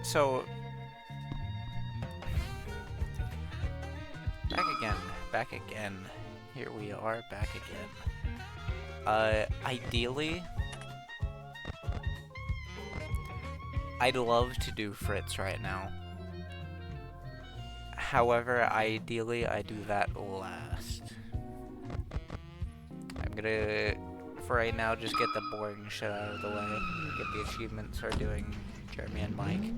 So, back again. Here we are, back again. Ideally, I'd love to do Fritz right now. However, ideally, I do that last. I'm gonna, for right now, just get the boring shit out of the way. Get the achievements for doing Jeremy and Mike.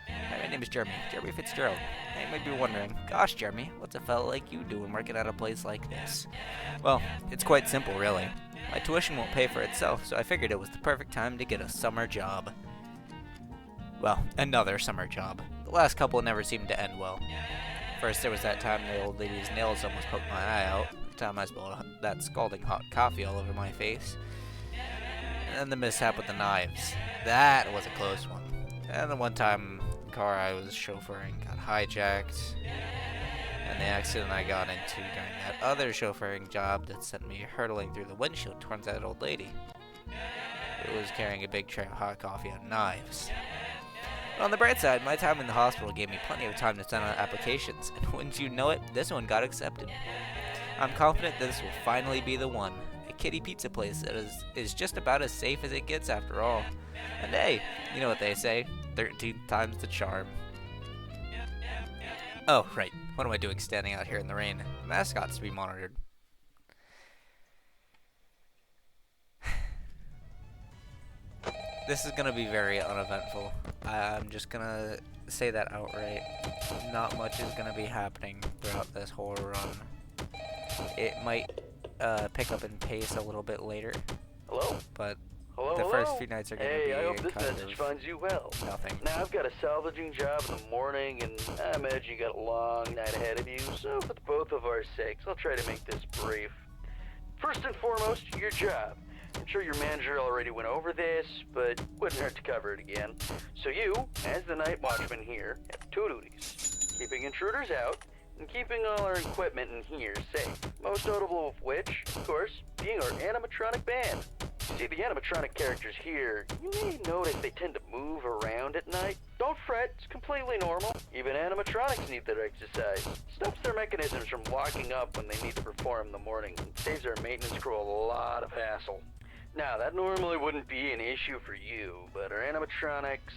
Hi, my name is Jeremy Fitzgerald. You might be wondering, gosh, Jeremy, what's a fella like you doing working at a place like this? Well, it's quite simple, really. My tuition won't pay for itself, so I figured it was the perfect time to get a summer job. Well, another summer job. The last couple never seemed to end well. First, there was that time the old lady's nails almost poked my eye out, the time I spilled that scalding hot coffee all over my face. And then the mishap with the knives. That was a close one. And the one time the car I was chauffeuring got hijacked. And the accident I got into during that other chauffeuring job that sent me hurtling through the windshield towards that old lady who was carrying a big tray of hot coffee and knives. But on the bright side, my time in the hospital gave me plenty of time to send out applications, and wouldn't you know it, this one got accepted. I'm confident that this will finally be the one. A kiddie pizza place that is just about as safe as it gets after all. And hey, you know what they say, 13 times the charm. Oh, right. What am I doing standing out here in the rain? The mascot's to be monitored. This is gonna be very uneventful. I'm just gonna say that outright. Not much is gonna be happening throughout this whole run. It might pick up in pace a little bit later. Hello? But Hello, the hello? first few nights are gonna be I hope this kind message of finds you well. nothing. Now, I've got a salvaging job in the morning, and I imagine you got a long night ahead of you, so for the both of our sakes, I'll try to make this brief. First and foremost, your job. I'm sure your manager already went over this, but wouldn't hurt to cover it again. So you, as the night watchman here, have two duties. Keeping intruders out, and keeping all our equipment in here safe. Most notable of which, of course, being our animatronic band. See, the animatronic characters here, you may notice they tend to move around at night. Don't fret, it's completely normal. Even animatronics need their exercise. Stops their mechanisms from locking up when they need to perform in the morning, and saves our maintenance crew a lot of hassle. Now, that normally wouldn't be an issue for you, but our animatronics,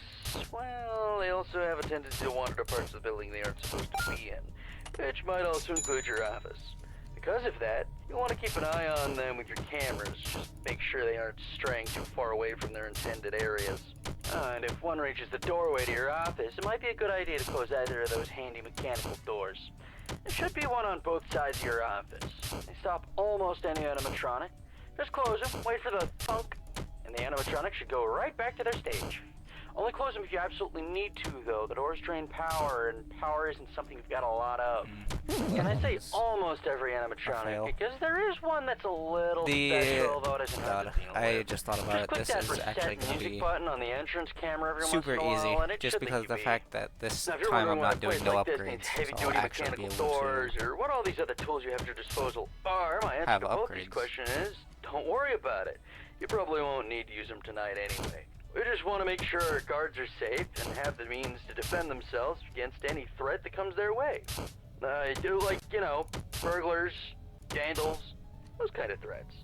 well, they also have a tendency to wander to parts of the building they aren't supposed to be in, which might also include your office. Because of that, you'll want to keep an eye on them with your cameras. Just make sure they aren't straying too far away from their intended areas. And if one reaches the doorway to your office, it might be a good idea to close either of those handy mechanical doors. There should be one on both sides of your office. They stop almost any animatronic. Just close them, wait for the thunk, and the animatronic should go right back to their stage. Only close them if you absolutely need to, though. The doors drain power, and power isn't something you've got a lot of. And I say almost every animatronic, because there is one that's a little special, although it isn't hard to deal with. I just thought about it. Click This that is reset actually going to music be button on the entrance camera every super once in a easy, while, and it just should because of leave the you fact that this Now, if you're time I'm wondering why not a doing place no like this needs upgrades, so I'll heavy-duty actually be mechanical able doors, to or what all these other tools you have at your disposal are, my answer have to both these upgrades. questions is, don't worry about it. You probably won't need to use them tonight anyway. We just want to make sure our guards are safe and have the means to defend themselves against any threat that comes their way. Like, burglars, vandals, those kind of threats.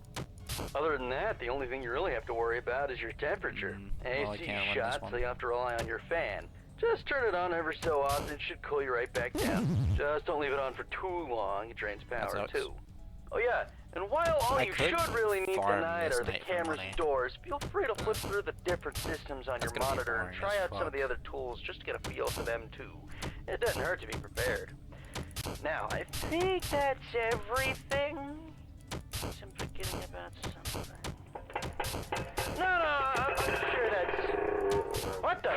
Other than that, the only thing you really have to worry about is your temperature. Well, I AC can't win shot, this one. so you have to rely on your fan. Just turn it on every so often, it should cool you right back down. Just don't leave it on for too long, it drains power sucks. too. Oh yeah, and while all I you could should really need farm tonight this are the night for camera's money. doors, feel free to flip through the different systems on That's your gonna be monitor and boring try as out some of fuck. the other tools just to get a feel for them too. It doesn't hurt to be prepared. Now, I think that's everything. I'm forgetting about something. No, I'm sure that's... What the...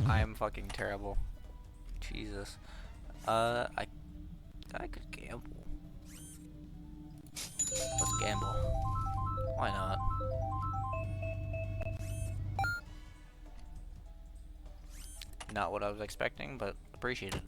I am fucking terrible. Jesus. I could gamble. Let's gamble. Why not? Not what I was expecting, but appreciated.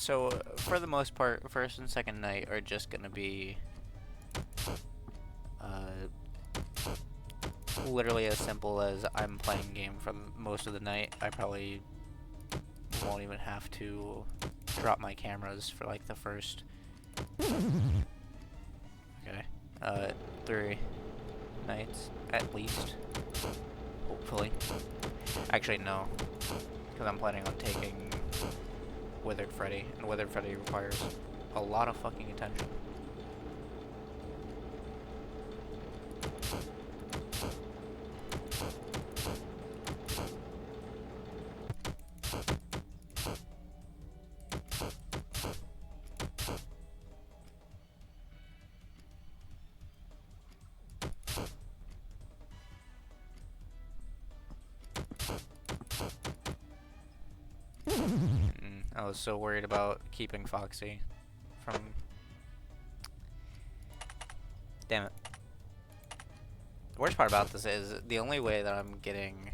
So, for the most part, first and second night are just gonna be literally as simple as I'm playing game for most of the night. I probably won't even have to drop my cameras for like the first 3 nights at least, hopefully. Actually, no, because I'm planning on taking Withered Freddy, and Withered Freddy requires a lot of fucking attention. I was so worried about keeping Foxy from... Damn it. The worst part about this is the only way that I'm getting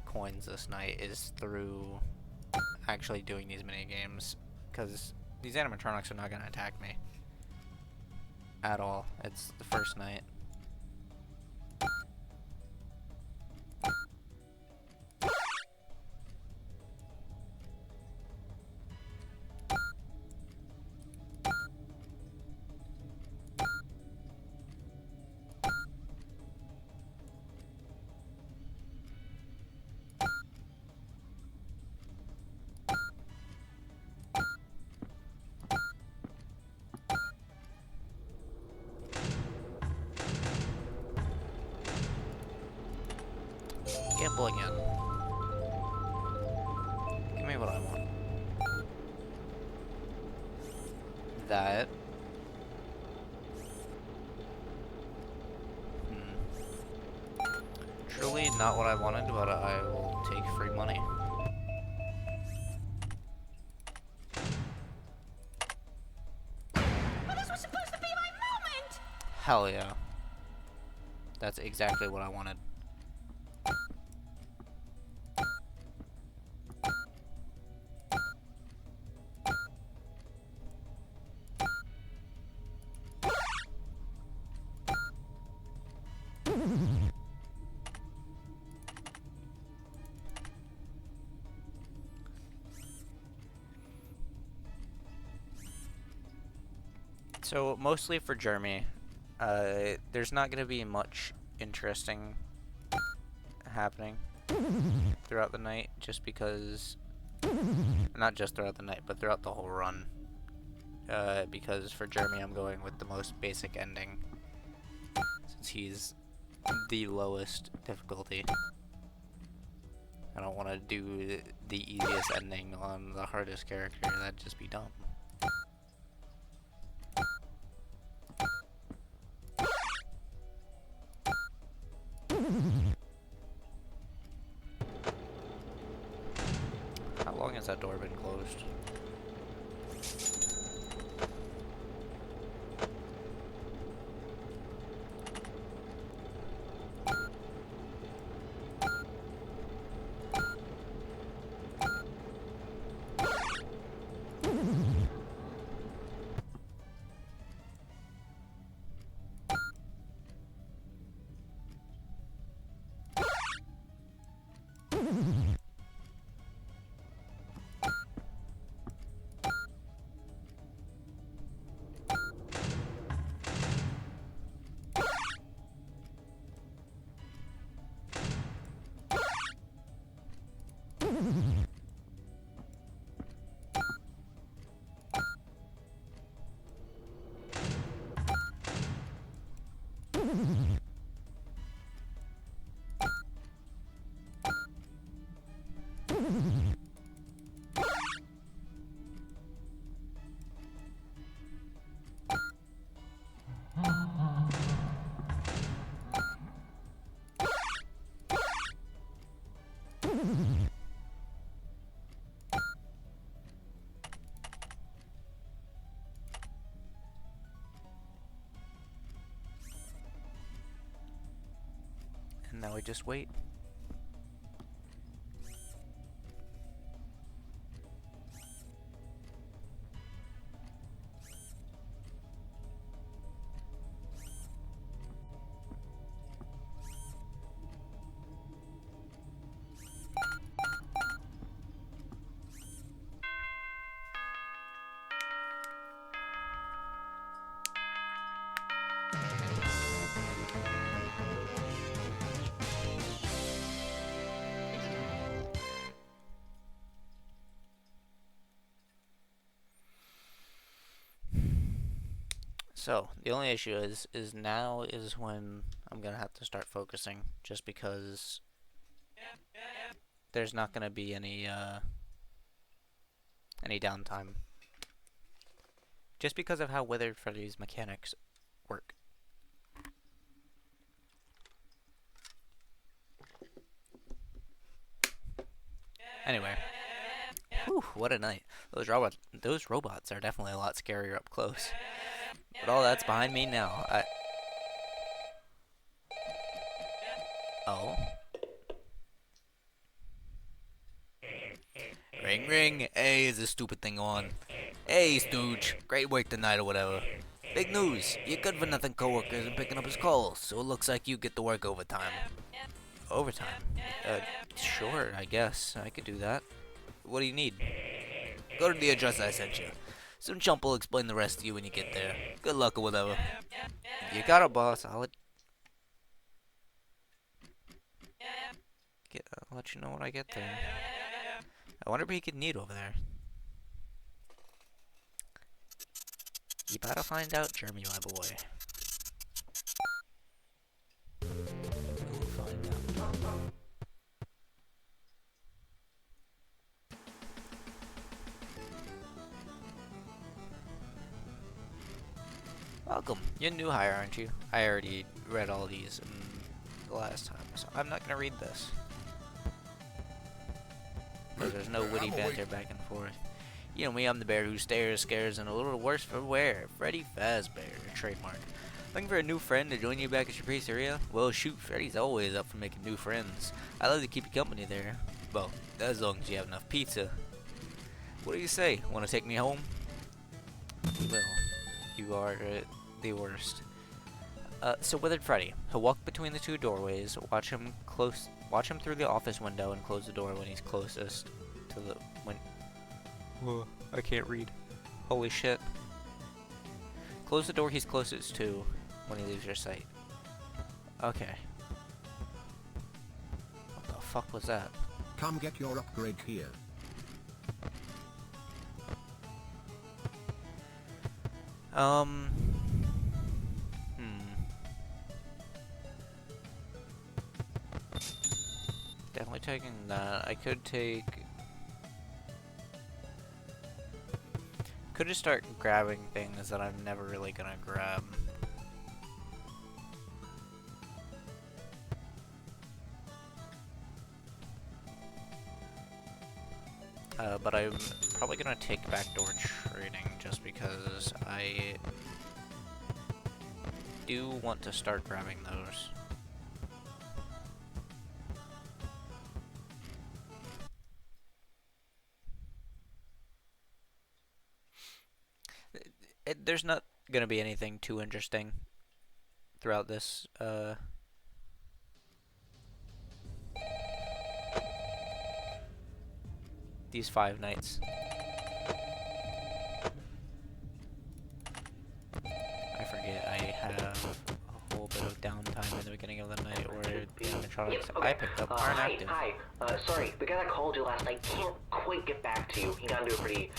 coins this night is through actually doing these mini games, because these animatronics are not going to attack me at all. It's the first night. Gamble again. Give me what I want. That. Truly not what I wanted, but I will take free money. Well, this was supposed to be my moment! Hell yeah. That's exactly what I wanted. So, mostly for Jeremy, there's not going to be much interesting happening throughout the night, just because, not just throughout the night, but throughout the whole run, because for Jeremy I'm going with the most basic ending, since he's the lowest difficulty. I don't want to do the easiest ending on the hardest character, that'd just be dumb. How long has that door been closed? And now we just wait. So the only issue is now is when I'm gonna have to start focusing, just because there's not gonna be any downtime, just because of how Withered Freddy's mechanics work. Anyway, whew, what a night. Those robots are definitely a lot scarier up close. But all that's behind me now. Oh. Ring ring. Hey, is this stupid thing on? Hey, Stooge. Great work tonight or whatever. Big news. Your good-for-nothing coworker isn't picking up his calls, so it looks like you get to work overtime. Overtime? Sure, I guess. I could do that. What do you need? Go to the address I sent you. Some chump will explain the rest to you when you get there. Good luck or whatever. You got it, boss. I'll let you know when I get there. I wonder if he could need over there. You better find out, Jeremy, my boy. We'll find out. Welcome. You're a new hire, aren't you? I already read all these the last time, so I'm not gonna read this. Because there's no witty banter back and forth. You know me, I'm the bear who stares, scares, and a little worse for wear. Freddy Fazbear, trademark. Looking for a new friend to join you back at your pizzeria? Well, shoot, Freddy's always up for making new friends. I love to keep you company there. Well, as long as you have enough pizza. What do you say? Want to take me home? You will. You are the worst. So Withered Freddy. He'll walk between the two doorways. Watch him through the office window and close the door when he's closest to the Whoa, I can't read. Holy shit. Close the door he's closest to when he leaves your sight. Okay. What the fuck was that? Come get your upgrade here. Definitely taking that. I could take... Could just start grabbing things that I'm never really gonna grab. But I'm probably gonna take backdoor trading just because I do want to start grabbing those. There's not gonna be anything too interesting throughout this, these 5 nights. I forget I have a whole bit of downtime in the beginning of the night where the animatronics I picked up aren't active. Hi. Sorry, the guy that called you last night can't quite get back to you. He got into a pretty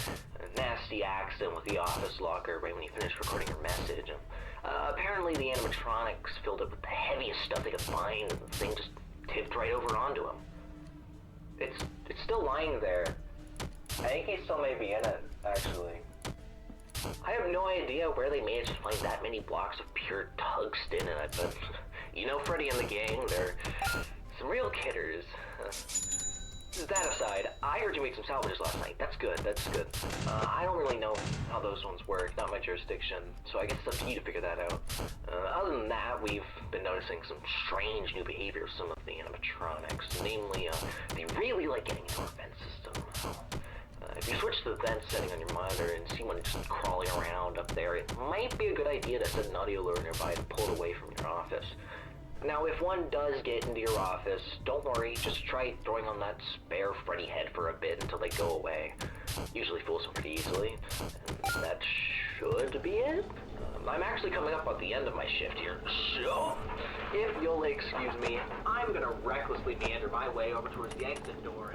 nasty accident with the office locker right when he finished recording your message. Apparently the animatronics filled it with the heaviest stuff they could find, and the thing just tipped right over onto him. It's still lying there. I think he still may be in it, actually. I have no idea where they managed to find that many blocks of pure tungsten in it, but you know Freddy and the gang, they're some real kidders. That aside, I heard you make some salvages last night. That's good, that's good. I don't really know how those ones work, not my jurisdiction, so I guess it's up to you to figure that out. Other than that, we've been noticing some strange new behavior of some of the animatronics, namely, they really like getting into our vent system. If you switch to the vent setting on your monitor and see one just crawling around up there, it might be a good idea to set an audio lure nearby to pull it away from your office. Now, if one does get into your office, don't worry, just try throwing on that spare Freddy head for a bit until they go away. Usually fools them pretty easily, and that should be it. I'm actually coming up at the end of my shift here, so if you'll excuse me, I'm gonna recklessly meander my way over towards the exit door.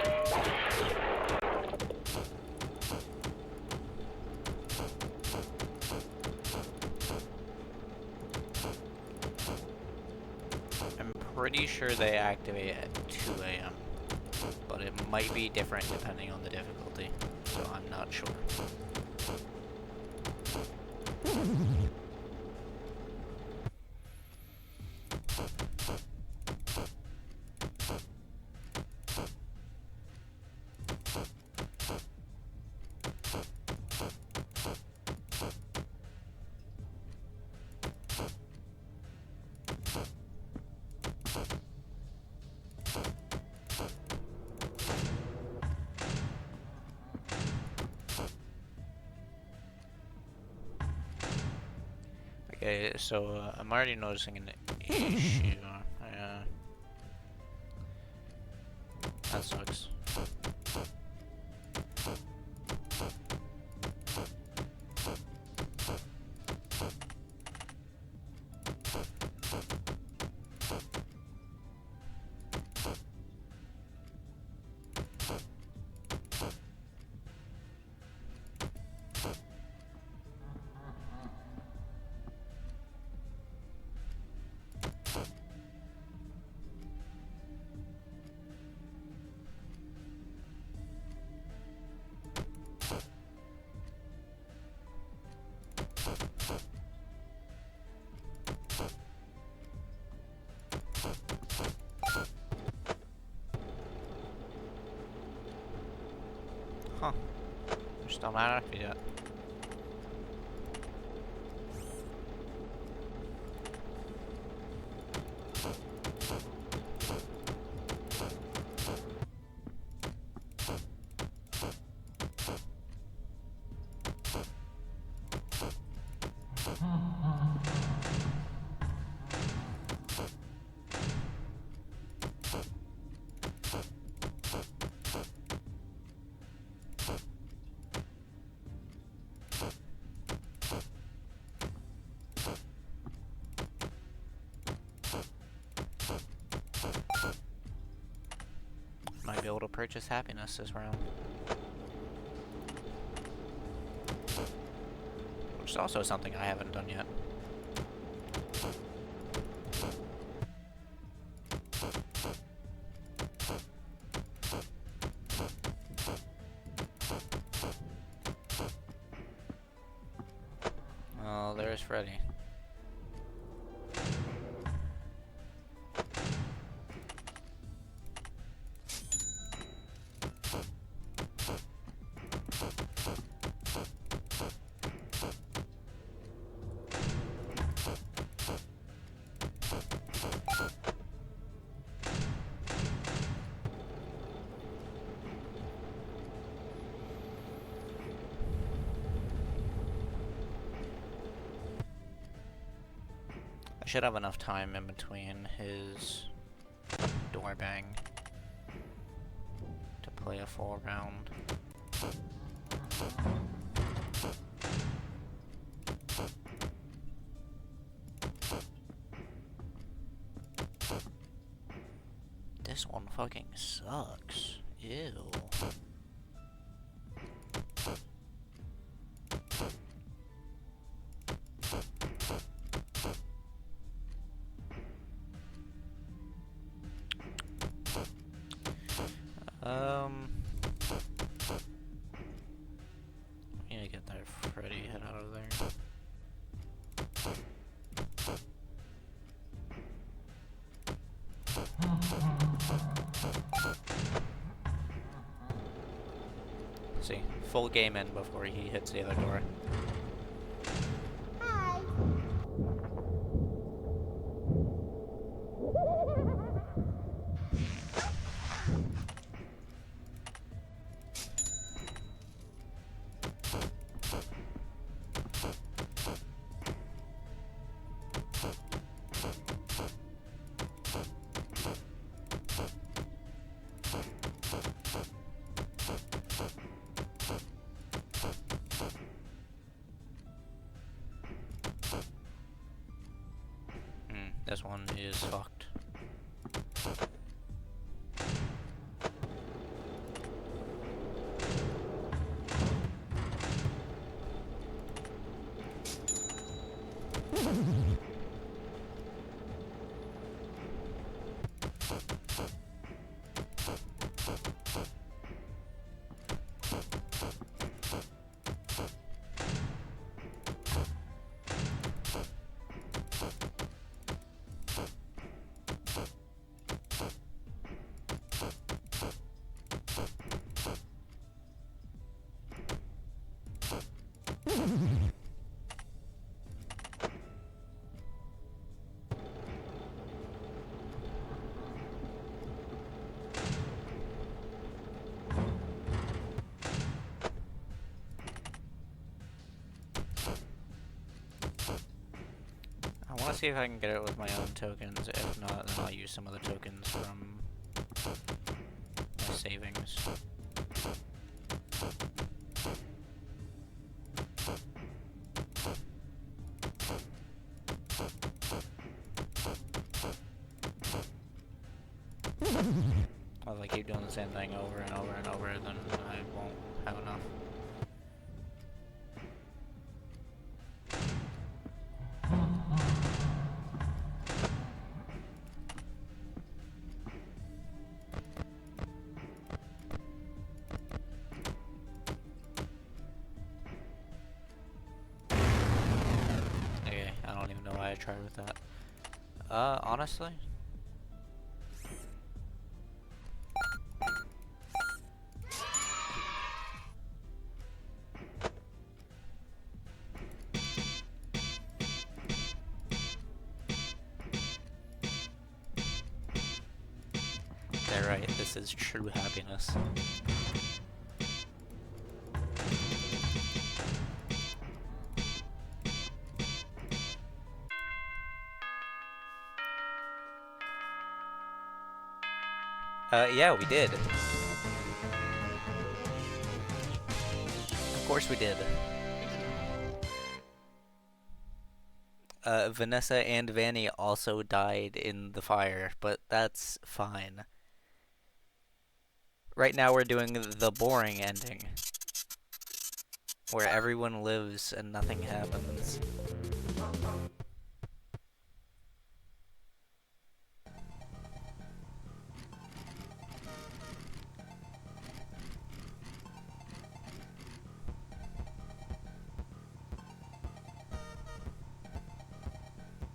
pretty sure they activate at 2 a.m. But it might be different depending on the difficulty, so I'm not sure. Okay, so I'm already noticing an issue. That sucks. Huh. They're still not active yet. Might be able to purchase happiness this round. Which is also something I haven't done yet. Oh, there's Freddy. I should have enough time in between his door bang to play a full round. This one fucking sucks. Ew. We need to get that Freddy head out of there. See, full game in before he hits the other door. This one is fucked. Let's see if I can get it with my own tokens. If not, then I'll use some of the tokens from my savings. Well, if I keep doing the same thing over and over and over, then I won't have enough. Okay, I don't even know why I tried with that. Honestly? They're right, this is true happiness. Yeah, we did. Of course we did. Vanessa and Vanny also died in the fire, but that's fine. Right now we're doing the boring ending, where everyone lives and nothing happens.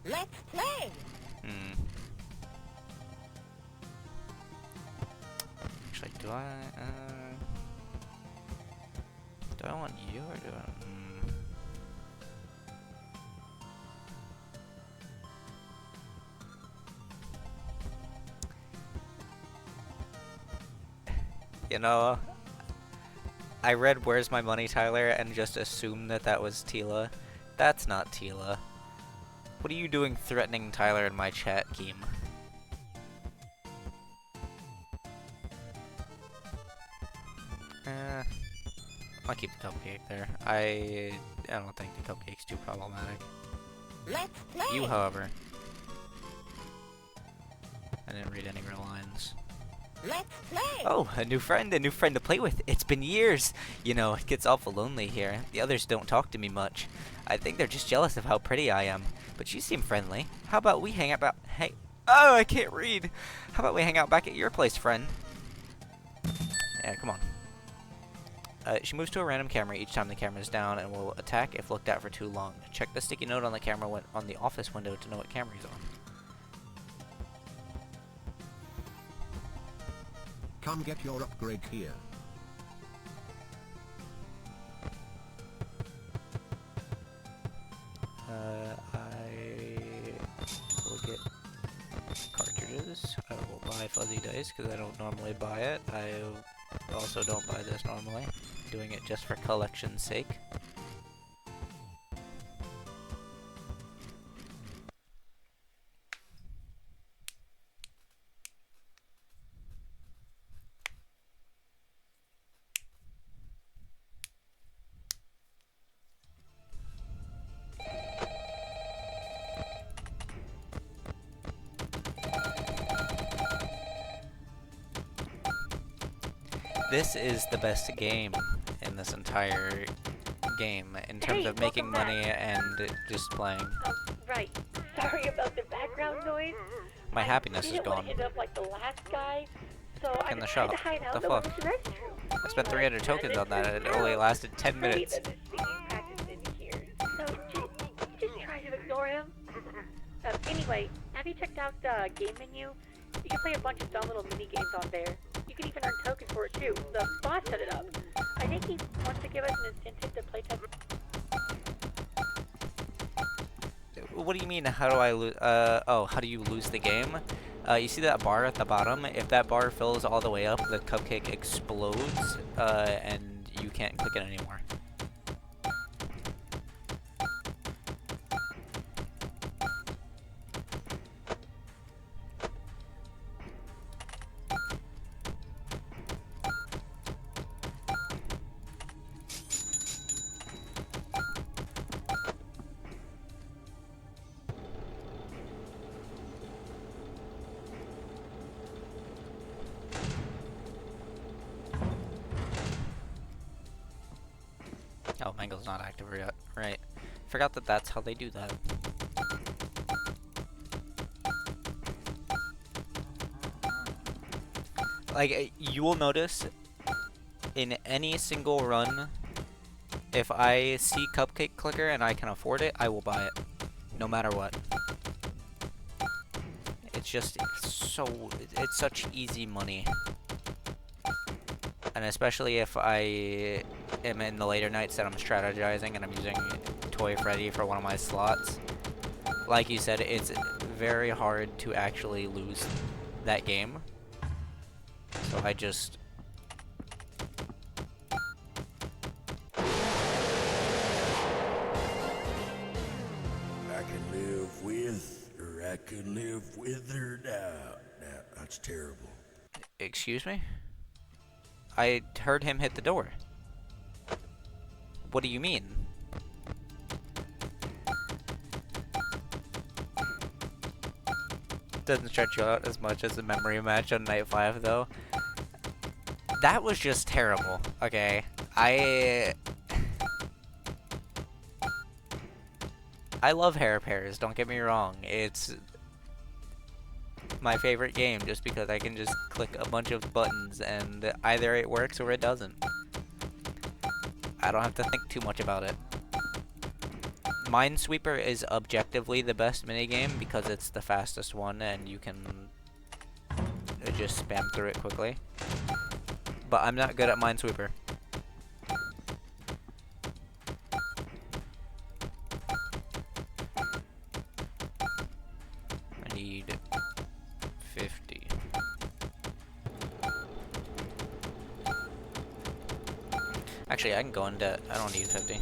Let's play! Actually, do I want you or do I? You know, I read "Where's My Money, Tyler?" and just assumed that that was Tila. That's not Tila. What are you doing threatening Tyler in my chat, Keem? I'll keep the cupcake there. I don't think the cupcake's too problematic. Let's play! You, however. I didn't read any real lines. Let's play! Oh, a new friend to play with. It's been years. You know, it gets awful lonely here. The others don't talk to me much. I think they're just jealous of how pretty I am. But you seem friendly. How about we hang out Oh, I can't read. How about we hang out back at your place, friend? Yeah, come on. She moves to a random camera each time the camera is down and will attack if looked at for too long. Check the sticky note on the camera on the office window to know what camera he's on. Come get your upgrade here. I will get cartridges. I will buy fuzzy dice because I don't normally buy it. I also don't buy this normally. Doing it just for collection's sake. This is the best game in this entire game in terms of making money and just playing. Right. Sorry about the background noise. My happiness is gone. I didn't want to end up like the last guy, so In I the just shop. tried to hide out The the fuck? was the restroom. I spent 300 tokens on that and it only lasted 10 minutes. Great that the singing practice in here. So just try to ignore him. Anyway, have you checked out the game menu? You can play a bunch of dumb little mini games on there. You can even earn tokens for it too. The boss set it up. I think he wants to give us an incentive to play test. What do you mean, how do I lose? Oh, how do you lose the game? You see that bar at the bottom? If that bar fills all the way up, the cupcake explodes, and you can't click it anymore. Oh, Mango's not active yet. Right. Forgot that that's how they do that. Like, you will notice in any single run, if I see Cupcake Clicker and I can afford it, I will buy it. No matter what. It's just it's such easy money. And especially if I am in the later nights that I'm strategizing and I'm using Toy Freddy for one of my slots. Like you said, it's very hard to actually lose that game. So I just... I can live with, or I can live with her now. Now, that's terrible. Excuse me? I heard him hit the door. What do you mean? Doesn't stretch you out as much as the memory match on night 5, though. That was just terrible. Okay, I love Hair Pairs, don't get me wrong. It's my favorite game just because I can just click a bunch of buttons and either it works or it doesn't. I don't have to think too much about it. Minesweeper is objectively the best minigame because it's the fastest one and you can just spam through it quickly. But I'm not good at Minesweeper. I need 50. Actually, I can go in debt. I don't need 50.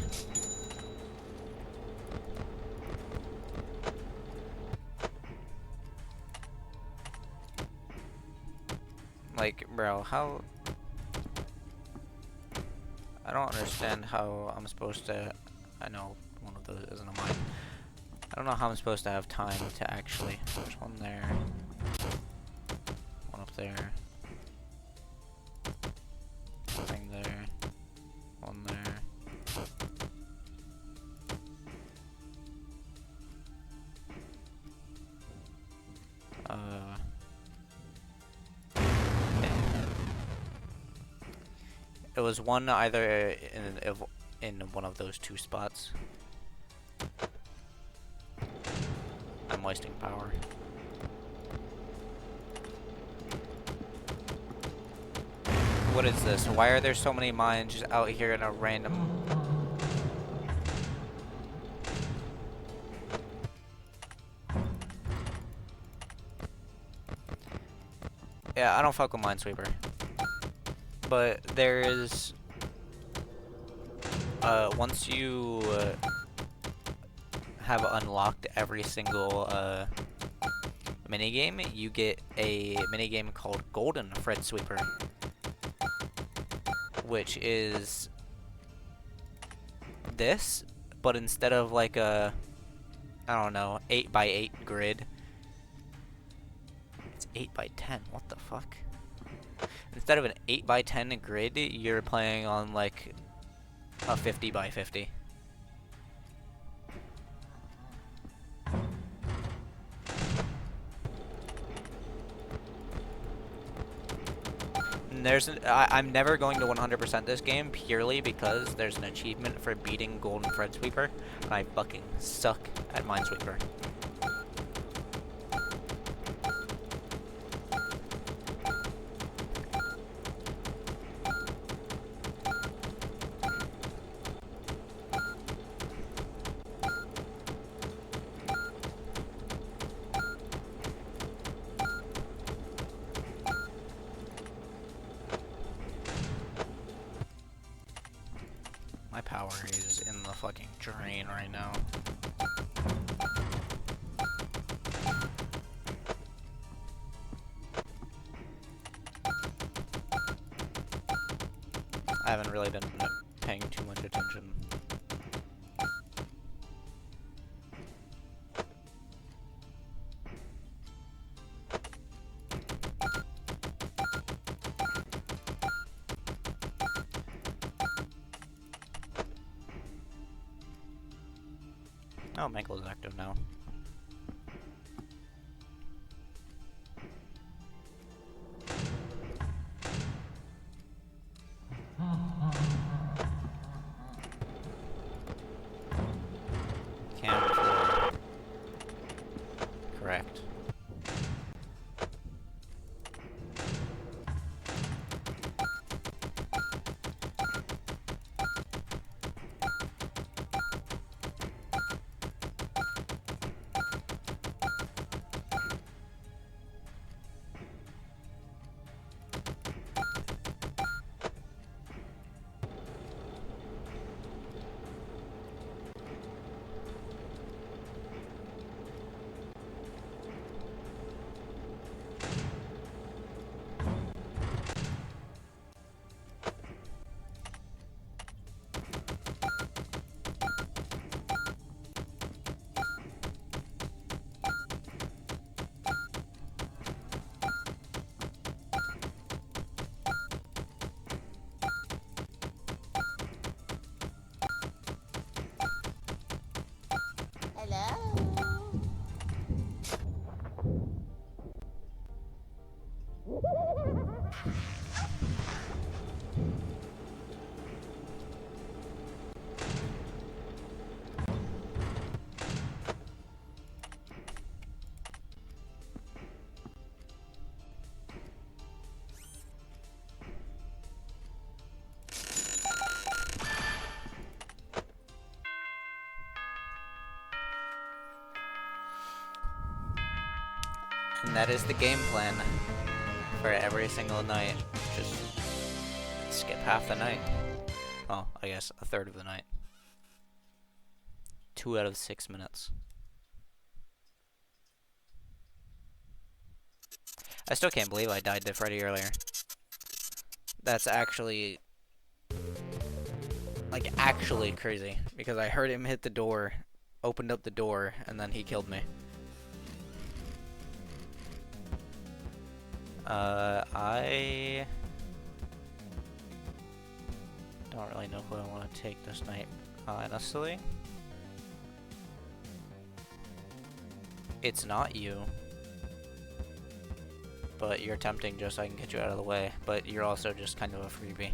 Like, bro, how... I don't understand how I'm supposed to... I know one of those isn't a mine. I don't know how I'm supposed to have time to actually... There's one there. One up there. Nothing there. One there. It was one either in one of those two spots. I'm wasting power. What is this? Why are there so many mines just out here in a random... Yeah, I don't fuck with Minesweeper. But there is... once you have unlocked every single minigame, you get a minigame called Golden Freddsweeper. Which is this, but instead of like a, I don't know, 8x8 grid, it's 8x10. What the fuck? Instead of an 8x10 grid, you're playing on like a 50x50. I'm never going to 100% this game purely because there's an achievement for beating Golden Freddsweeper, and I fucking suck at Minesweeper. My power is in the fucking drain right now. I haven't really been paying too much attention. Oh, Mangle is active now. Cam floor. Correct. And that is the game plan for every single night. Just skip half the night. Oh, I guess a third of the night. 2 out of 6 minutes. I still can't believe I died to Freddy earlier. That's actually, like, actually crazy. Because I heard him hit the door, opened up the door, and then he killed me. I don't really know who I want to take this night, honestly. It's not you. But you're tempting just so I can get you out of the way. But you're also just kind of a freebie.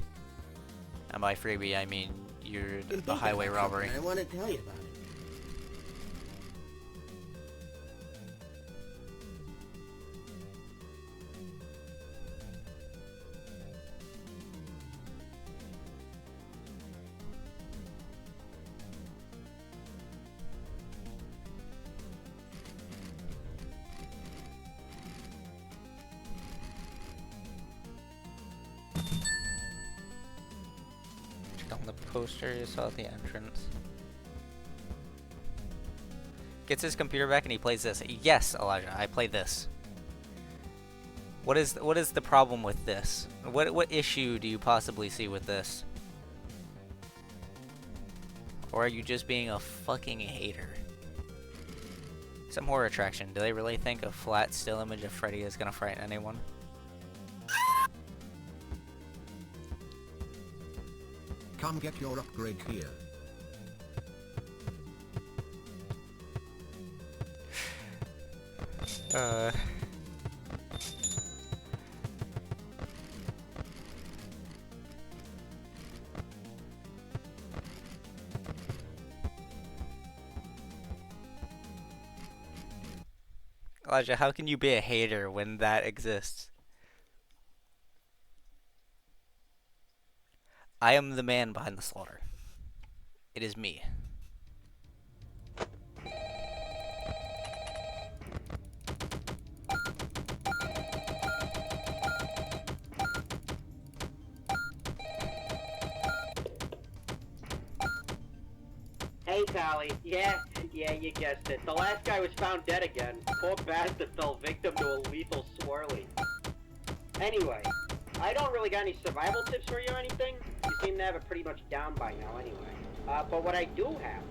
And by freebie, I mean you're the highway robbery. I want to tell you about it. On the poster, you saw the entrance. Gets his computer back and he plays this. Yes, Elijah, I play this. What is the problem with this? What issue do you possibly see with this? Or are you just being a fucking hater? Some horror attraction. Do they really think a flat still image of Freddy is gonna frighten anyone? Come get your upgrade here. Elijah, how can you be a hater when that exists? I am the man behind the slaughter. It is me. Hey, Tally. Yeah, you guessed it. The last guy was found dead again. Poor bastard fell victim to a lethal swirly. Anyway, I don't really got any survival tips for you or anything. You seem to have it pretty much down by now anyway. But what I do have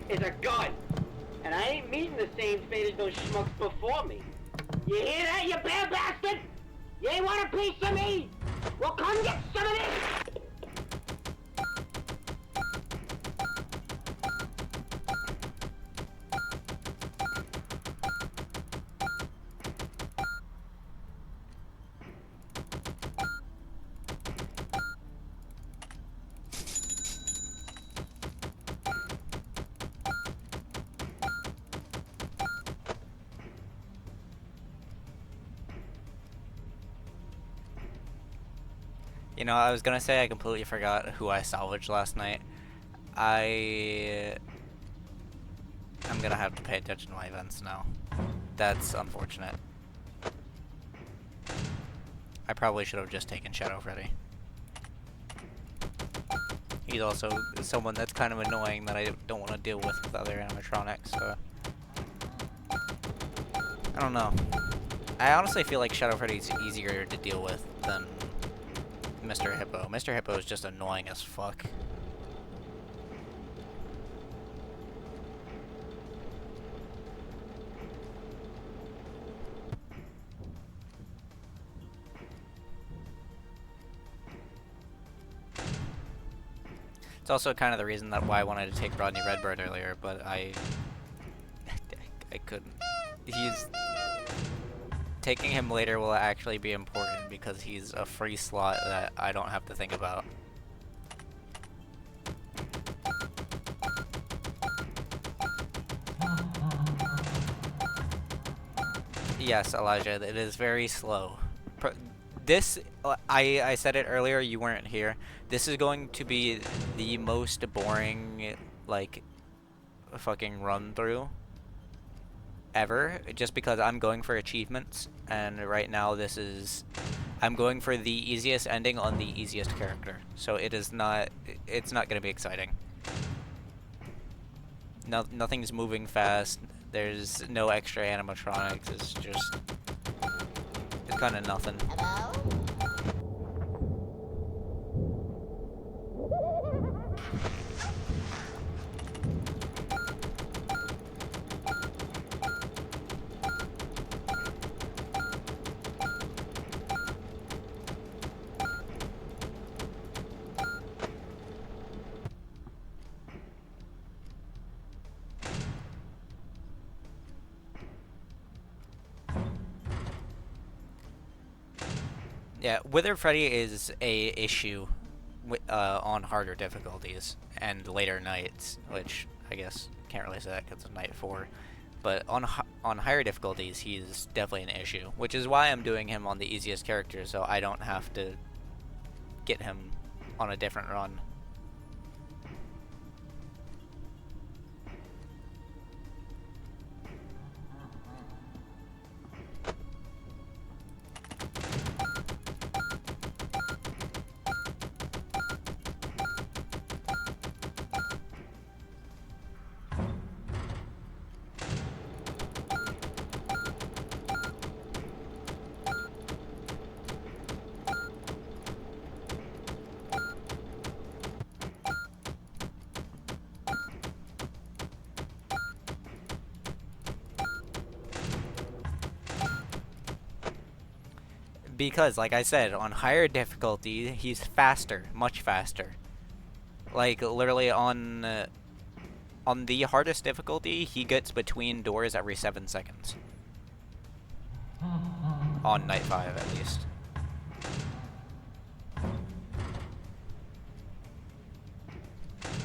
is a gun. And I ain't meeting the same fate as those schmucks before me. You hear that, you bad bastard? You ain't want a piece of me? Well, come get some of this! You know, I was gonna say I completely forgot who I salvaged last night. I'm gonna have to pay attention to my events now. That's unfortunate. I probably should have just taken Shadow Freddy. He's also someone that's kind of annoying that I don't want to deal with other animatronics, so... I don't know. I honestly feel like Shadow Freddy's easier to deal with than Mr. Hippo. Mr. Hippo is just annoying as fuck. It's also kind of the reason that why I wanted to take Rodney Redbird earlier, but I couldn't. Taking him later will actually be important because he's a free slot that I don't have to think about. Yes, Elijah, it is very slow. I said it earlier, you weren't here. This is going to be the most boring, like, fucking run through ever, just because I'm going for achievements, and right now I'm going for the easiest ending on the easiest character. So it's not gonna be exciting. Nothing's moving fast. There's no extra animatronics. It's kind of nothing. Hello? Yeah, Wither Freddy is a issue on harder difficulties and later nights, which I guess can't really say that because it's night 4. But on higher difficulties, he's definitely an issue, which is why I'm doing him on the easiest character, so I don't have to get him on a different run. Because, like I said, on higher difficulty, he's faster, much faster. Like, literally on the hardest difficulty, he gets between doors every 7 seconds. On night 5, at least.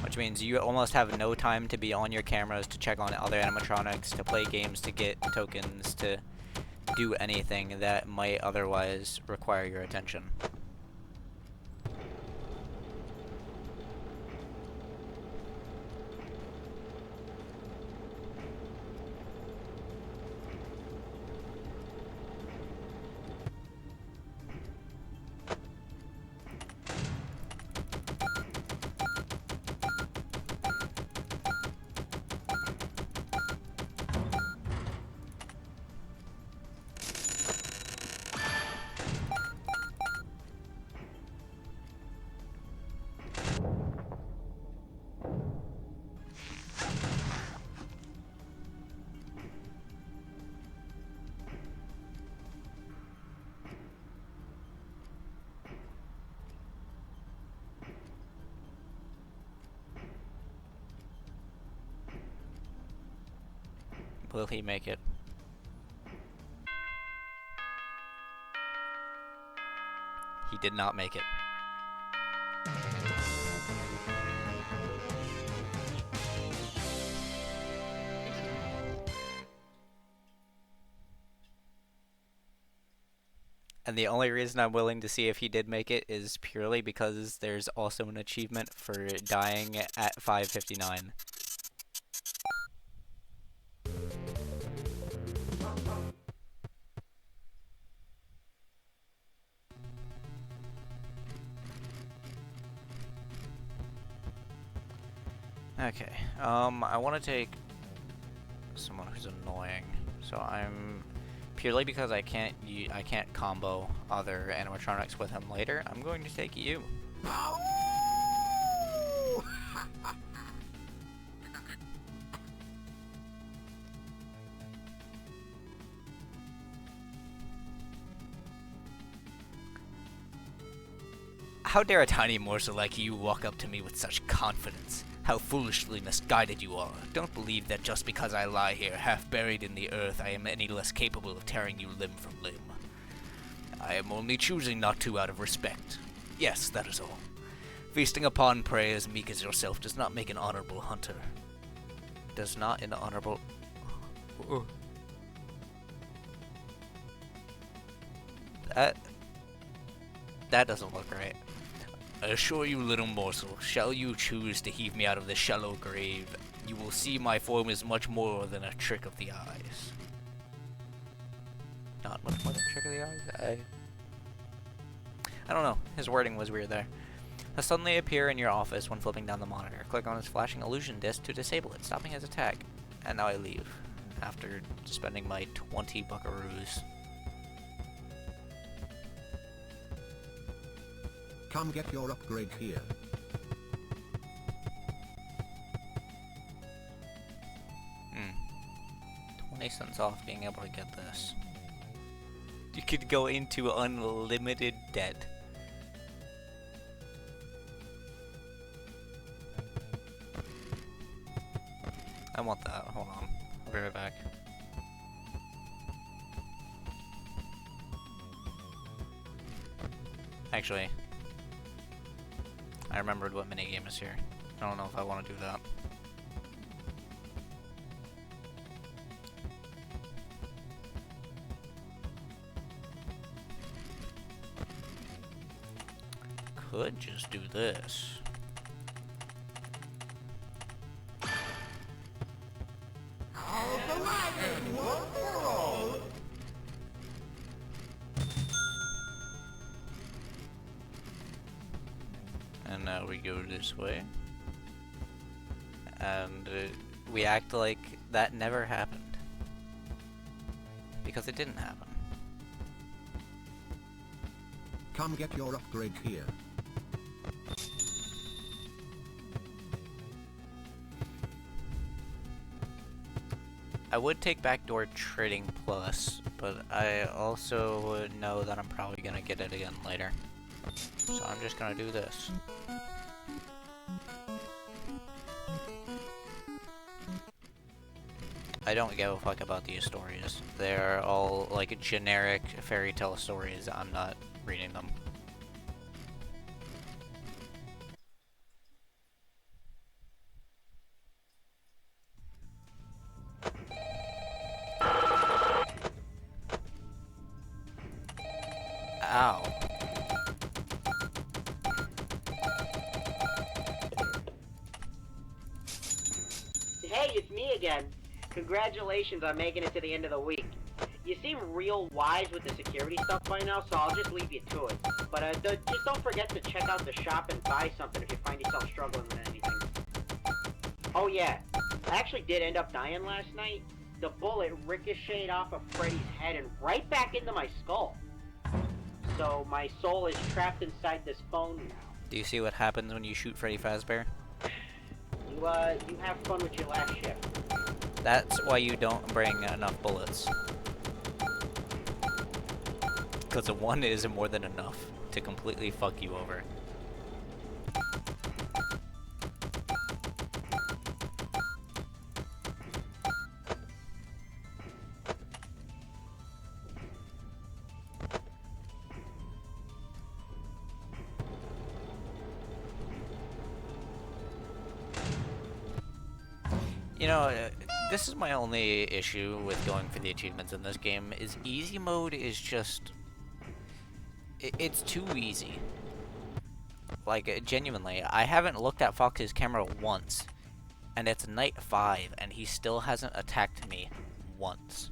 Which means you almost have no time to be on your cameras, to check on other animatronics, to play games, to get tokens, to do anything that might otherwise require your attention. Will he make it? He did not make it. And the only reason I'm willing to see if he did make it is purely because there's also an achievement for dying at 5:59. Okay, I want to take someone who's annoying. So I'm purely because I can't combo other animatronics with him later. I'm going to take you. How dare a tiny morsel like you walk up to me with such confidence? How foolishly misguided you are. Don't believe that just because I lie here, half buried in the earth, I am any less capable of tearing you limb from limb. I am only choosing not to out of respect. Yes, that is all. Feasting upon prey as meek as yourself does not make an honorable hunter. Does not an honorable... That doesn't look right. I assure you, little morsel, shall you choose to heave me out of this shallow grave, you will see my form is much more than a trick of the eyes. Not much more than a trick of the eyes? I don't know. His wording was weird there. He'll suddenly appear in your office when flipping down the monitor. Click on his flashing illusion disc to disable it, stopping his attack. And now I leave, after spending my 20 buckaroos. Come get your upgrade here. Hmm. 20 cents off being able to get this. You could go into unlimited debt. I want that. Hold on. I'll be right back. Actually, I remembered what minigame is here. I don't know if I want to do that. Could just do this. And now we go this way. And we act like that never happened. Because it didn't happen. Come get your upgrade here. I would take Backdoor Trading Plus, but I also know that I'm probably gonna get it again later. So I'm just gonna do this. I don't give a fuck about these stories. They're all like generic fairy tale stories. I'm not reading them. Ow. Hey, it's me again. Congratulations on making it to the end of the week. You seem real wise with the security stuff by now, so I'll just leave you to it. But just don't forget to check out the shop and buy something if you find yourself struggling with anything. Oh yeah, I actually did end up dying last night. The bullet ricocheted off of Freddy's head and right back into my skull. So my soul is trapped inside this phone now. Do you see what happens when you shoot Freddy Fazbear? You have fun with your last shift. That's why you don't bring enough bullets. Because a 1 is more than enough to completely fuck you over. You know, this is my only issue with going for the achievements in this game, is easy mode is just... It's too easy. Like, genuinely, I haven't looked at Fox's camera once, and it's night 5, and he still hasn't attacked me once.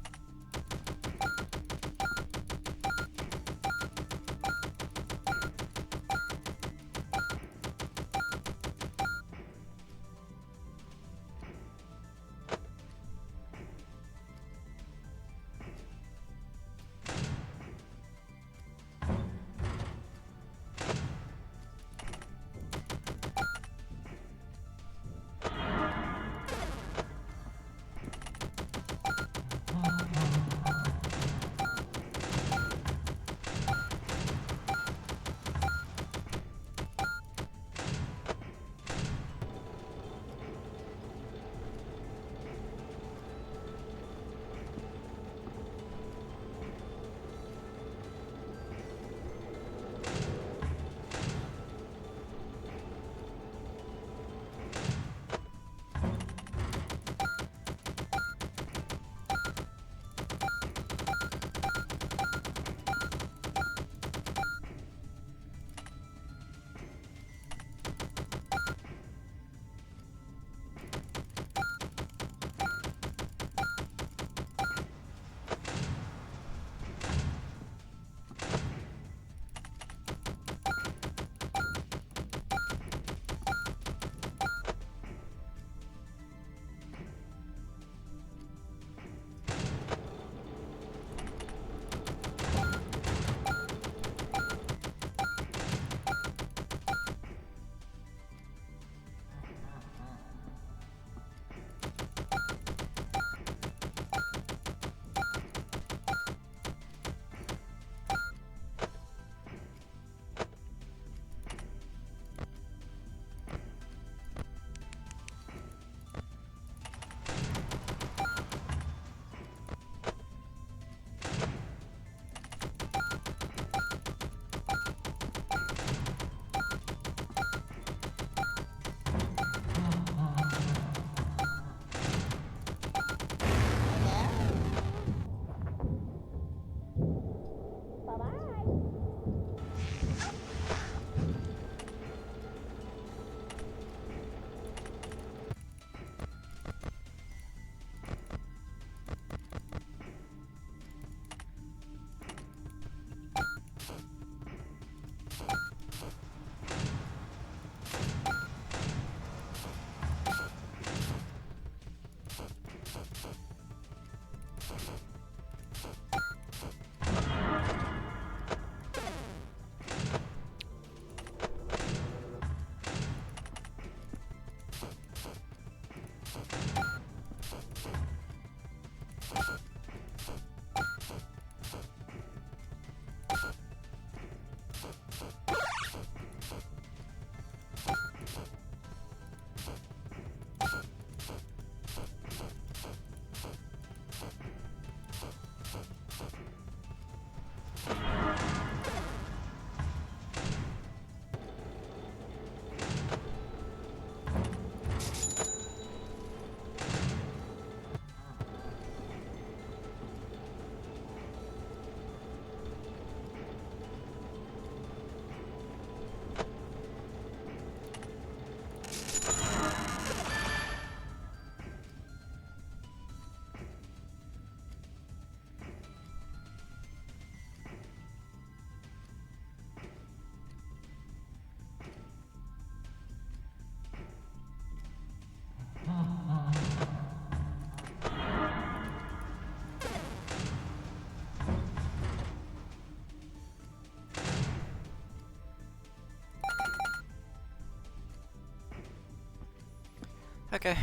Okay.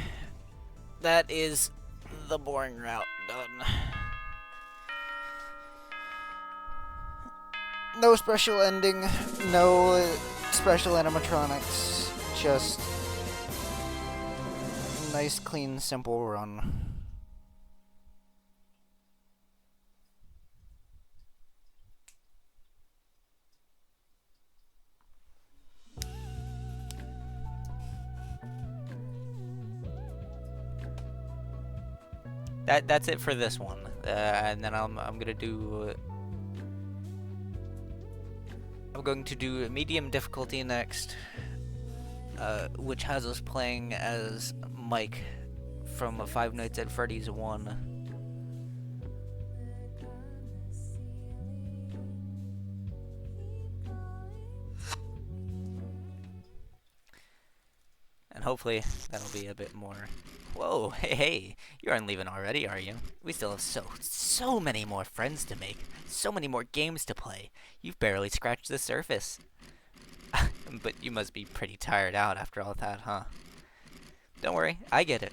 That is the boring route done. No special ending, no special animatronics, just nice, clean, simple run. That's it for this one, and then I'm gonna do I'm going to do medium difficulty next, which has us playing as Mike from Five Nights at Freddy's 1. And hopefully that'll be a bit more... Whoa, hey, you aren't leaving already, are you? We still have so many more friends to make. So many more games to play. You've barely scratched the surface. But you must be pretty tired out after all that, huh? Don't worry, I get it.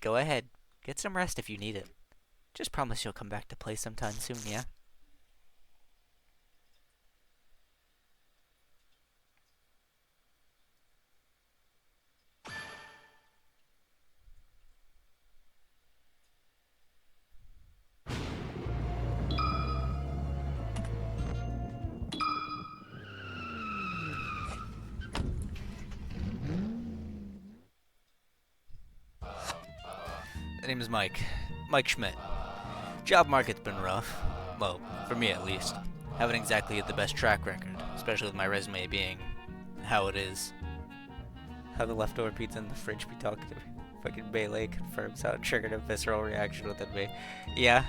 Go ahead, get some rest if you need it. Just promise you'll come back to play sometime soon, yeah? My name is Mike. Mike Schmidt. Job market's been rough. Well, for me at least. Haven't exactly had the best track record, especially with my resume being how it is. How the leftover pizza in the fridge be talking to me. Fucking Bailey confirms how it triggered a visceral reaction within me. Yeah.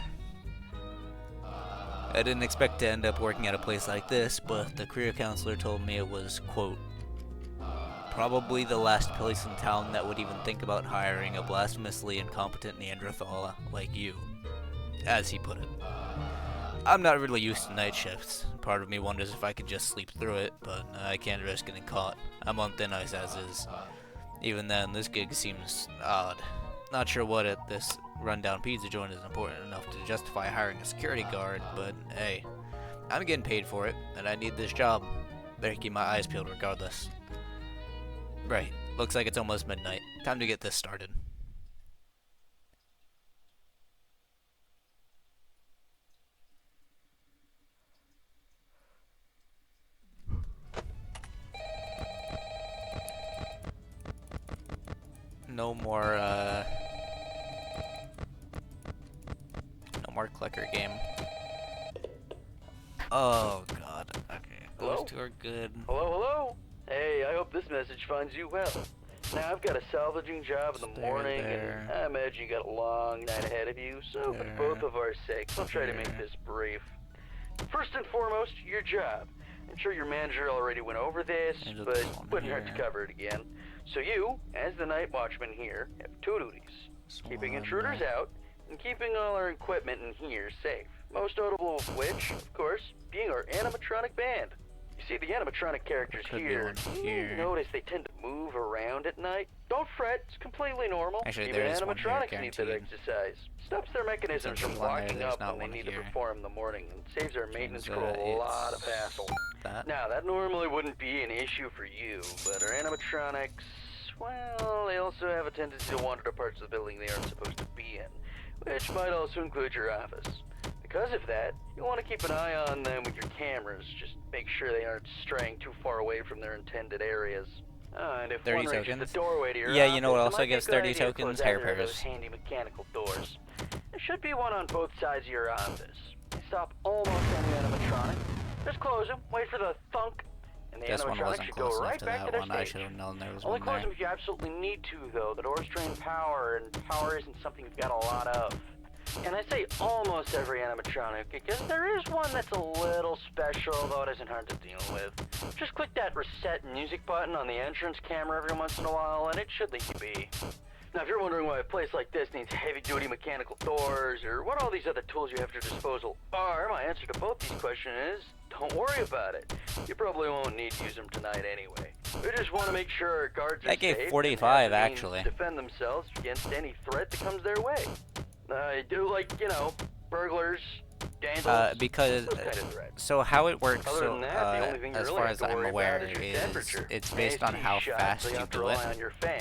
I didn't expect to end up working at a place like this, but the career counselor told me it was, quote, probably the last place in town that would even think about hiring a blasphemously incompetent Neanderthal like you, as he put it. I'm not really used to night shifts. Part of me wonders if I could just sleep through it, but I can't risk getting caught. I'm on thin ice as is. Even then, this gig seems odd. Not sure what at this rundown pizza joint is important enough to justify hiring a security guard, but hey, I'm getting paid for it, and I need this job. Better keep my eyes peeled regardless. Right, looks like it's almost midnight. Time to get this started. No more clicker game. Oh god, okay. Hello? Those two are good. Hello? Hey, I hope this message finds you well. Now, I've got a salvaging job in the morning, and I imagine you got a long night ahead of you, so for both of our sakes, I'll try to make this brief. First and foremost, your job. I'm sure your manager already went over this, but wouldn't hurt to cover it again. So you, as the night watchman here, have two duties. Keeping intruders out, and keeping all our equipment in here safe. Most notable of which, of course, being our animatronic band. You see, the animatronic characters here, notice they tend to move around at night. Don't fret, it's completely normal. Actually, even there is one animatronics here, need that exercise. Stops their mechanisms from locking up when they need to perform in the morning, and saves our maintenance crew a lot of hassle. Now, that normally wouldn't be an issue for you, but our animatronics, well, they also have a tendency to wander to parts of the building they aren't supposed to be in, which might also include your office. Because of that, you'll want to keep an eye on them with your cameras. Just make sure they aren't straying too far away from their intended areas. And if 30 one reaches tokens. the doorway to your Yeah, office, you know what it also might be a gives good 30 idea to tokens? close Hair either of pairs. those handy mechanical doors. There should be one on both sides of your office. They stop almost any animatronic. Just close them, wait for the thunk, and the This one animatronic wasn't should close go enough right to back to that their one. I stage. should have known there was Only one close there. them if you absolutely need to, though. The doors drain power, and power isn't something you've got a lot of. And I say almost every animatronic, because there is one that's a little special, though it isn't hard to deal with. Just click that reset music button on the entrance camera every once in a while, and it should leave you be. Now, if you're wondering why a place like this needs heavy-duty mechanical doors, or what all these other tools you have at your disposal are, my answer to both these questions is, don't worry about it. You probably won't need to use them tonight anyway. We just want to make sure our guards are That gave safe 45 and have the means actually. to defend themselves against any threat that comes their way. Do like, you know, burglars, vandals, Because those kind of threats. so how it works, Other so than that, the only thing you as really far have as to I'm worry aware, about is your is temperature. it's based on AC how shot, fast so you you have to do it, rely on your fan.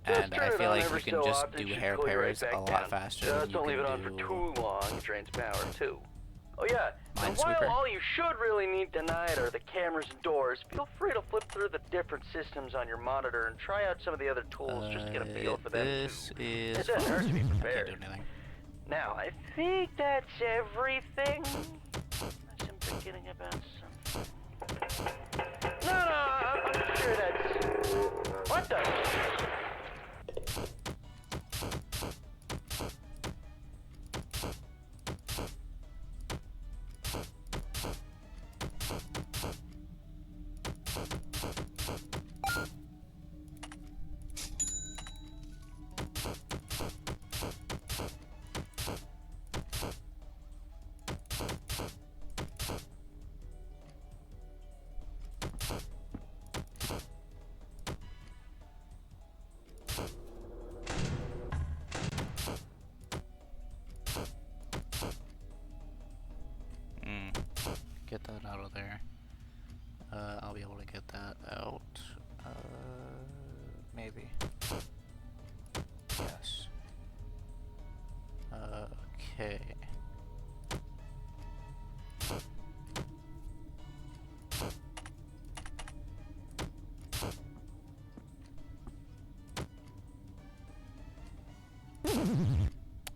Just and turn I it feel on like every you can so just often, do it should hair cool you right pairs back a lot down. faster Just than you don't leave can it on for do too long, it drains power too. Oh yeah, and while Minesweeper. all you should really need tonight are the cameras and doors, feel free to flip through the different systems on your monitor and try out some of the other tools just to get a feel for them This too. is It doesn't hurt to be I can't prepared. do anything. Now, I think that's everything. Unless I'm forgetting about something. I'm sure that's... What the... Get that out of there. I'll be able to get that out. Maybe. Yes. Okay.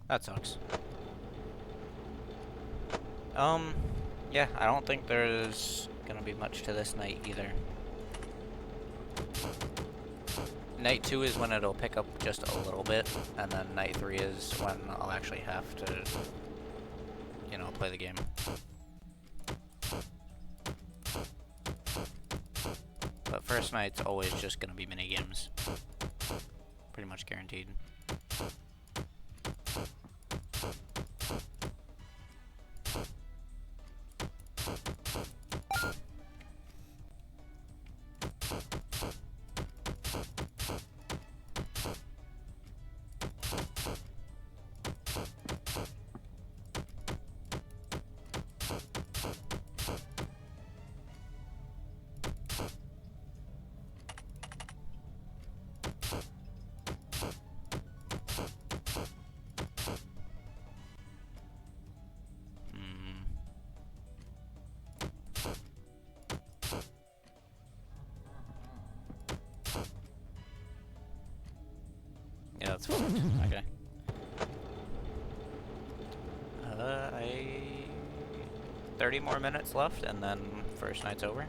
That sucks. Yeah, I don't think there's gonna be much to this night either. Night 2 is when it'll pick up just a little bit, and then night 3 is when I'll actually have to, you know, play the game. But first night's always just gonna be mini games. Pretty much guaranteed. Yeah, that's fine. Okay. 30 more minutes left, and then first night's over.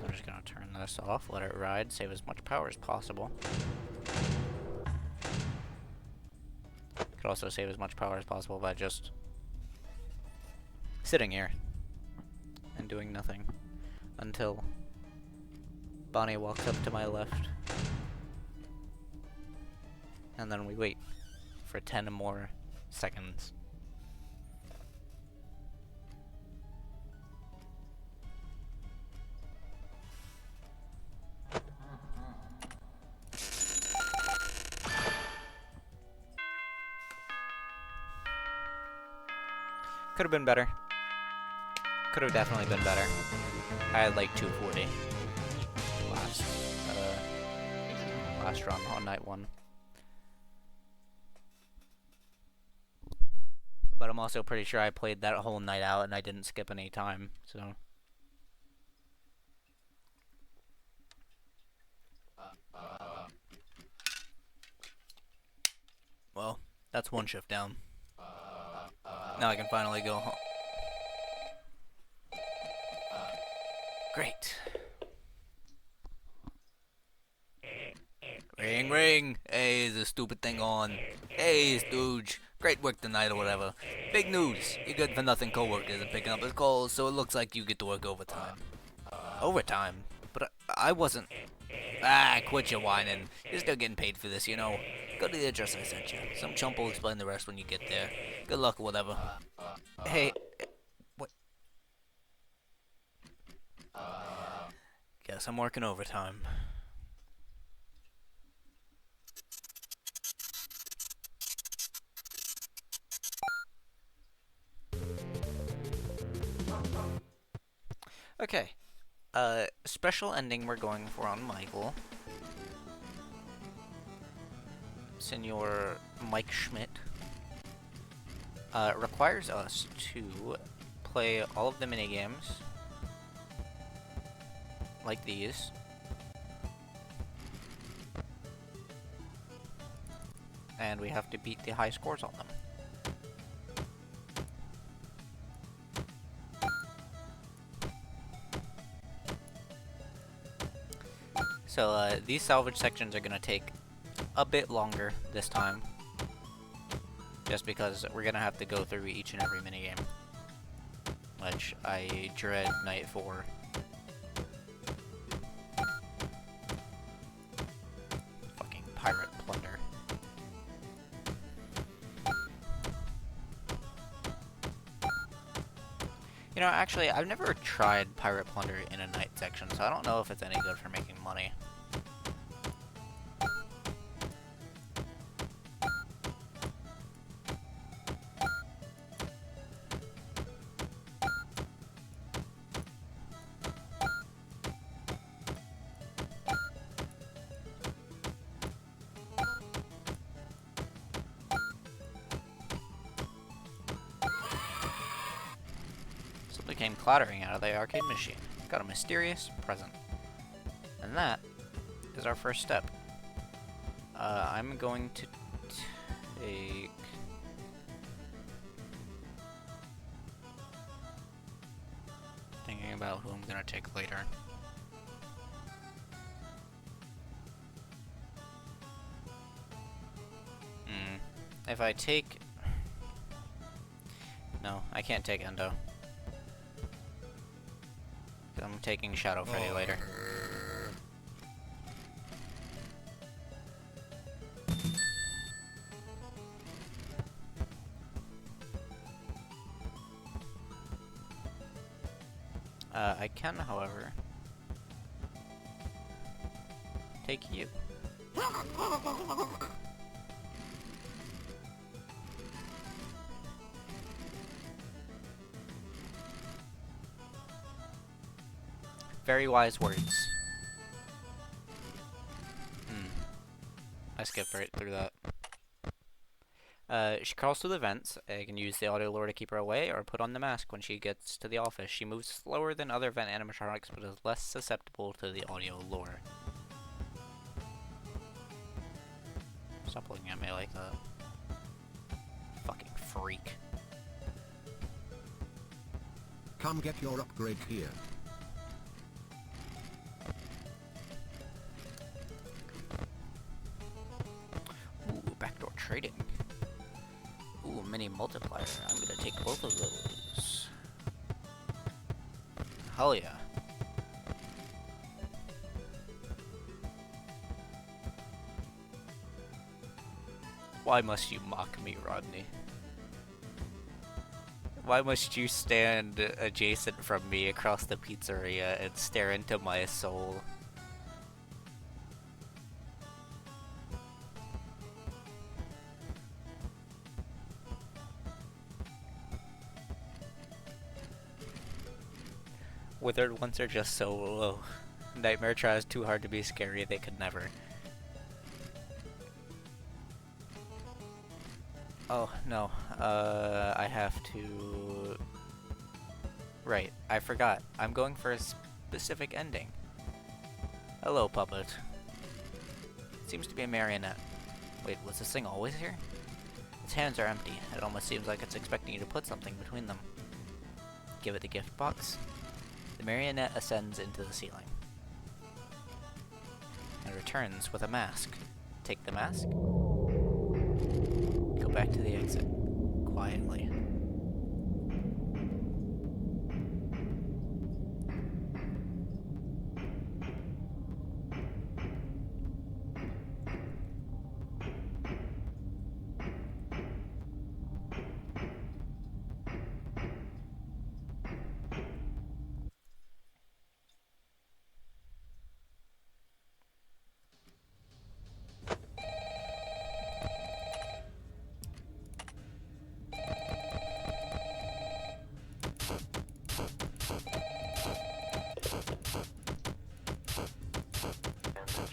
I'm just gonna turn this off, let it ride, save as much power as possible. Could also save as much power as possible by just sitting here and doing nothing until Bonnie walks up to my left. And then we wait for 10 more seconds. Could have been better. Could have definitely been better. I had like 240 last run on night 1. But I'm also pretty sure I played that whole night out and I didn't skip any time, so. Well, that's one shift down. Now I can finally go home. Great. Ring, ring. Hey, is the stupid thing on? Hey, Stooge. Great work tonight or whatever. Big news. Your good-for-nothing coworker isn't picking up his calls, so it looks like you get to work overtime. Overtime? But I wasn't... Ah, quit your whining. You're still getting paid for this, you know. Go to the address I sent you. Some chump will explain the rest when you get there. Good luck or whatever. Hey... What? Guess I'm working overtime. Okay. Special ending we're going for on Michael. Senor Mike Schmidt. Requires us to play all of the minigames. Like these. And we have to beat the high scores on them. So these salvage sections are gonna take a bit longer this time. Just because we're gonna have to go through each and every minigame. Which I dread night 4. Fucking pirate plunder. You know, actually, I've never tried pirate plunder in a night section, so I don't know if it's any good for making money. Something came clattering out of the arcade machine. Got a mysterious present. And that is our first step. I'm going to take... Thinking about who I'm gonna take later. If I take... No, I can't take Endo. I'm taking Shadow Freddy later. I can, however, take you. Very wise words. I skipped right through that. She crawls through the vents. I can use the audio lure to keep her away, or put on the mask when she gets to the office. She moves slower than other vent animatronics, but is less susceptible to the audio lure. Stop looking at me like that. Fucking freak. Come get your upgrade here. Ooh, backdoor trading. Ooh, mini multiplier. I'm gonna take both of those. Hell yeah. Why must you mock me, Rodney? Why must you stand adjacent from me across the pizzeria and stare into my soul? Withered ones are just so low. Nightmare tries too hard to be scary, they could never. Oh, no. I have to... Right, I forgot. I'm going for a specific ending. Hello, puppet. Seems to be a marionette. Wait, was this thing always here? Its hands are empty. It almost seems like it's expecting you to put something between them. Give it the gift box. The marionette ascends into the ceiling. And returns with a mask. Take the mask. Go back to the exit. Quietly.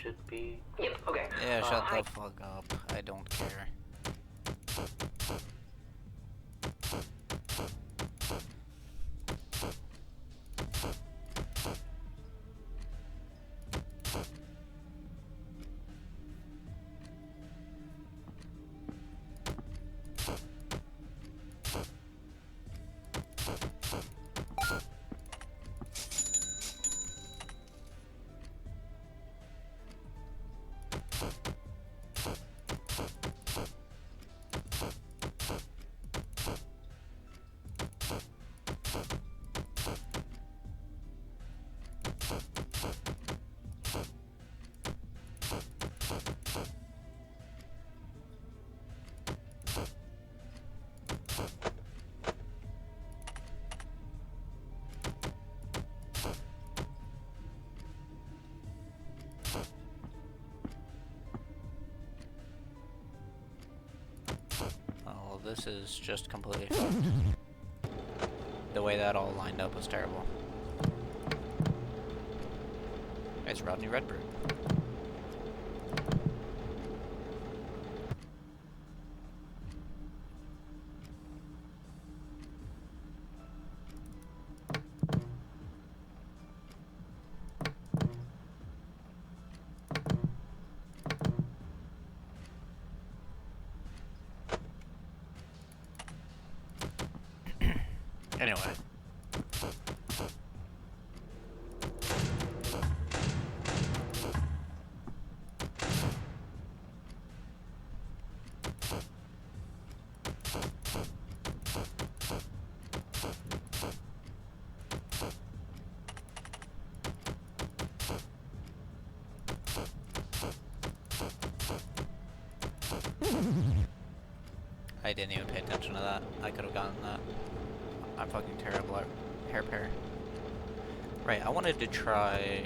Should be... Yep, okay. Yeah, shut hi. the fuck up. I don't care. Oh, this is just completely fucked. The way that all lined up was terrible. It's Rodney Redbird. Anyway. I didn't even pay attention to that. I could have gotten that. I'm fucking terrible at hair pair. Right, I wanted to try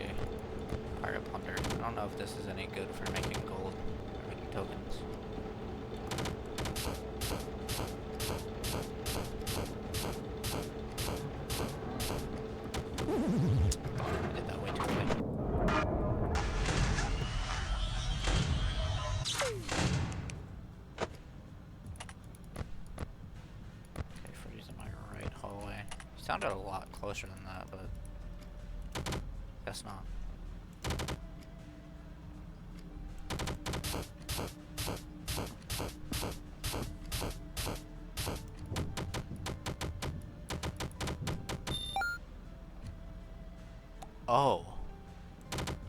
Pirate Plunder. I don't know if this is any good for making gold or making tokens. I did that way too early. Okay, Freddy's in my right hallway. Sounded a lot closer than that, but guess not. Oh.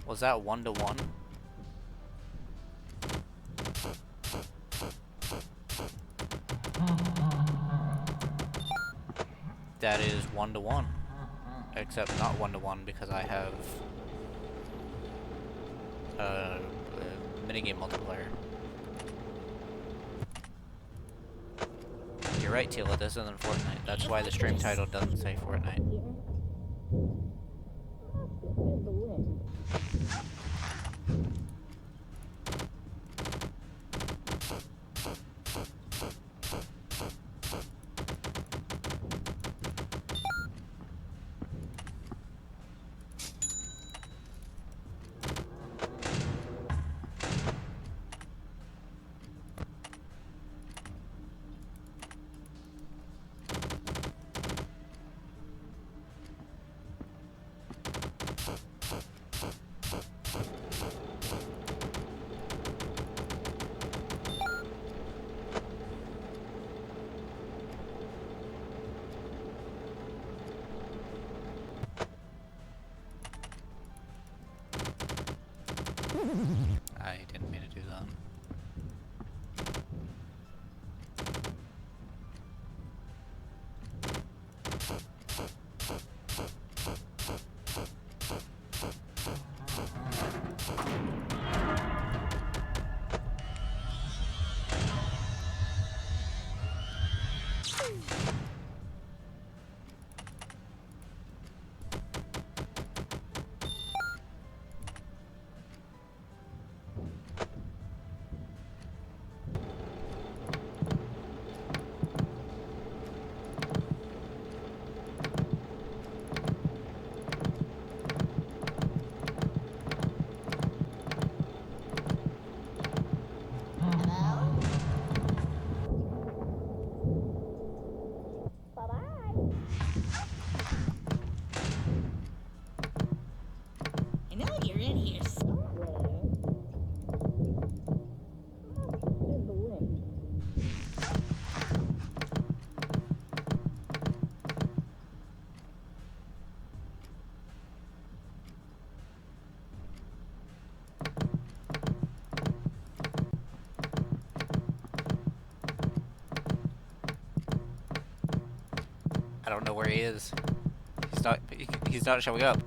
Was that 1-to-1? That is 1-to-1. Except not 1-to-1 because I have minigame multiplayer. You're right, Tila, this isn't Fortnite. That's why the stream title doesn't say Fortnite. I didn't mean to do that. where he is. He's not showing up.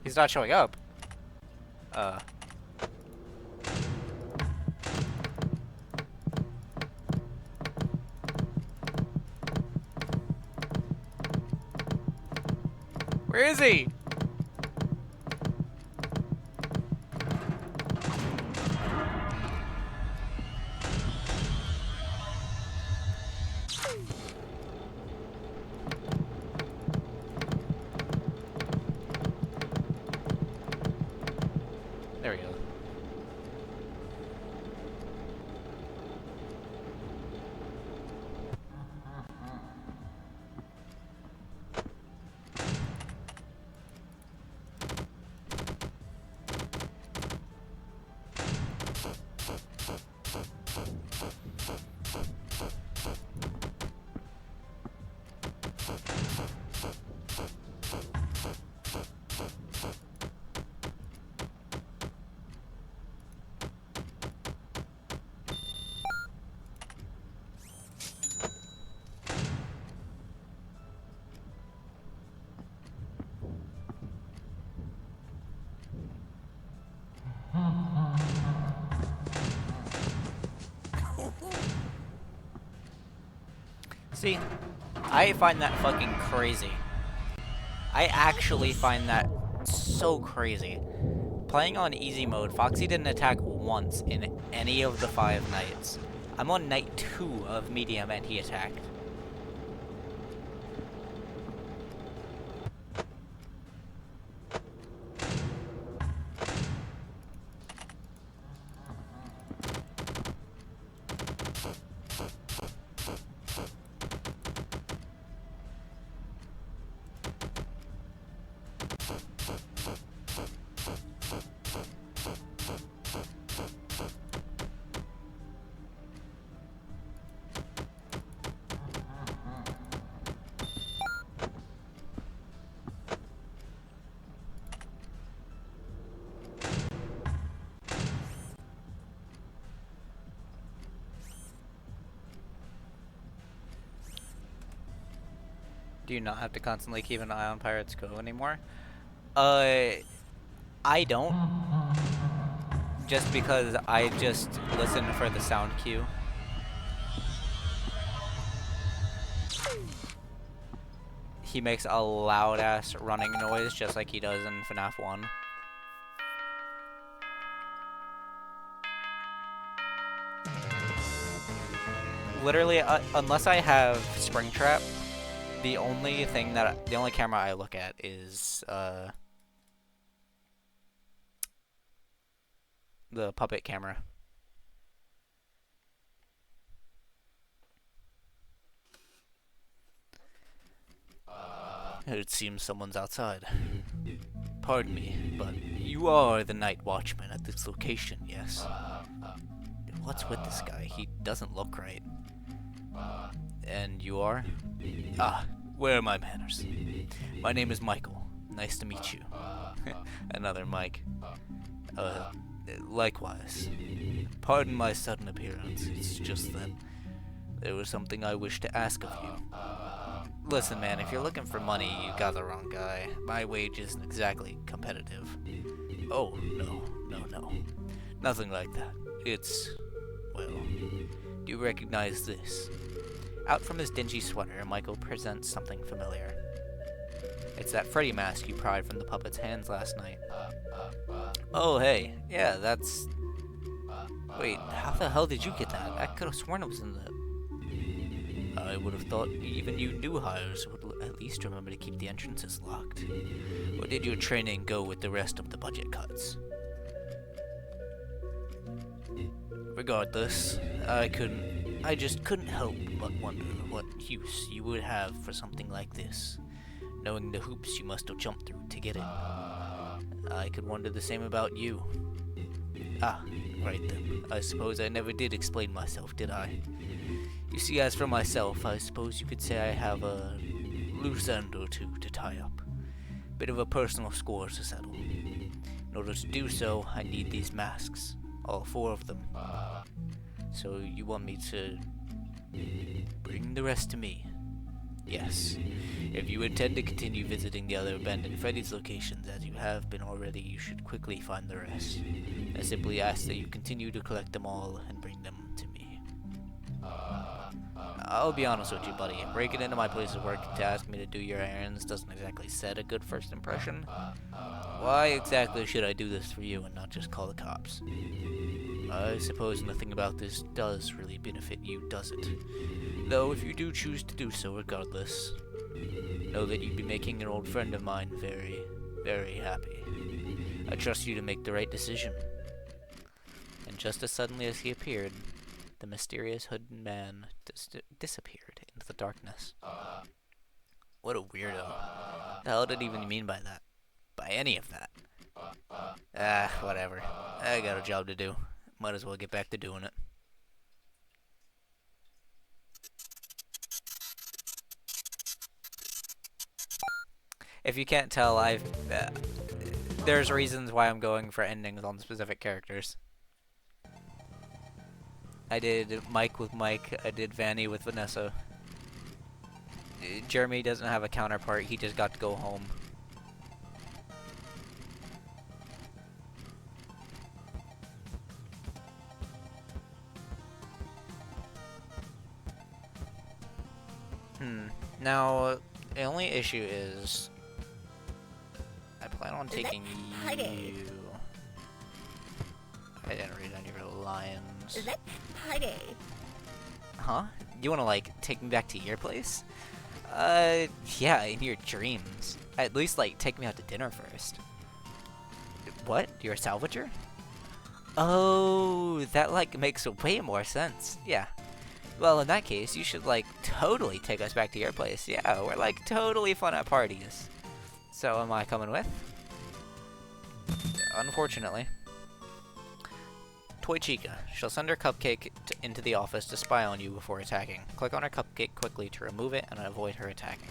He's not showing up. Where is he? There we go. See, I find that fucking crazy. I actually find that so crazy. Playing on easy mode, Foxy didn't attack once in any of the 5 nights. I'm on night 2 of medium and he attacked. Do you not have to constantly keep an eye on Pirates Cove anymore? I don't. Just because I just listen for the sound cue. He makes a loud ass running noise just like he does in FNAF 1. Literally, unless I have Springtrap, the only camera I look at is the puppet camera. It seems someone's outside. Pardon me, but you are the night watchman at this location, yes? What's with this guy? He doesn't look right. And you are? Ah, where are my manners? My name is Michael. Nice to meet you. Another Mike. Likewise. Pardon my sudden appearance. It's just that there was something I wish to ask of you. Listen, man, if you're looking for money, you got the wrong guy. My wage isn't exactly competitive. Oh, no. Nothing like that. It's, well, do you recognize this? Out from his dingy sweater, Michael presents something familiar. It's that Freddy mask you pried from the puppet's hands last night. Oh, hey. Yeah, that's... Wait, how the hell did you get that? I could have sworn it was in the... I would have thought even you new hires would at least remember to keep the entrances locked. Or did your training go with the rest of the budget cuts? Regardless, I just couldn't help but wonder what use you would have for something like this, knowing the hoops you must have jumped through to get it. I could wonder the same about you. Ah, right then. I suppose I never did explain myself, did I? You see, as for myself, I suppose you could say I have a loose end or two to tie up. Bit of a personal score to settle. In order to do so, I need these masks. All 4 of them. So you want me to Bring the rest to me. Yes. If you intend to continue visiting the other abandoned Freddy's locations as you have been already, you should quickly find the rest. I simply ask that you continue to collect them all and bring them to me. I'll be honest with you, buddy. Breaking into my place of work to ask me to do your errands doesn't exactly set a good first impression. Why exactly should I do this for you and not just call the cops? I suppose nothing about this does really benefit you, does it? Though if you do choose to do so regardless, know that you'd be making an old friend of mine very, very happy. I trust you to make the right decision. And just as suddenly as he appeared, the mysterious hooded man disappeared into the darkness. What a weirdo. The hell did he even mean by that? By any of that? Whatever. I got a job to do. Might as well get back to doing it. If you can't tell, there's reasons why I'm going for endings on specific characters. I did Mike with Mike, I did Vanny with Vanessa. Jeremy doesn't have a counterpart, he just got to go home. Now, the only issue is I plan on taking you. I didn't read any real lines. Let's party. Huh? You wanna, like, take me back to your place? Yeah, in your dreams. At least, like, take me out to dinner first. What? You're a salvager? Oh, that, like, makes way more sense. Yeah. Well, in that case, you should, like, totally take us back to your place. Yeah, we're, like, totally fun at parties. So, am I coming with? Unfortunately. Toy Chica. She'll send her cupcake into the office to spy on you before attacking. Click on her cupcake quickly to remove it and avoid her attacking.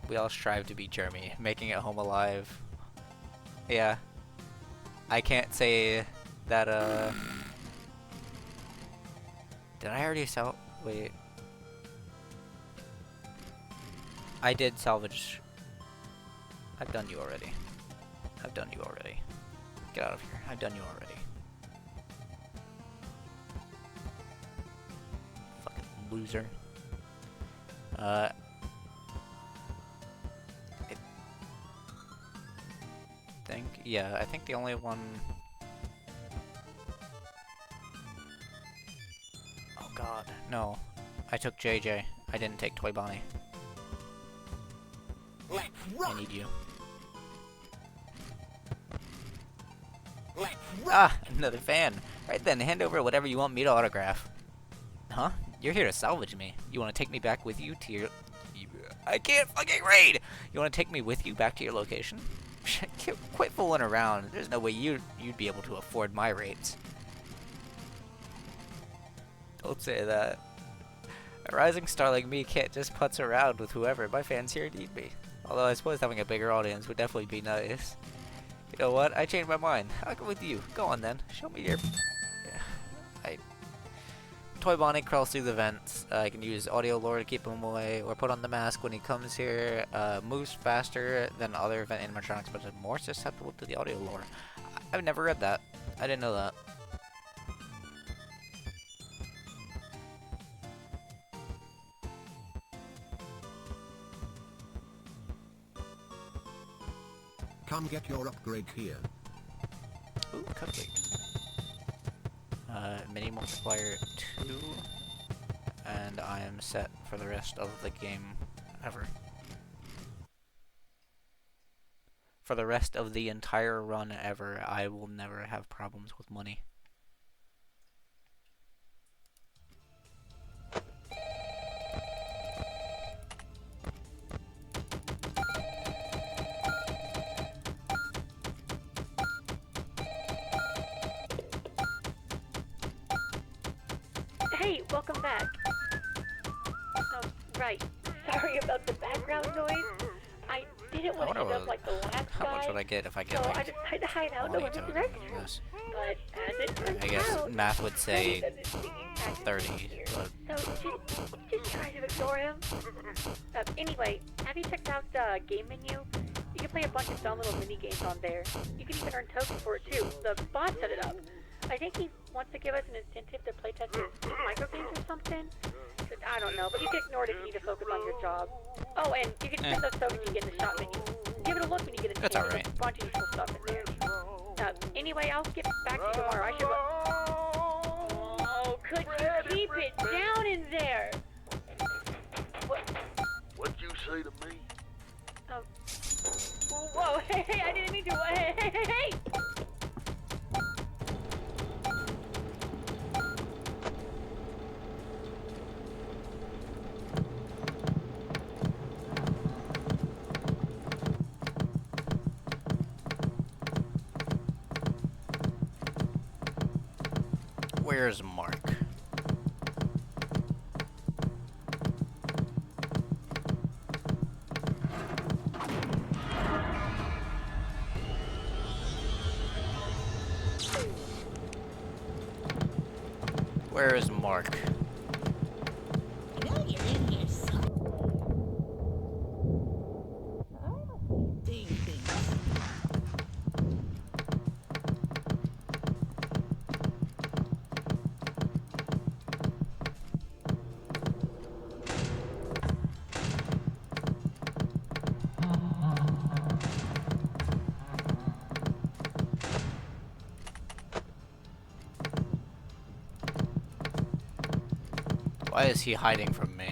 We all strive to beat Jeremy, making it home alive. Yeah. I can't say that, Did I already wait. I did salvage. I've done you already. I've done you already. Get out of here. I've done you already. Fucking loser. I think the only one. Oh god, no. I took JJ. I didn't take Toy Bonnie. Let's rock. I need you. Let's rock. Ah, another fan. Right then, hand over whatever you want me to autograph. Huh? You're here to salvage me. You want to take me back with you to your... I can't fucking read! You want to take me with you back to your location? Quit fooling around. There's no way you'd be able to afford my rates. Don't say that. A rising star like me can't just putz around with whoever. My fans here need me. Although I suppose having a bigger audience would definitely be nice. You know what? I changed my mind. I'll go with you. Go on then. Show me your... Toy Bonnie crawls through the vents. I can use audio lore to keep him away, or put on the mask when he comes here. Moves faster than other vent animatronics, but is more susceptible to the audio lore. I've never read that. I didn't know that. Come get your upgrade here. Ooh, cupcake. Mini multiplier 2, and I am set for the rest of the game ever. For the rest of the entire run ever, I will never have problems with money. Hey, welcome back. Oh, right. Sorry about the background noise. I didn't want to end up like the last How much guy, would I get if I get so I like decided to hide out 20 over the tokens director. of this? But as it turns I guess out, math would say Freddy doesn't seem active 30, here. but So just try to ignore him. Anyway, have you checked out the game menu? You can play a bunch of dumb little mini games on there. You can even earn tokens for it too. The boss set it up. I think he wants to give us an incentive to play test his micro games or something. I don't know, but you can ignore it if you need to focus on your job. Oh, and you can spend those tokens you get in the shop menu. Give it a look when you get a chance. That's alright. There's a bunch of useful stuff in there. Anyway, I'll get back to you tomorrow. I should. Oh, could you keep it down in there? What'd you say to me? Whoa, hey, I didn't mean to. Hey! where's Mark? Where is Mark? I know you're in here somewhere. Seeing things. Why is he hiding from me?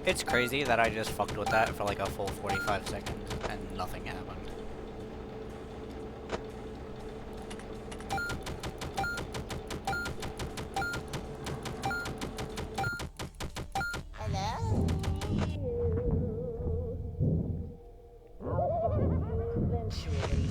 It's crazy that I just fucked with that for like a full 45 seconds and nothing happened. Hello? Eventually.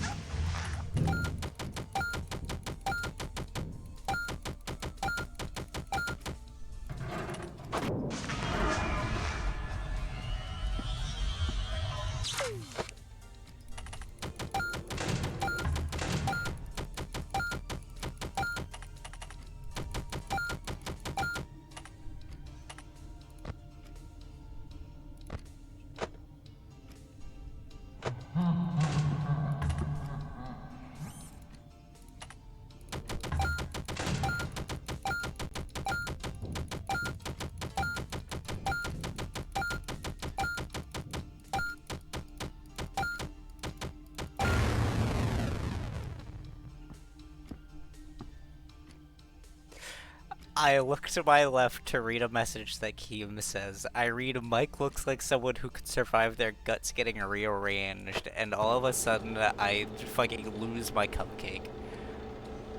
I look to my left to read a message that Keem says. I read, Mike looks like someone who could survive their guts getting rearranged, and all of a sudden I fucking lose my cupcake.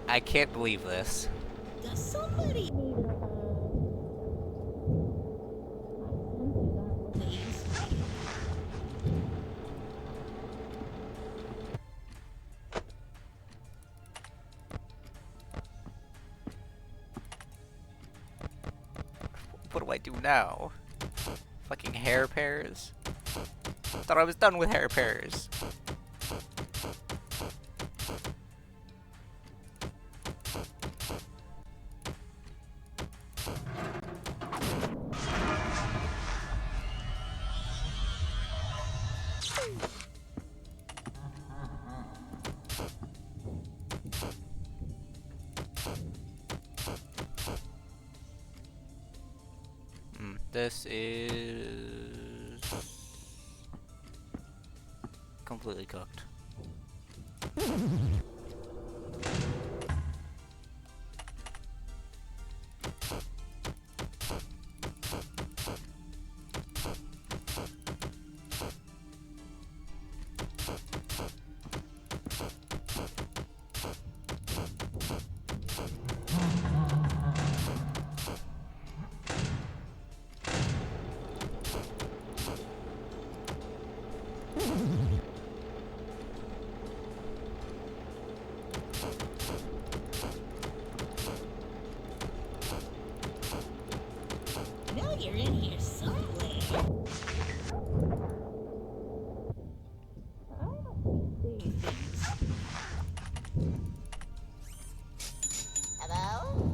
I can't believe this. Does somebody need a please? What do I do now? Fucking hair pairs? Thought I was done with hair pairs. This is completely cooked. new things. Hello?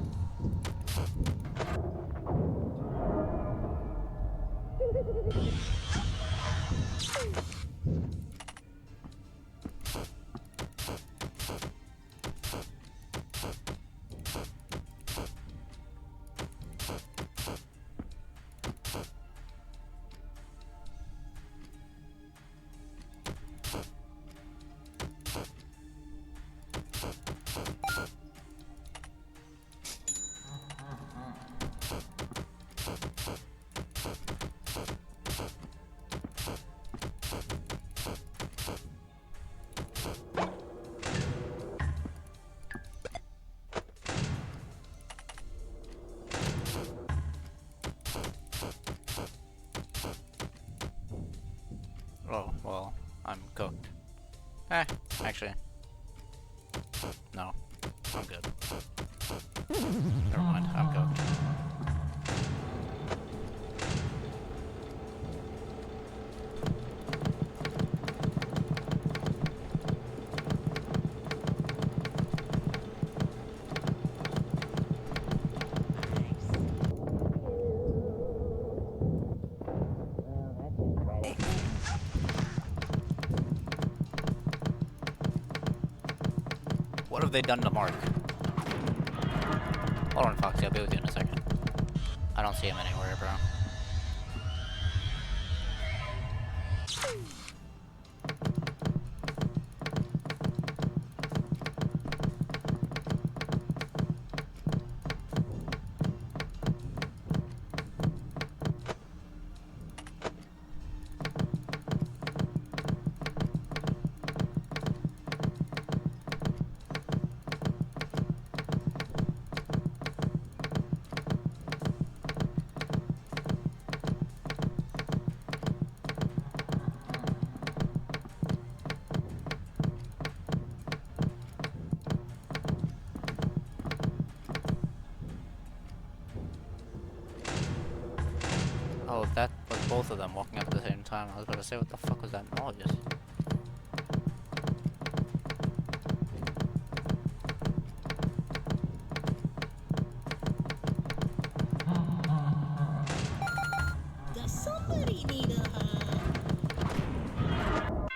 Oh, well, I'm cooked. Actually. No, I'm good. Never mind, I'm cooked. What have they done to Mark? Hold on, Foxy, I'll be with you in a second. I don't see him anywhere, bro. Oh, that was both of them walking up at the same time. I was about to say, what the fuck was that noise? Does somebody need a hug?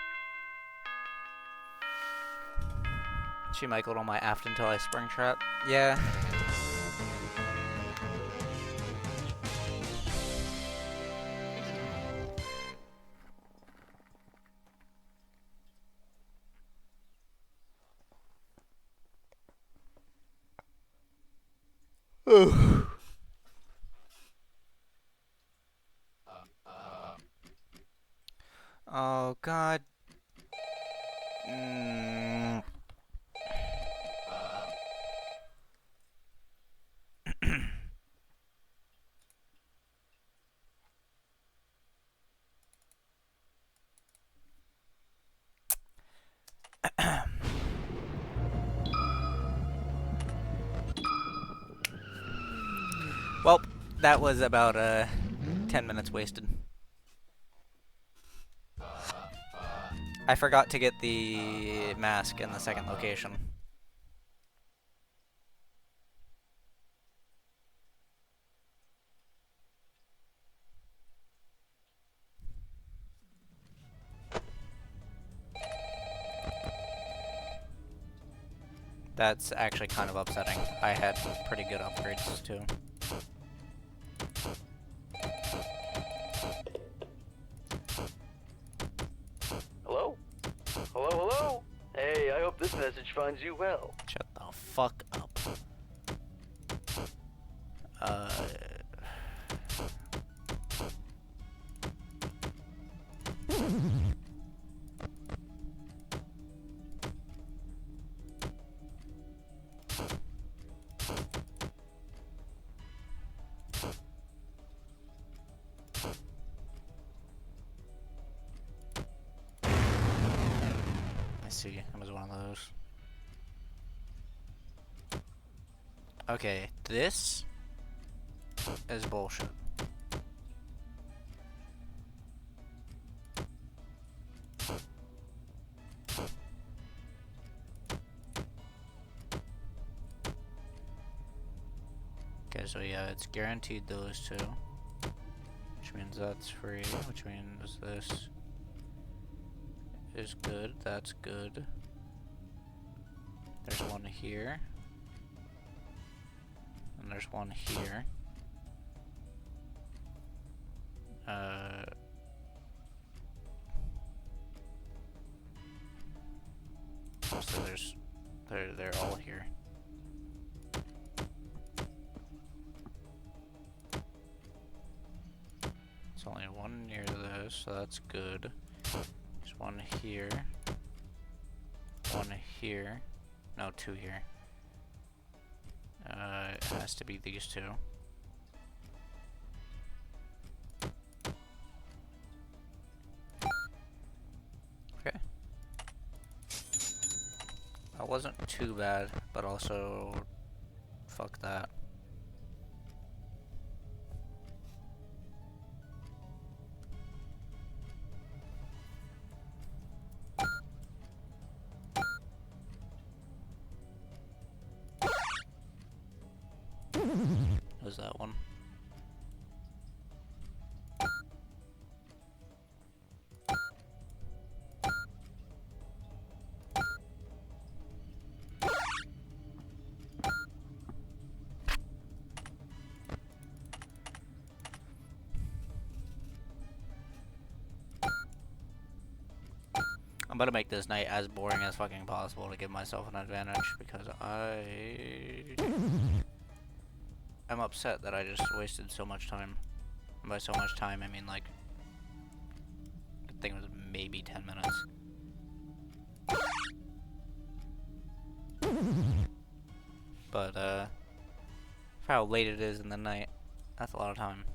She Michael'd on my aft until I spring trap. Yeah. Oh god. Well, that was about 10 minutes wasted. I forgot to get the mask in the second location. That's actually kind of upsetting. I had pretty good upgrades too. Hello? Hello, hello? Hey, I hope this message finds you well. Shut the fuck up. I see, it was one of those. Okay, this is bullshit. Okay, so yeah, it's guaranteed those two. Which means that's free, which means this is good, that's good. There's one here. And there's one here. So they're all here. It's only one near this, so that's good. There's one here. One here. No, two here. It has to be these two. Okay. That wasn't too bad, but also fuck that. Was that one? I'm gonna make this night as boring as fucking possible to give myself an advantage because I'm upset that I just wasted so much time. And by so much time, I mean like, I think it was maybe 10 minutes. But, for how late it is in the night, that's a lot of time.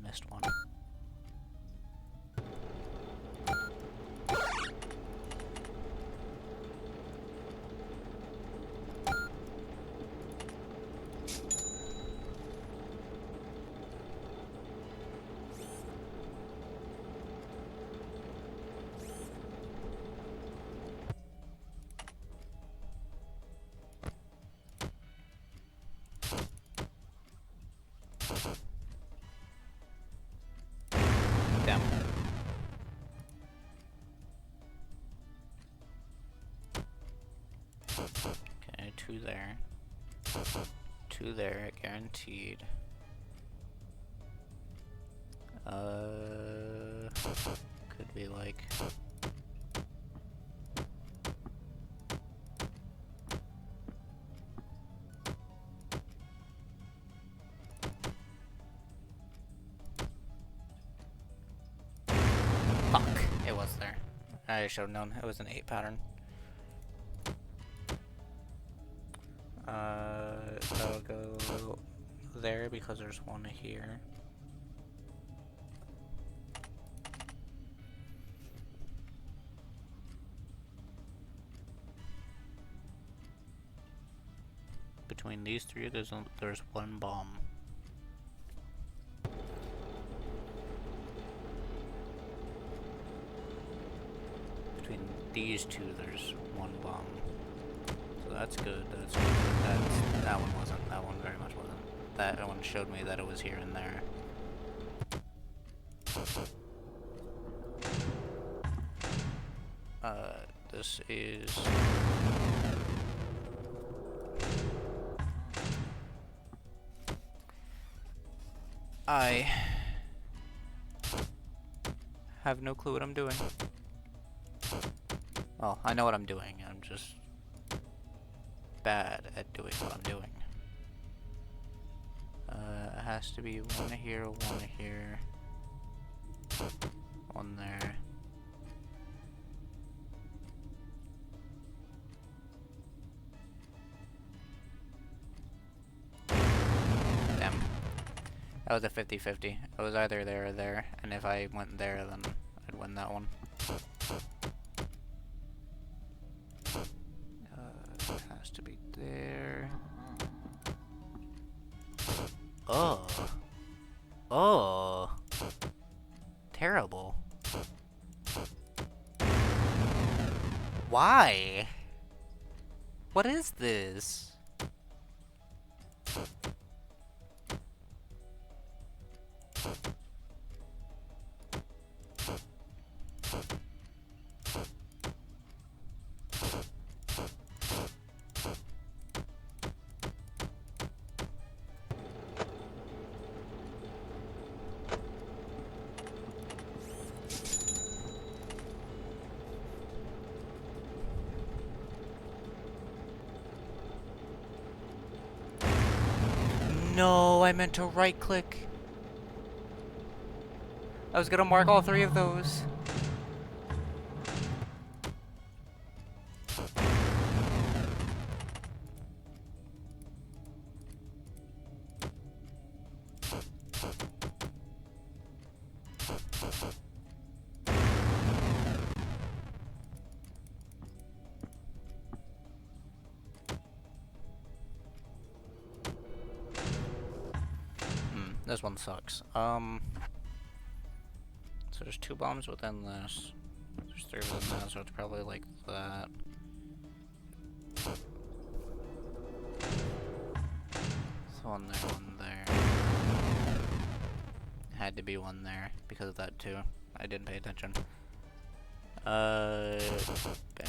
Missed one. Damn. Okay, two there. Two there, guaranteed. Could be like... Fuck, it was there. I should have known it was an 8 pattern. I'll go there because there's one here. Between these three, there's one bomb. Between these two, there's one bomb. So that's good. That's good. That one wasn't. That one very much wasn't. That one showed me that it was here and there. This is... I have no clue what I'm doing. Well, I know what I'm doing. I'm just bad at doing what I'm doing. It has to be one here, one there. Damn. That was a 50-50. It was either there or there, and if I went there, then I'd win that one. It has to be there. Oh. Oh. Terrible. Why? What is this? No, I meant to right click. I was gonna mark all three of those. This one sucks. So there's 2 bombs within this. There's 3 within that, so it's probably like that. So one there. Had to be one there because of that too. I didn't pay attention. Bam, bam.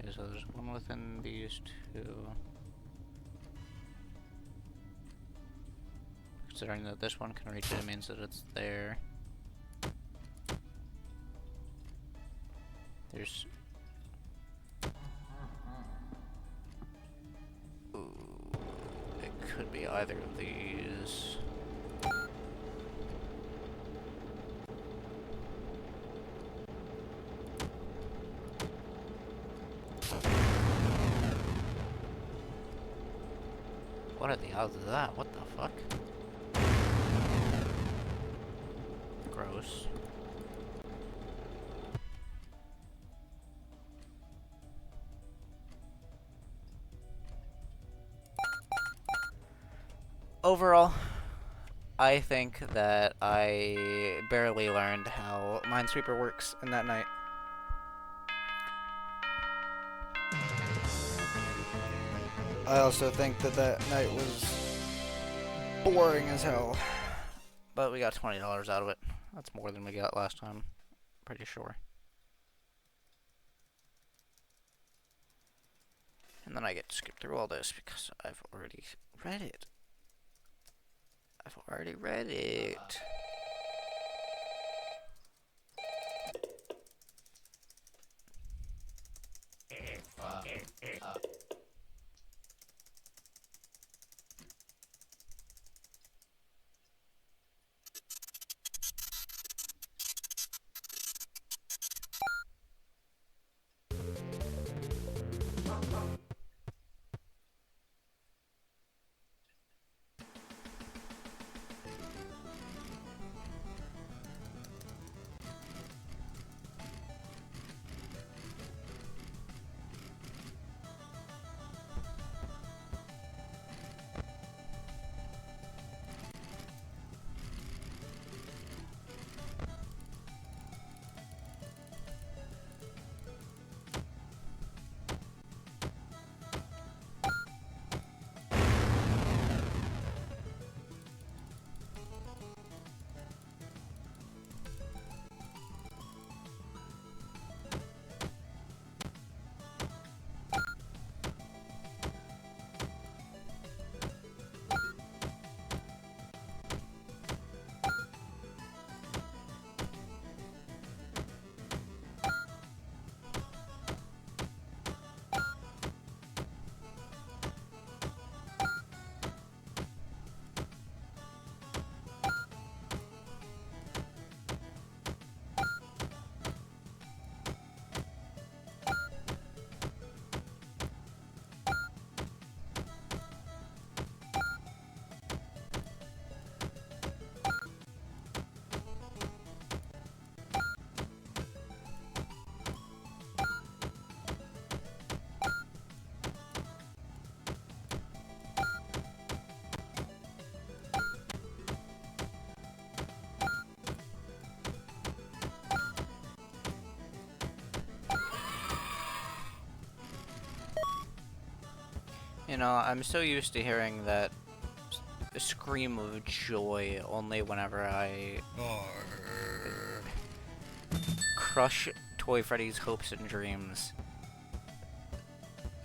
Okay, so there's one within these 2. Considering that this one can reach it, means that it's there. There's... Ooh, it could be either of these. What are the odds of that? What the fuck? Gross. Overall, I think that I barely learned how Minesweeper works in that night. I also think that that night was boring as hell. But we got $20 out of it. That's more than we got last time. Pretty sure. And then I get to skip through all this because I've already read it. I've already read it. You know, I'm so used to hearing that scream of joy only whenever I crush Toy Freddy's hopes and dreams.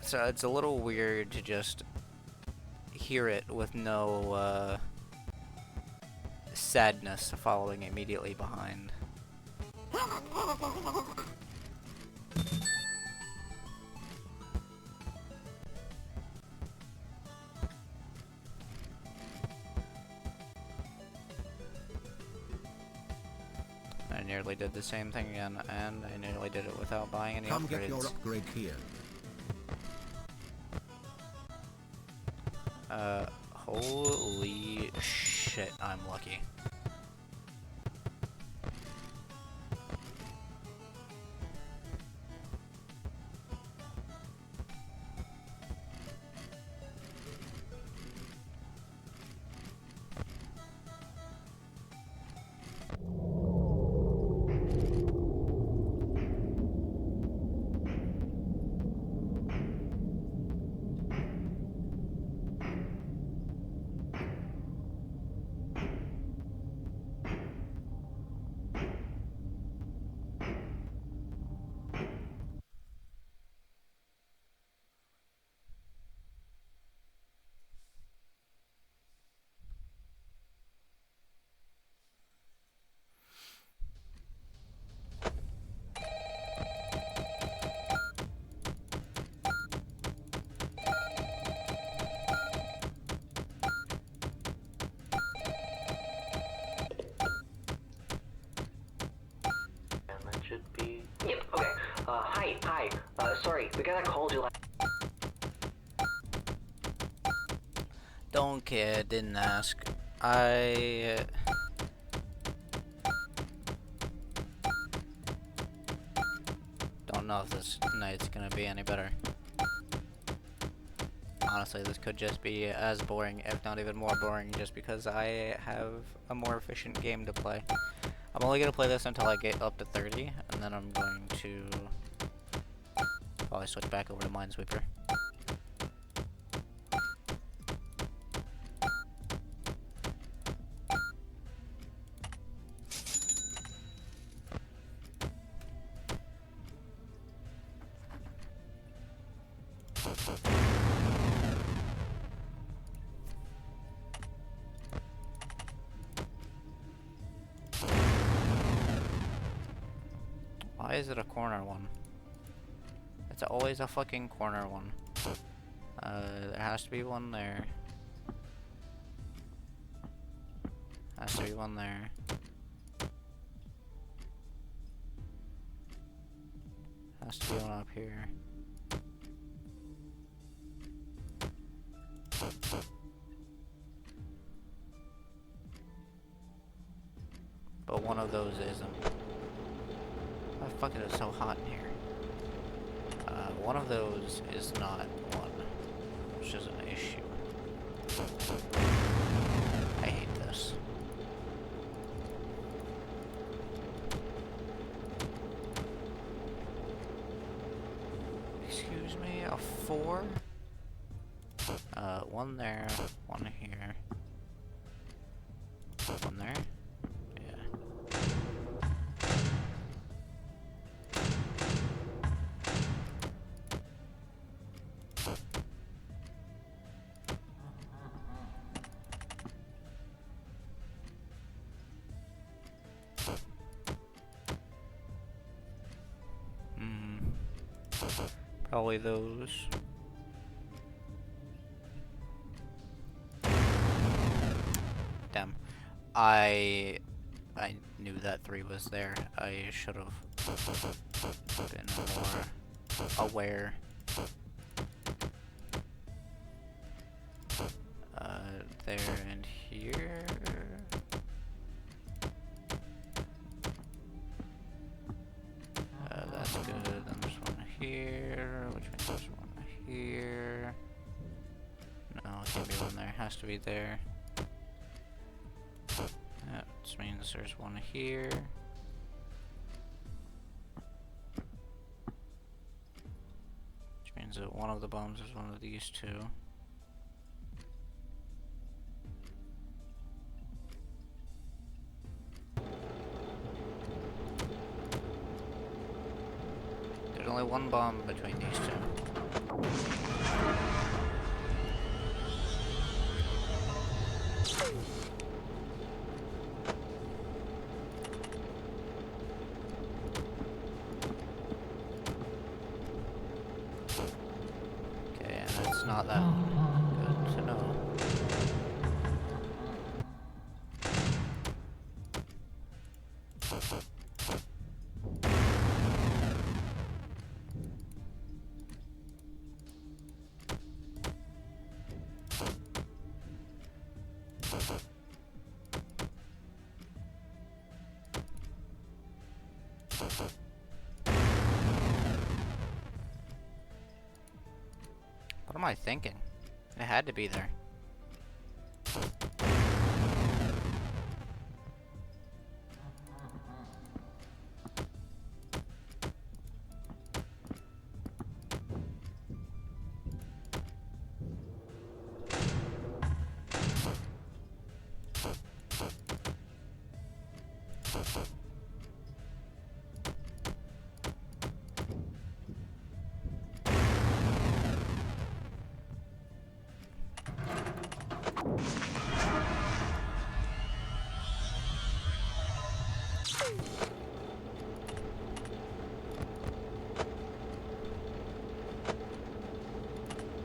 So it's a little weird to just hear it with no sadness following immediately behind. I nearly did the same thing again, and I nearly did it without buying any Come upgrades. get your upgrade here. Holy shit, I'm lucky. And that should be... Yep, okay. Hi. Sorry, the guy that called you last... Don't care, didn't ask. I... don't know if this night's gonna be any better. Honestly, this could just be as boring, if not even more boring, just because I have a more efficient game to play. I'm only gonna play this until I get up to 30, and then I'm going to probably switch back over to Minesweeper. Why is it a corner one? It's always a fucking corner one. There has to be one there. Has to be one there. Has to be one up here. But one of those isn't. Why the fuck is it so hot in here? One of those is not one, which is an issue. I hate this. Excuse me, a 4? One there, one here. One there? Yeah. Probably those. Damn. I knew that 3 was there. I should have been more aware. There and here. That's good. Then there's one here, which means there's one here. No, it can't be one there. It has to be there. That means there's one here. Which means that one of the bombs is one of these two. only one bomb between these two. Okay, and it's not that good to know. What am I thinking? It had to be there.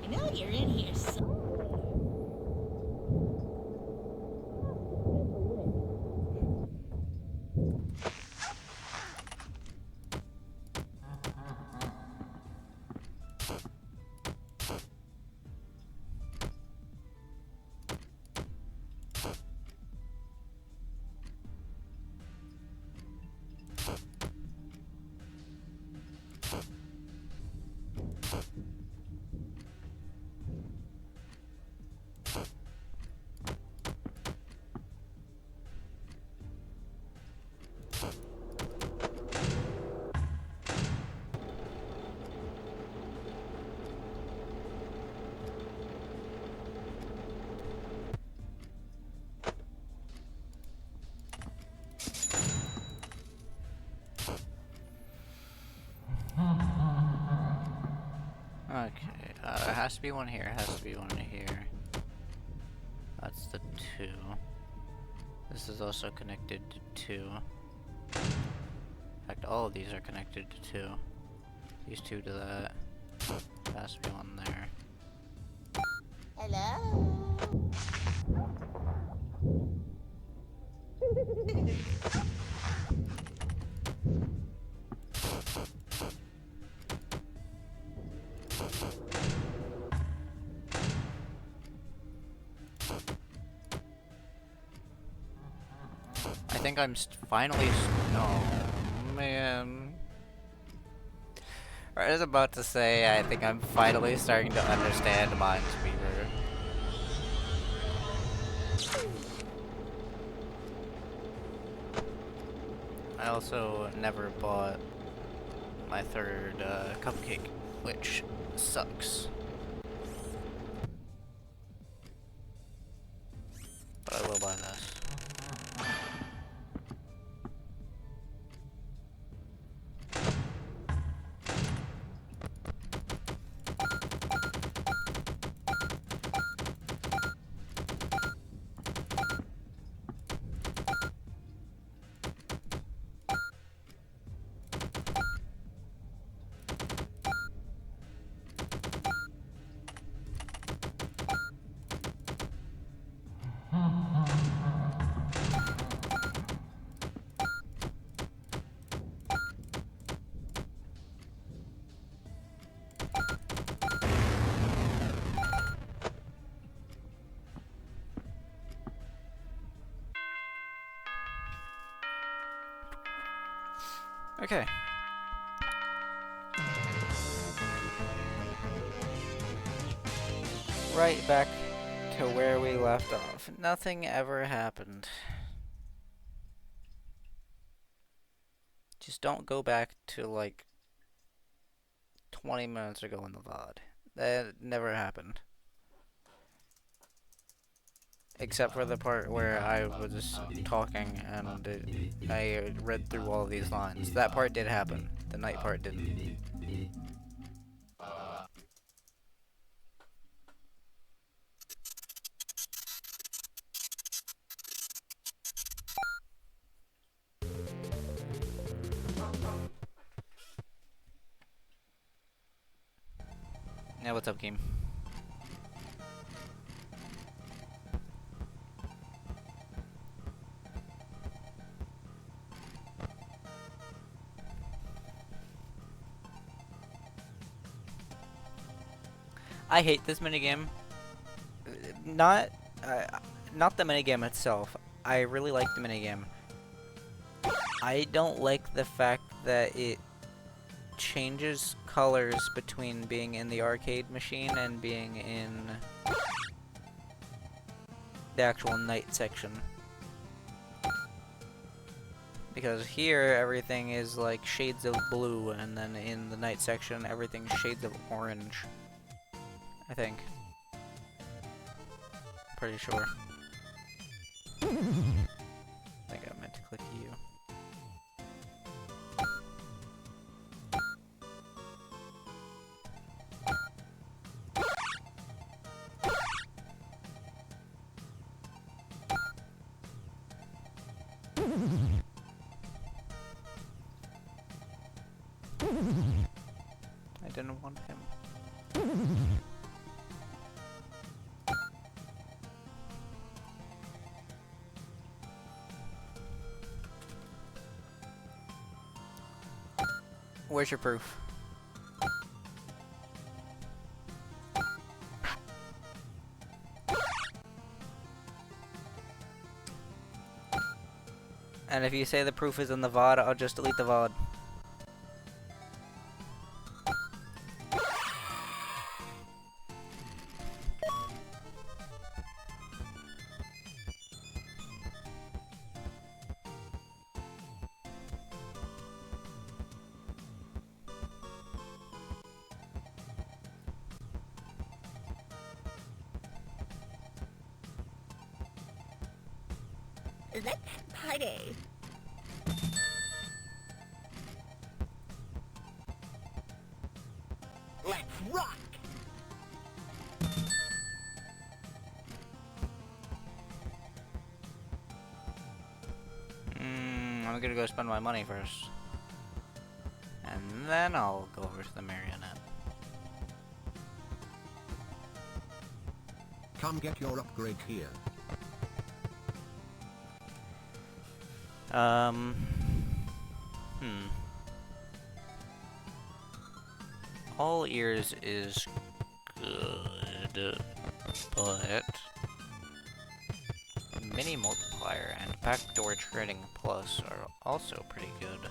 I know you're in here somewhere. Okay, it has to be one here, it has to be one here. That's the 2. This is also connected to 2. In fact, all of these are connected to 2. These 2 to that. Has to be one there. Hello? I think I'm finally. Oh man. I was about to say, I think I'm finally starting to understand Minesweeper. I also never bought my 3rd cupcake, which sucks. But I will buy this. Okay. Right back to where we left off. Nothing ever happened. Just don't go back to like 20 minutes ago in the VOD. That never happened. Except for the part where I was talking and I read through all of these lines. That part did happen. The night part didn't. Yeah, what's up, game? I hate this minigame. Not the minigame itself. I really like the minigame. I don't like the fact that it changes colors between being in the arcade machine and being in the actual night section. Because here everything is like shades of blue, and then in the night section everything's shades of orange. I think. Pretty sure. I think I meant to click U. I didn't want him. Where's your proof? And if you say the proof is in the VOD, I'll just delete the VOD. Let's party. Let's rock. I'm gonna go spend my money first. And then I'll go over to the Marionette. Come get your upgrade here. All ears is good, but mini multiplier and backdoor trading plus are also pretty good.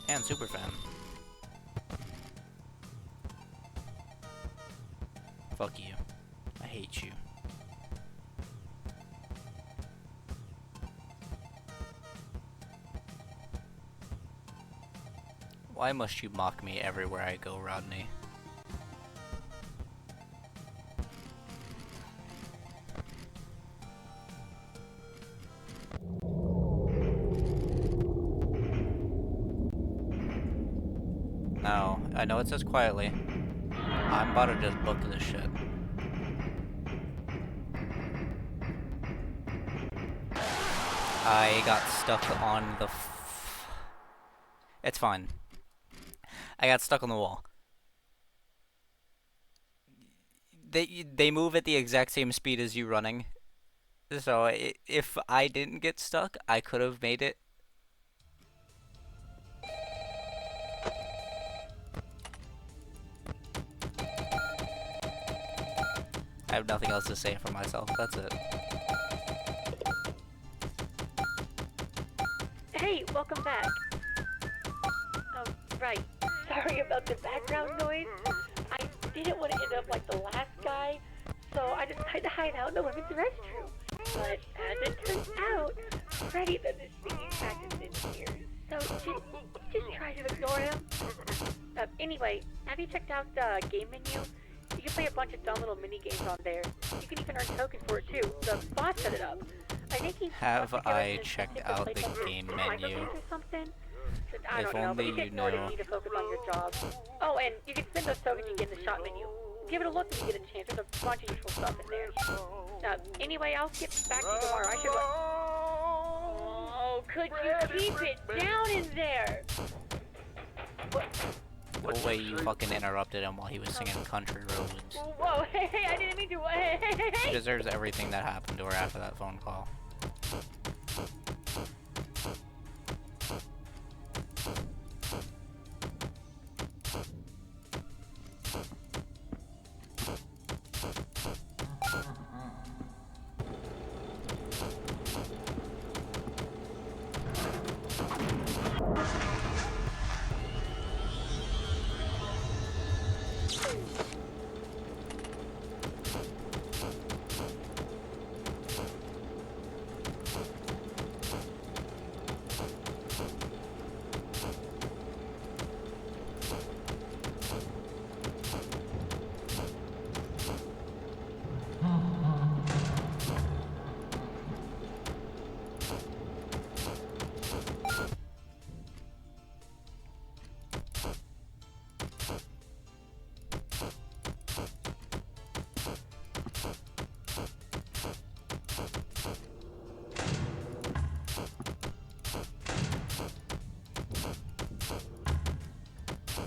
And superfan. Fuck you. I hate you. Why must you mock me everywhere I go, Rodney? No, I know it says quietly. I'm about to just book this shit. I got stuck on the It's fine. I got stuck on the wall. They move at the exact same speed as you running. So if I didn't get stuck, I could have made it. I have nothing else to say for myself. That's it. Hey, welcome back. Oh, right. Sorry about the background noise. I didn't want to end up like the last guy, so I decided to hide out in the women's restroom. But as it turns out, Freddy does his singing practice in here, so just try to ignore him. Anyway, have you checked out the game menu? You can play a bunch of dumb little mini games on there. You can even earn tokens for it too. The boss set it up. I think he's Have I checked out the game menu? Or something. I If don't know, but only you can you ignore it if knew. you need to focus on your job. Oh, and you can spend those tokens you get in the shop menu. Give it a look when you get a chance. There's a bunch of useful stuff in there. Now, anyway, I'll get back to you tomorrow. I should Oh, could you keep it down in there? The way you fucking interrupted him while he was singing Country Roads. Whoa, hey, I didn't mean to. Hey, He deserves everything that happened to her after that phone call.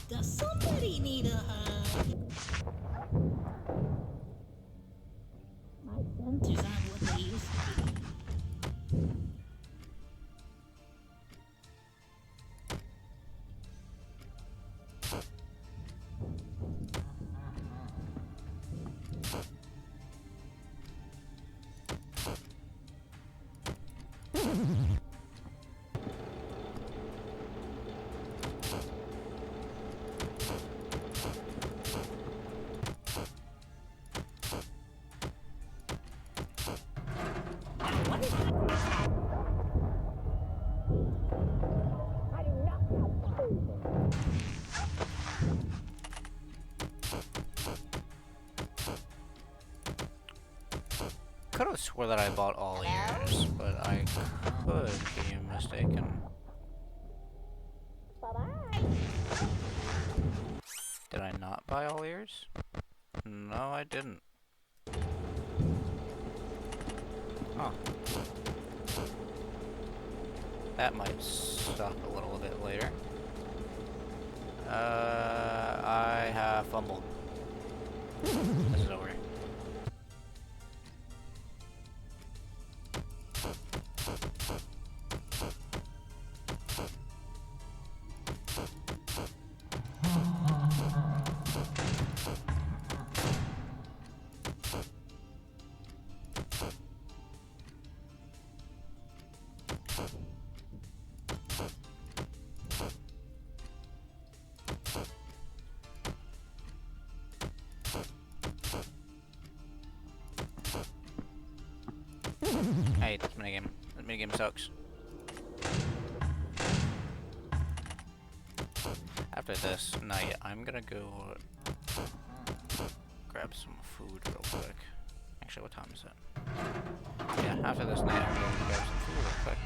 Does somebody need a hug? My sensors aren't what they used to be. Could have swore that I bought all ears, but I could be mistaken. Did I not buy all ears? No, I didn't. Huh. That might suck a little bit later. I have fumbled. This is over. I hate this minigame. This minigame sucks. After this night, I'm gonna go grab some food real quick. Actually, what time is it? Yeah, after this night, I'm going to grab some food real quick.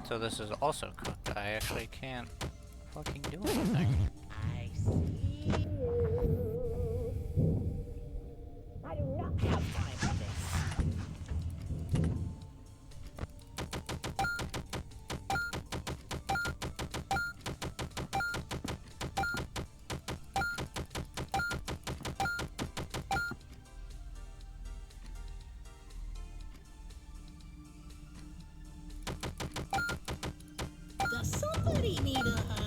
So this is also cooked. I actually can't fucking do anything. I see you. I do not have time for this. Does somebody need a hug?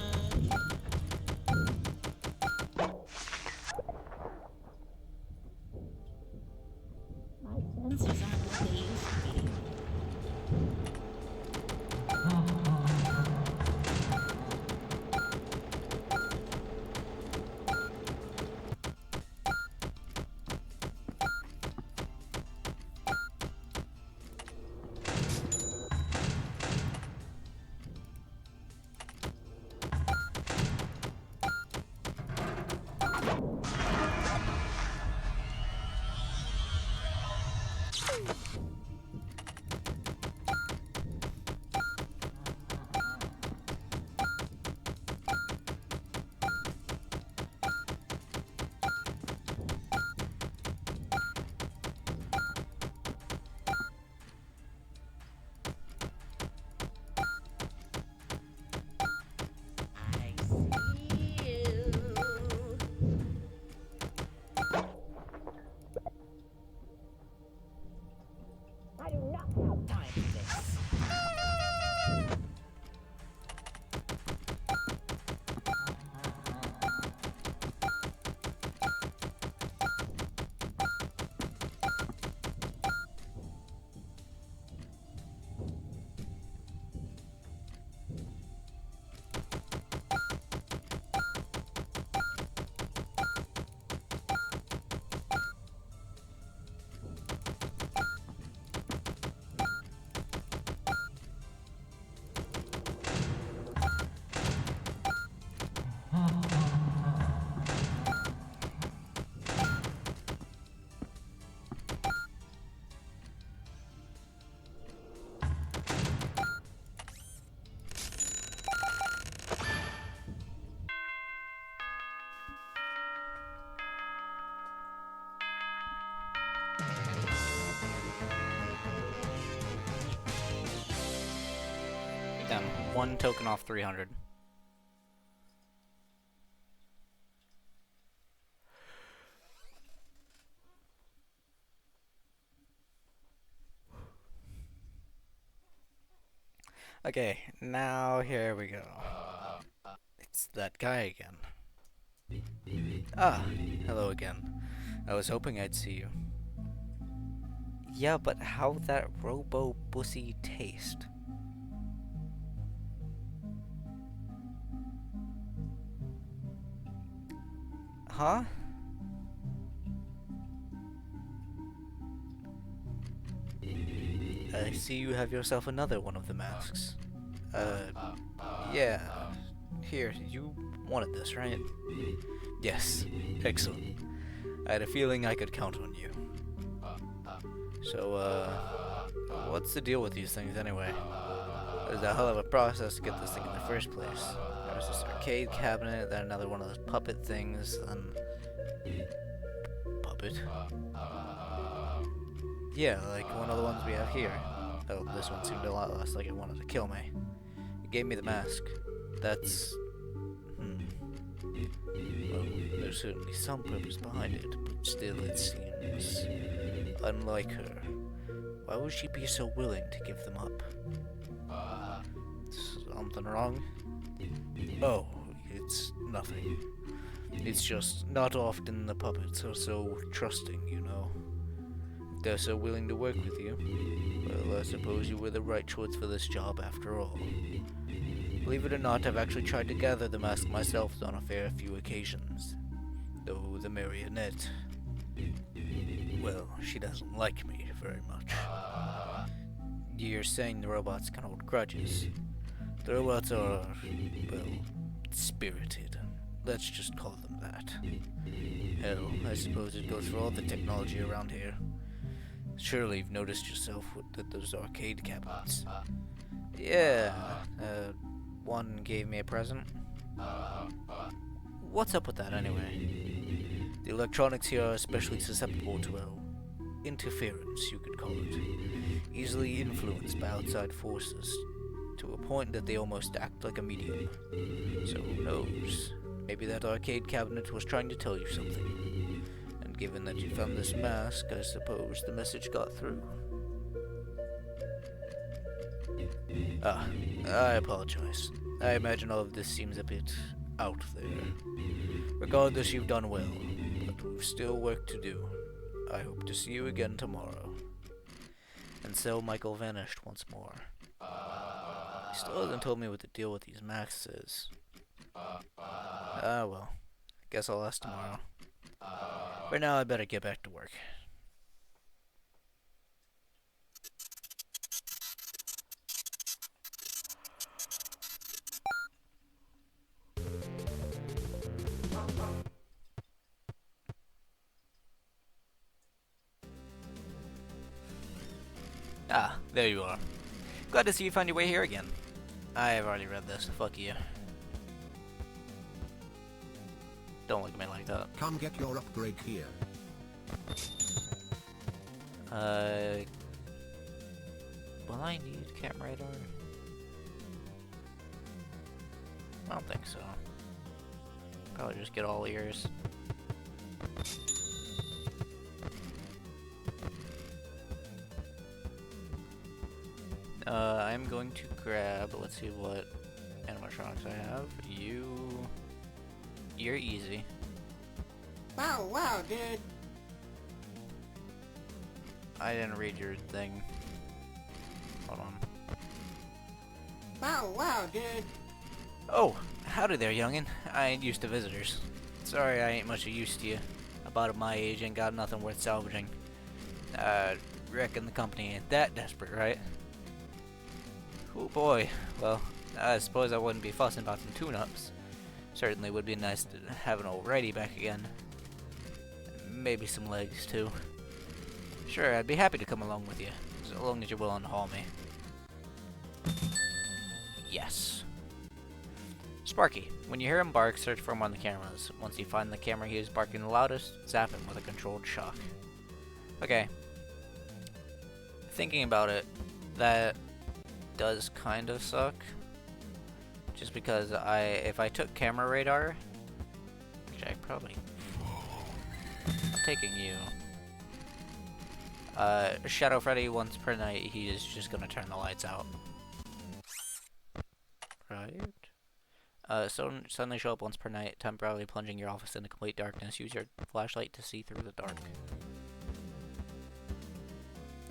I do not have time for this. Damn, 1 token off 300. Okay, now here we go. It's that guy again. Ah, hello again. I was hoping I'd see you. Yeah, but how that robo-bussy taste? Huh? I see you have yourself another one of the masks. Yeah. Here, you wanted this, right? Yes. Excellent. I had a feeling I could count on you. So, what's the deal with these things anyway? It was a hell of a process to get this thing in the first place. There was this arcade cabinet, then another one of those puppet things, then... Puppet? Yeah, like one of the ones we have here. Oh, this one seemed a lot less like it wanted to kill me. It gave me the mask. That's... Well, there's certainly some purpose behind it, but still it seems... unlike her. Why would she be so willing to give them up? Something wrong? Oh, it's nothing. It's just not often the puppets are so trusting, you know. If they're so willing to work with you, well, I suppose you were the right choice for this job after all. Believe it or not, I've actually tried to gather the mask myself on a fair few occasions. Though the marionette... well, she doesn't like me very much. You're saying the robots can hold grudges. The robots are, well, spirited. Let's just call them that. Hell, I suppose it goes for all the technology around here. Surely you've noticed yourself with those arcade cabinets. Yeah, one gave me a present. What's up with that anyway? The electronics here are especially susceptible to, well, interference, you could call it. Easily influenced by outside forces, to a point that they almost act like a medium. So who knows? Maybe that arcade cabinet was trying to tell you something. And given that you found this mask, I suppose the message got through. Ah, I apologize. I imagine all of this seems a bit out there. Regardless, you've done well, but we've still work to do. I hope to see you again tomorrow. And so Michael vanished once more. He still hasn't told me what the deal with these masks is. Ah well, guess I'll ask tomorrow. For now, I better get back to work. Ah, there you are. Glad to see you found your way here again. I have already read this. Fuck you. Don't look at me like that. Come get your upgrade here. Will I need cam radar? I don't think so. Probably just get all ears. I'm going to grab, let's see what animatronics I have. You're easy. Wow, dude. I didn't read your thing. Hold on. Wow, dude. Oh, howdy there, youngin'. I ain't used to visitors. Sorry I ain't much use to you. About at my age ain't got nothing worth salvaging. Reckon the company ain't that desperate, right? Oh boy. Well, I suppose I wouldn't be fussing about some tune-ups. Certainly would be nice to have an old righty back again. Maybe some legs, too. Sure, I'd be happy to come along with you, so long as you're willing to haul me. Yes. Sparky, when you hear him bark, search for him on the cameras. Once you find the camera he is barking the loudest, zap him with a controlled shock. Okay. Thinking about it, that does kind of suck. Just because if I took camera radar, which I probably... I'm taking you. Shadow Freddy, once per night, he is just gonna turn the lights out. Right? Suddenly show up once per night, temporarily plunging your office into complete darkness. Use your flashlight to see through the dark.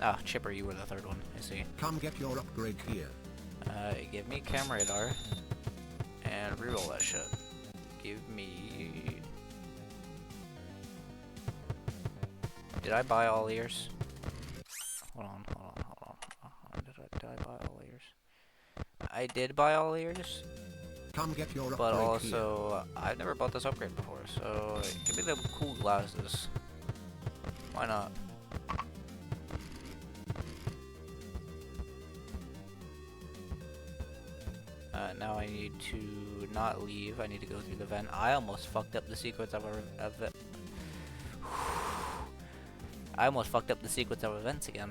Ah, Chipper, you were the third one, I see. Come get your upgrade here. Give me camera radar. And reroll that shit. Give me... Did I buy all ears? Hold on. Did I buy all ears? I did buy all ears. Come get your upgrade but also, I've never bought this upgrade before, so give me the cool glasses. Why not? Now I need to not leave. I need to go through the vent. I almost fucked up the sequence of it. I almost fucked up the sequence of events again.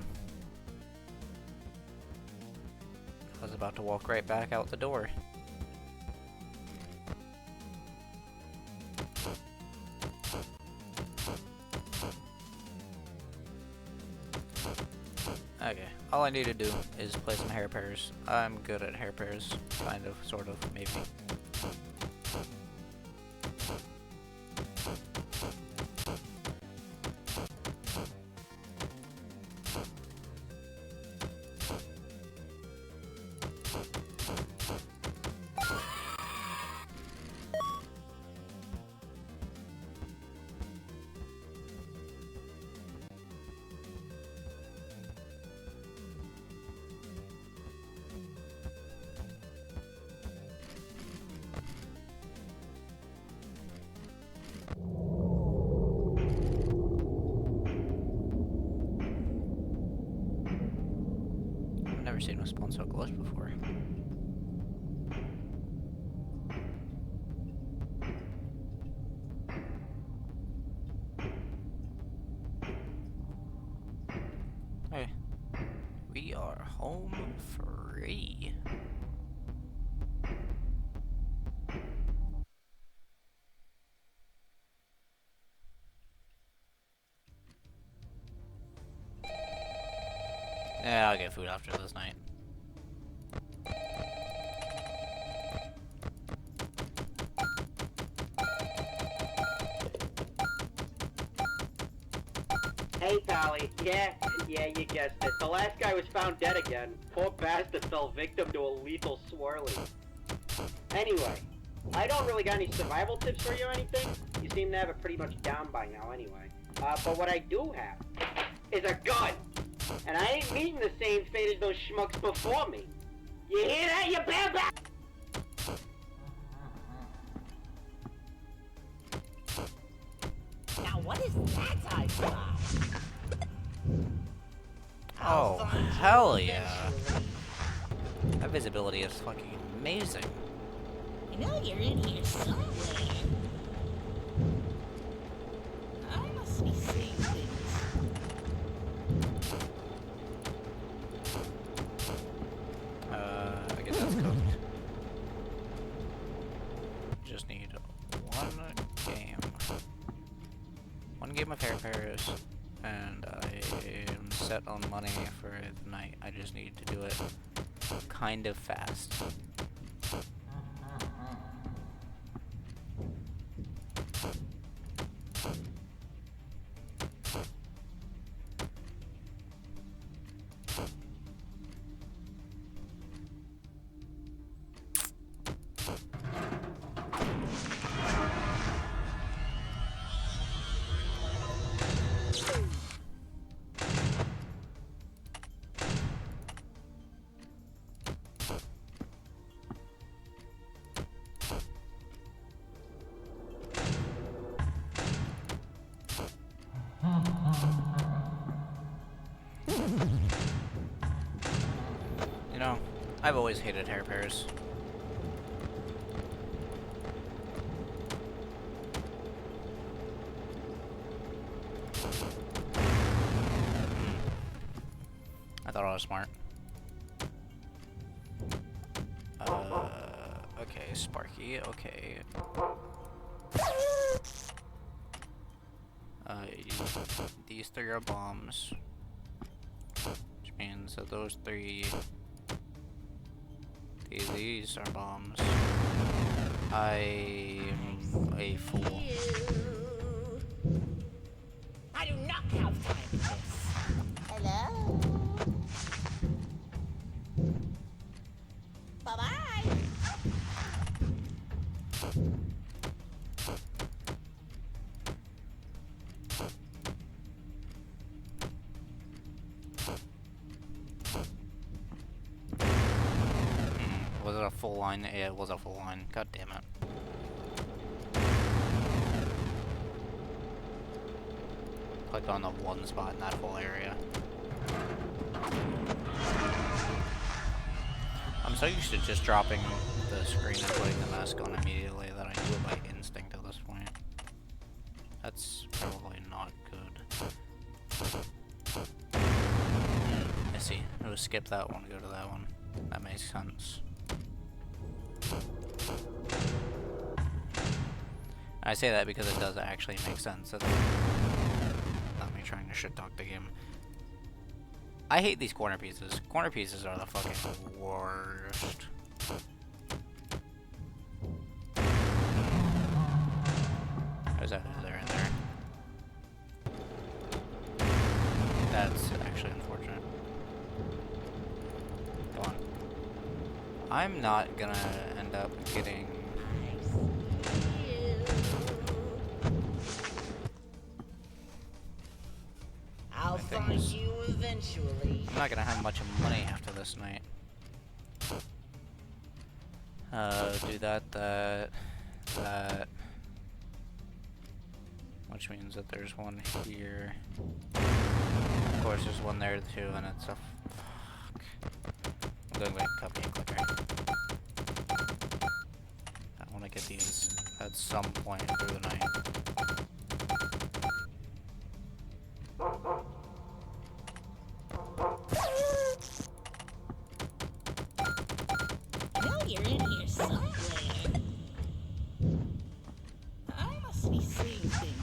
I was about to walk right back out the door. Okay, all I need to do is play some hair pairs. I'm good at hair pairs, kind of, sort of, maybe. I've never seen a spawn so close before. Hey, we are home free. Yeah, I'll get food after this night. Hey, Pally. Yeah, you guessed it. The last guy was found dead again. Poor bastard fell victim to a lethal swirly. Anyway, I don't really got any survival tips for you or anything. You seem to have it pretty much down by now anyway. But what I do have is a gun. And I ain't meeting the same fate as those schmucks before me. You hear that, you bad bad? Now what is that I got? Oh, hell yeah. That visibility is fucking amazing. You know you're in here somewhere. I must be seeing things. I guess that's cooked. Just need One game of Hair Paris, and I am set on money for the night. I just need to do it kind of fast. You know, I've always hated hair pairs. I thought I was smart. Okay, Sparky, okay. These three are bombs. Which means that those three... These are bombs. I'm a fool. I do not have time for this. Hello? Bye-bye. Was it a full line? Yeah, it was a full line. God damn it. Click on the one spot in that whole area. I'm so used to just dropping the screen and putting the mask on immediately that I do it by instinct at this point. That's probably not good. I see. We'll skip that one, go to that one. That makes sense. I say that because it does actually make sense. It's not me trying to shit talk the game. I hate these corner pieces. Corner pieces are the fucking worst. There's that there in there. That's actually unfortunate. Come on. I'm not gonna end up getting... I'll find you eventually. I'm not gonna have much money after this night. Do that. Which means that there's one here. Of course, there's one there too, and it's a... Fuck. I'm going to copy and clicker. I want to get these at some point through the night. I know you're in here somewhere. I must be seeing things.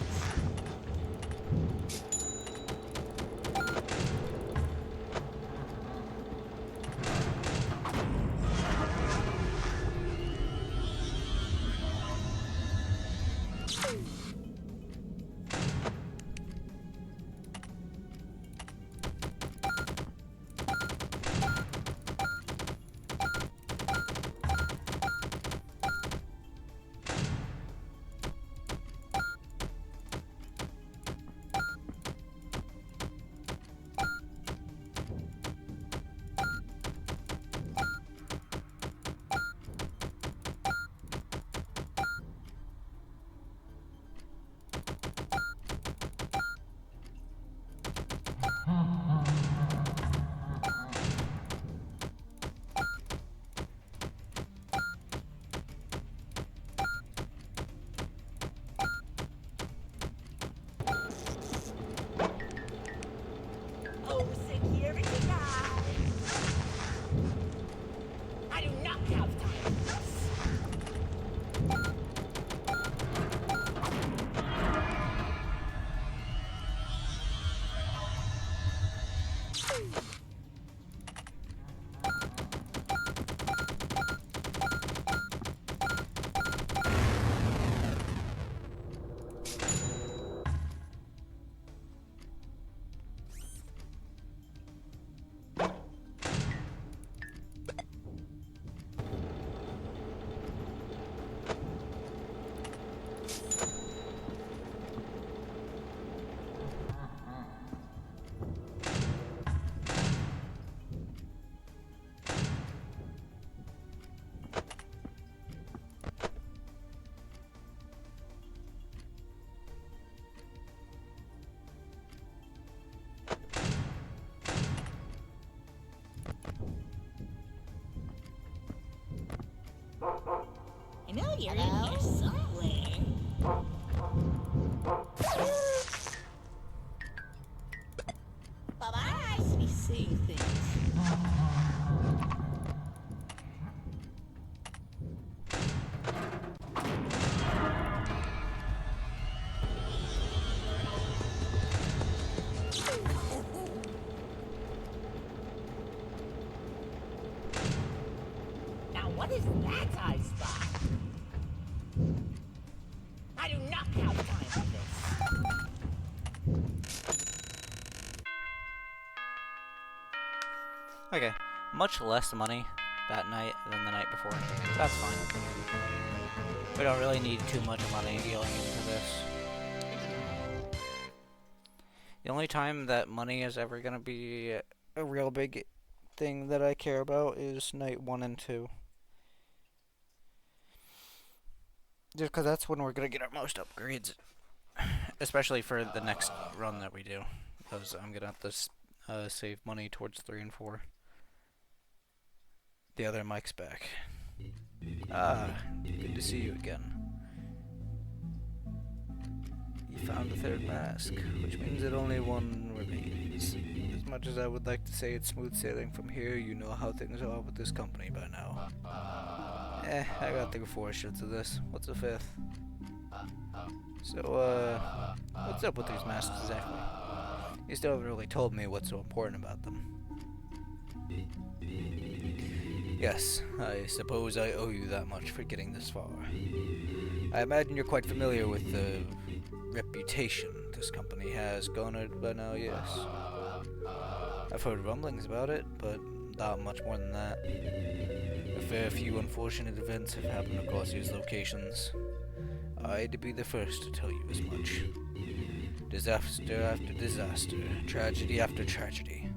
you're in here somewhere. Bye-bye. Let me see things. Now what is that I spot? I do not have time for this. Okay, much less money that night than the night before. That's fine. We don't really need too much money going into this. The only time that money is ever gonna be a real big thing that I care about is night 1 and 2. Just because that's when we're gonna get our most upgrades. Especially for the next run that we do. Because I'm gonna have to save money towards 3 and 4. The other Mike's back. Ah, good to see you again. You found the 3rd mask, which means that only one remains. As much as I would like to say it's smooth sailing from here, you know how things are with this company by now. I got 3/4 shits of this. What's the 5th? So, what's up with these masks exactly? You still haven't really told me what's so important about them. Yes, I suppose I owe you that much for getting this far. I imagine you're quite familiar with the reputation this company has garnered by now, yes? I've heard rumblings about it, but not much more than that. A fair few unfortunate events have happened across these locations. I'd be the first to tell you as much. Disaster after disaster, tragedy after tragedy.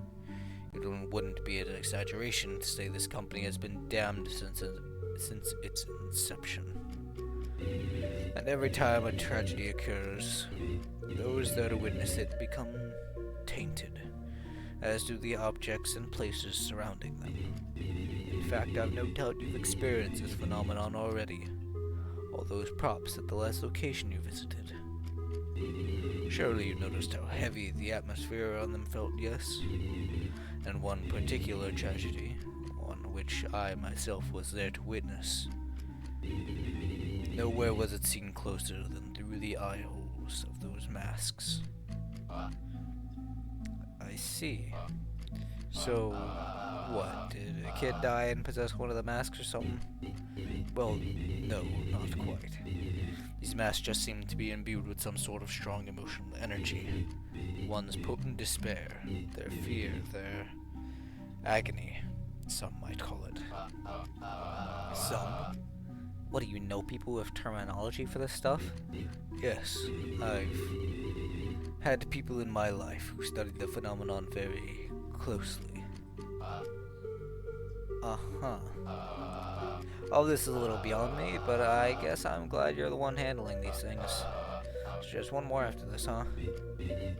It wouldn't be an exaggeration to say this company has been damned since its inception. And every time a tragedy occurs, those that witness it become tainted, as do the objects and places surrounding them. In fact, I've no doubt you've experienced this phenomenon already. All those props at the last location you visited. Surely you noticed how heavy the atmosphere on them felt, yes? And one particular tragedy, one which I myself was there to witness. Nowhere was it seen closer than through the eye holes of those masks. I see. So, what, did a kid die and possess one of the masks or something? Well, no, not quite. These masks just seem to be imbued with some sort of strong emotional energy. One's potent despair, their fear, their agony, some might call it. Some? What, do you know people with terminology for this stuff? Yes, I've had people in my life who studied the phenomenon very closely. Uh-huh. All this is a little beyond me, but I guess I'm glad you're the one handling these things. There's just one more after this, huh?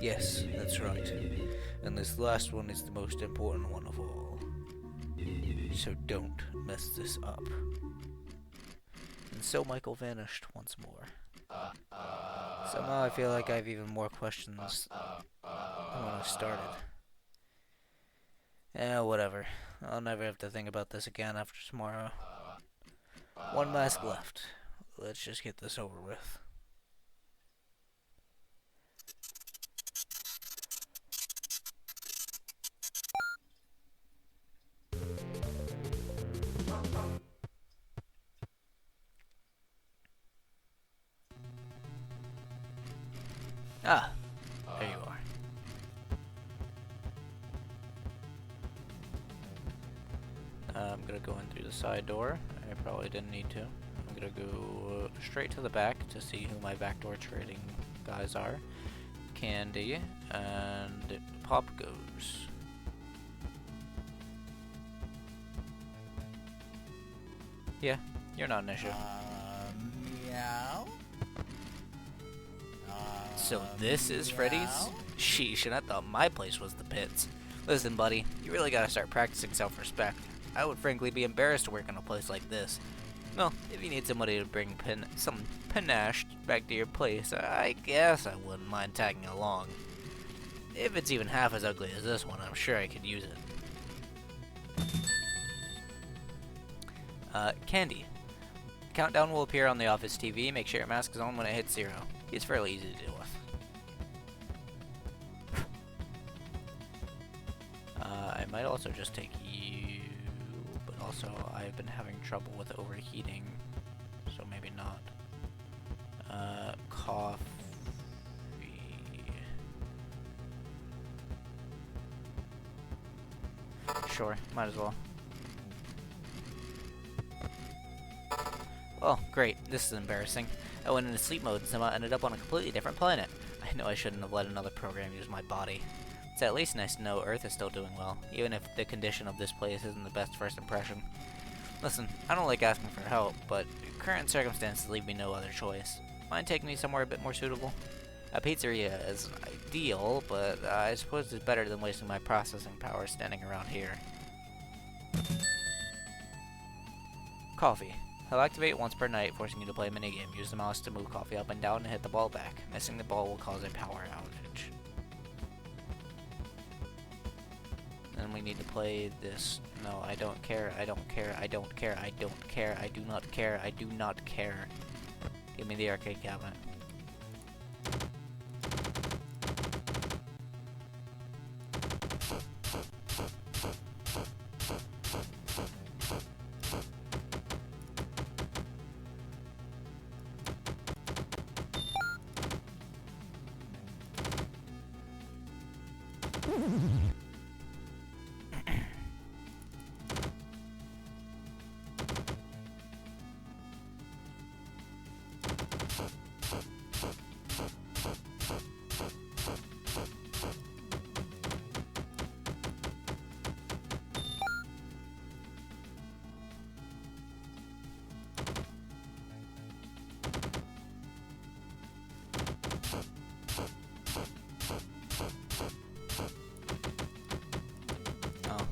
Yes, that's right. And this last one is the most important one of all. So don't mess this up. And so Michael vanished once more. Somehow I feel like I have even more questions than when I started. Whatever. I'll never have to think about this again after tomorrow. One mask left. Let's just get this over with. Ah, there you are. I'm gonna go in through the side door. I probably didn't need to. I'm gonna go straight to the back to see who my backdoor trading guys are. Candy and Pop goes. Yeah, you're not an issue. Meow. So this is Freddy's? Sheesh, and I thought my place was the pits. Listen, buddy, you really gotta start practicing self-respect. I would frankly be embarrassed to work in a place like this. Well, if you need somebody to bring some panache back to your place, I guess I wouldn't mind tagging along. If it's even half as ugly as this one, I'm sure I could use it. Candy. Countdown will appear on the office TV. Make sure your mask is on when it hits 0. It's fairly easy to deal with. I might also just take you, but also I've been having trouble with overheating, so maybe not. Coffee. Sure, might as well. Oh, great. This is embarrassing. I went into sleep mode and somehow ended up on a completely different planet. I know I shouldn't have let another program use my body. It's at least nice to know Earth is still doing well, even if the condition of this place isn't the best first impression. Listen, I don't like asking for help, but current circumstances leave me no other choice. Mind taking me somewhere a bit more suitable? A pizzeria is ideal, but I suppose it's better than wasting my processing power standing around here. Coffee. He'll activate once per night, forcing you to play a minigame. Use the mouse to move coffee up and down and hit the ball back. Missing the ball will cause a power outage. Then we need to play this. No, I don't care, I don't care, I don't care, I don't care, I do not care, I do not care. Give me the arcade cabinet.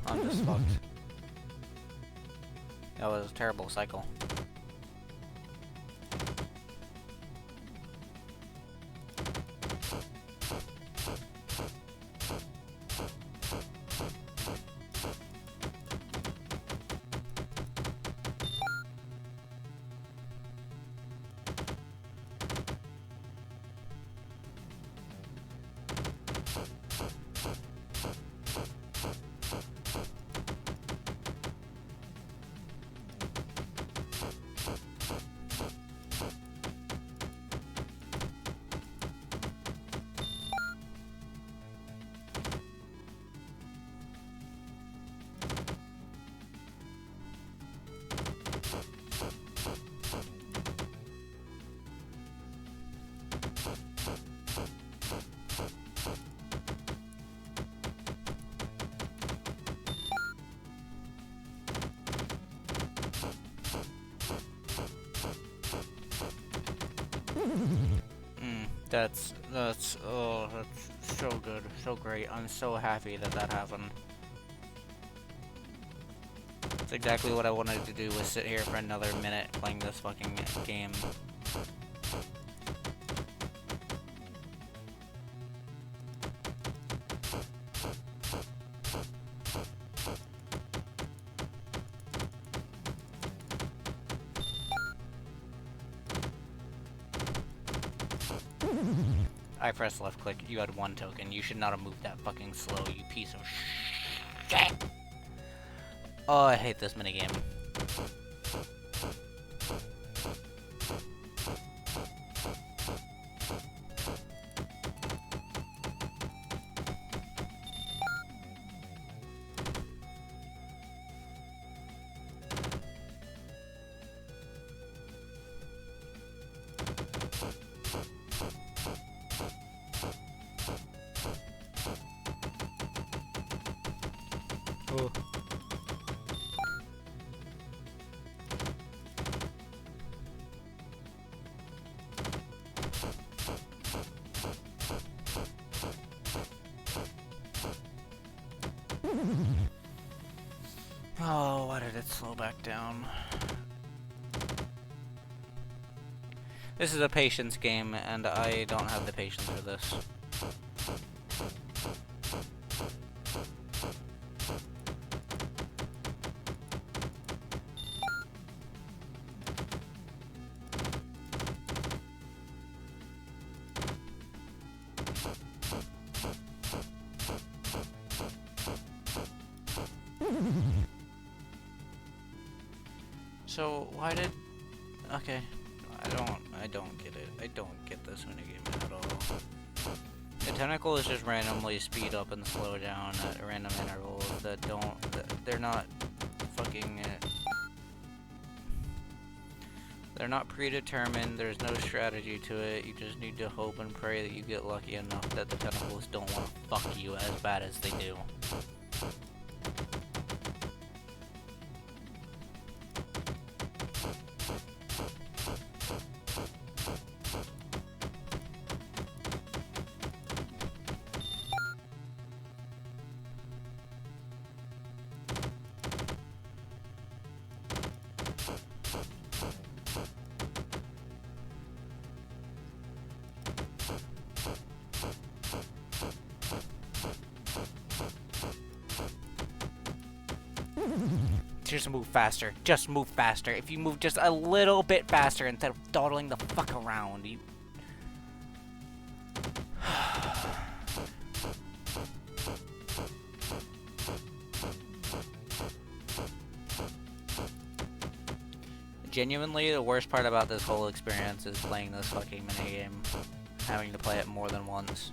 I'm just fucked. That was a terrible cycle. That's so good, so great. I'm so happy that that happened. It's exactly what I wanted to do, was sit here for another minute playing this fucking game. I pressed left click, you had 1 token. You should not have moved that fucking slow, you piece of shit. Oh, I hate this minigame. Oh. Oh, why did it slow back down? This is a patience game, and I don't have the patience for this. So, why did... Okay. I don't get it. I don't get this minigame at all. The tentacle is just randomly speed up and slow down at random intervals that they're not fucking... They're not predetermined, there's no strategy to it, you just need to hope and pray that you get lucky enough that the tentacles don't want to fuck you as bad as they do. Just move faster. Just move faster. If you move just a little bit faster instead of dawdling the fuck around, you... Genuinely, the worst part about this whole experience is playing this fucking minigame. Having to play it more than once.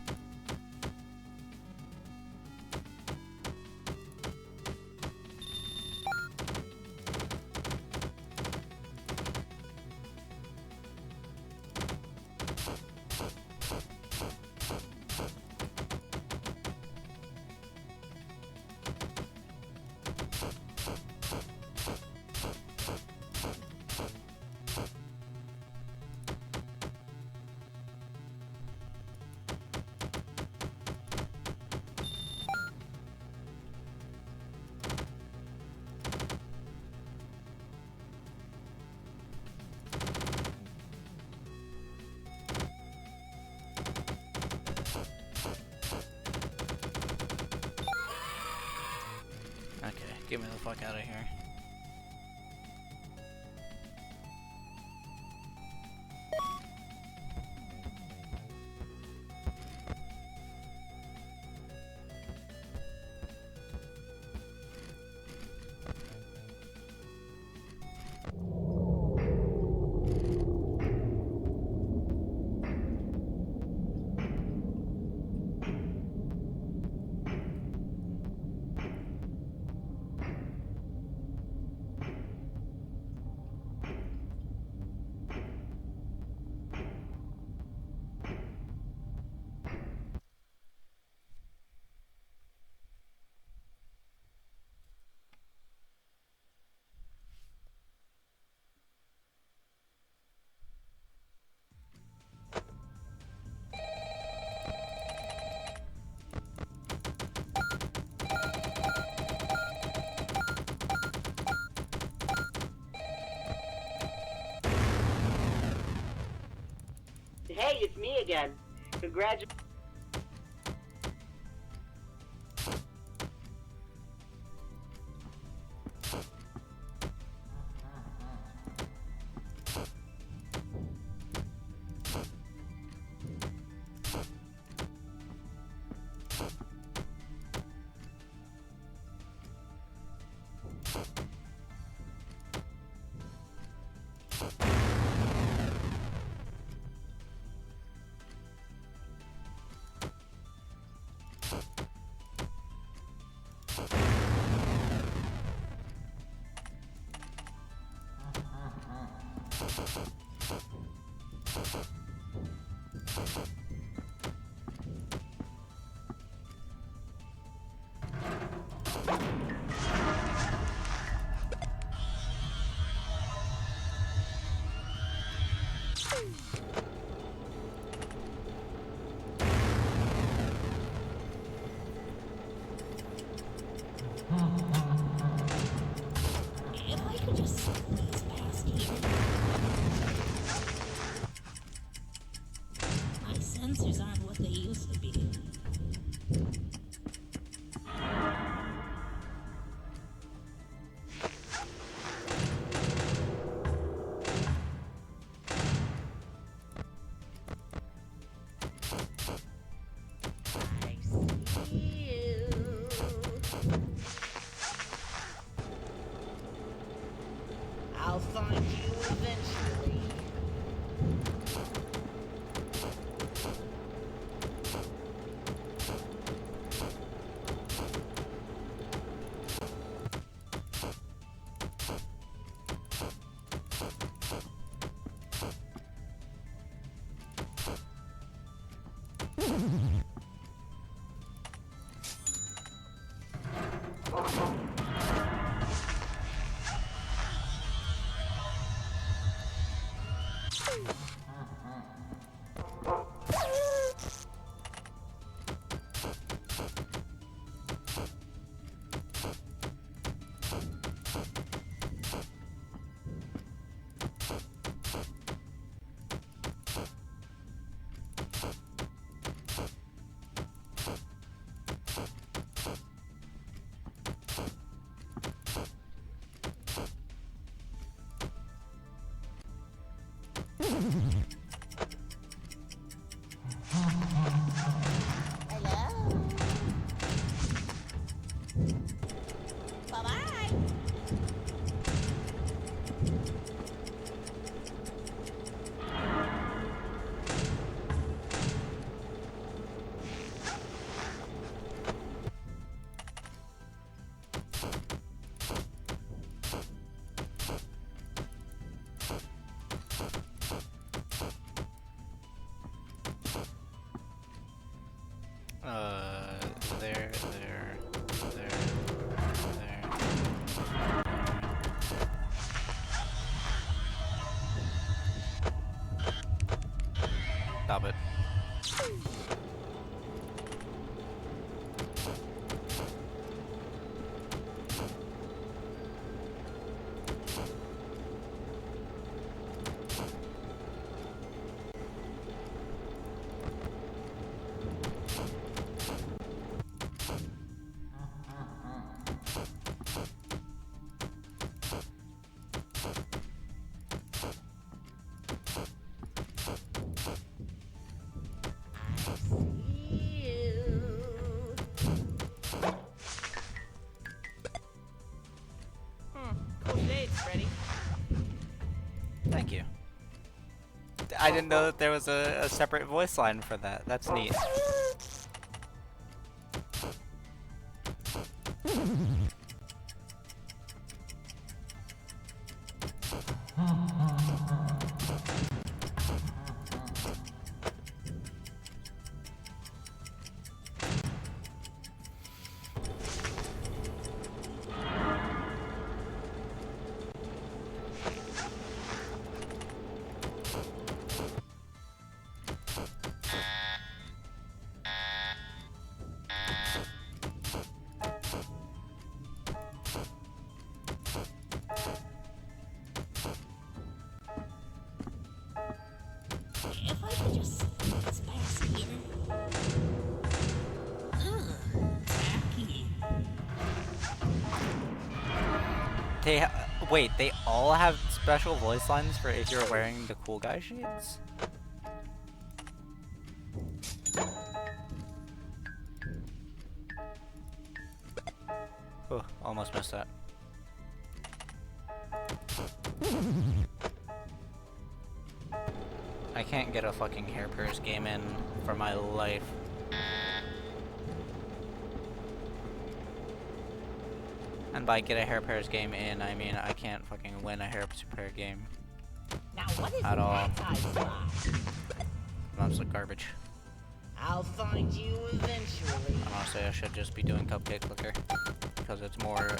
Get me the fuck out of here. Hey, it's me again. Congratulations. If I could just squeeze past here. sensors aren't what they used to be. I'll find you eventually. Hello? Bye-bye. There. Stop it. Cool shades, Freddy. Thank you. I didn't know that there was a separate voice line for that. That's neat. If I could just pass here. Tacky. Wait, they all have special voice lines for if you're wearing the cool guy shades? Oh, almost missed that. I can't get a fucking hair purse game in for my life. And by get a hair pairs game in, I mean I can't fucking win a hair pair game. Now what is At all. anti-slot? That's like garbage. I'll find you eventually. And honestly, I should just be doing Cupcake Clicker because it's more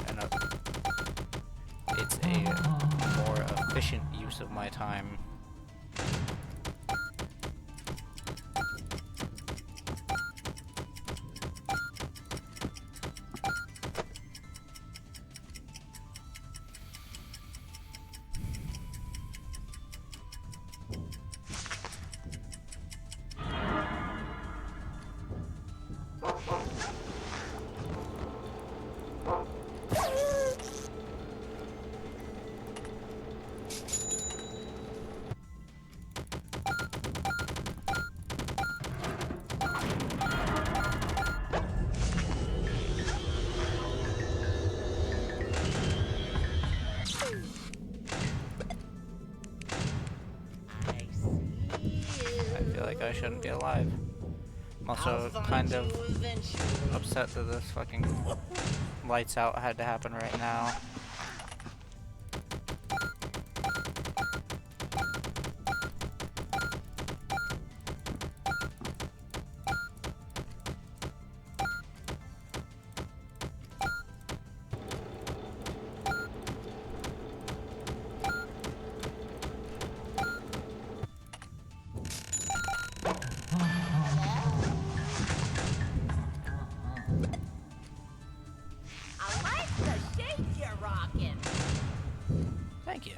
it's a more efficient use of my time. like I shouldn't be alive. I'm also kind of upset that this fucking lights out had to happen right now. I like the shape you're rocking. Thank you.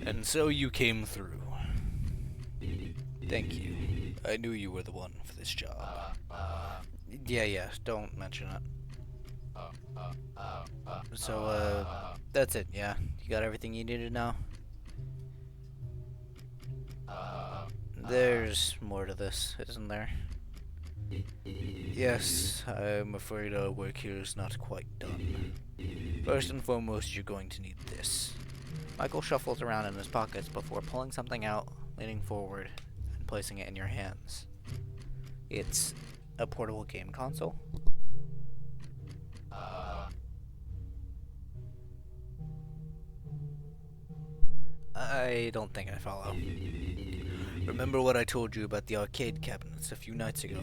And so you came through. Thank you. I knew you were the one for this job. Yeah, don't mention it. So, that's it, yeah? You got everything you needed now? There's more to this, isn't there? Yes, I'm afraid our work here is not quite done. First and foremost, you're going to need this. Michael shuffles around in his pockets before pulling something out, leaning forward, and placing it in your hands. It's a portable game console. I don't think I follow. Remember what I told you about the arcade cabinets a few nights ago?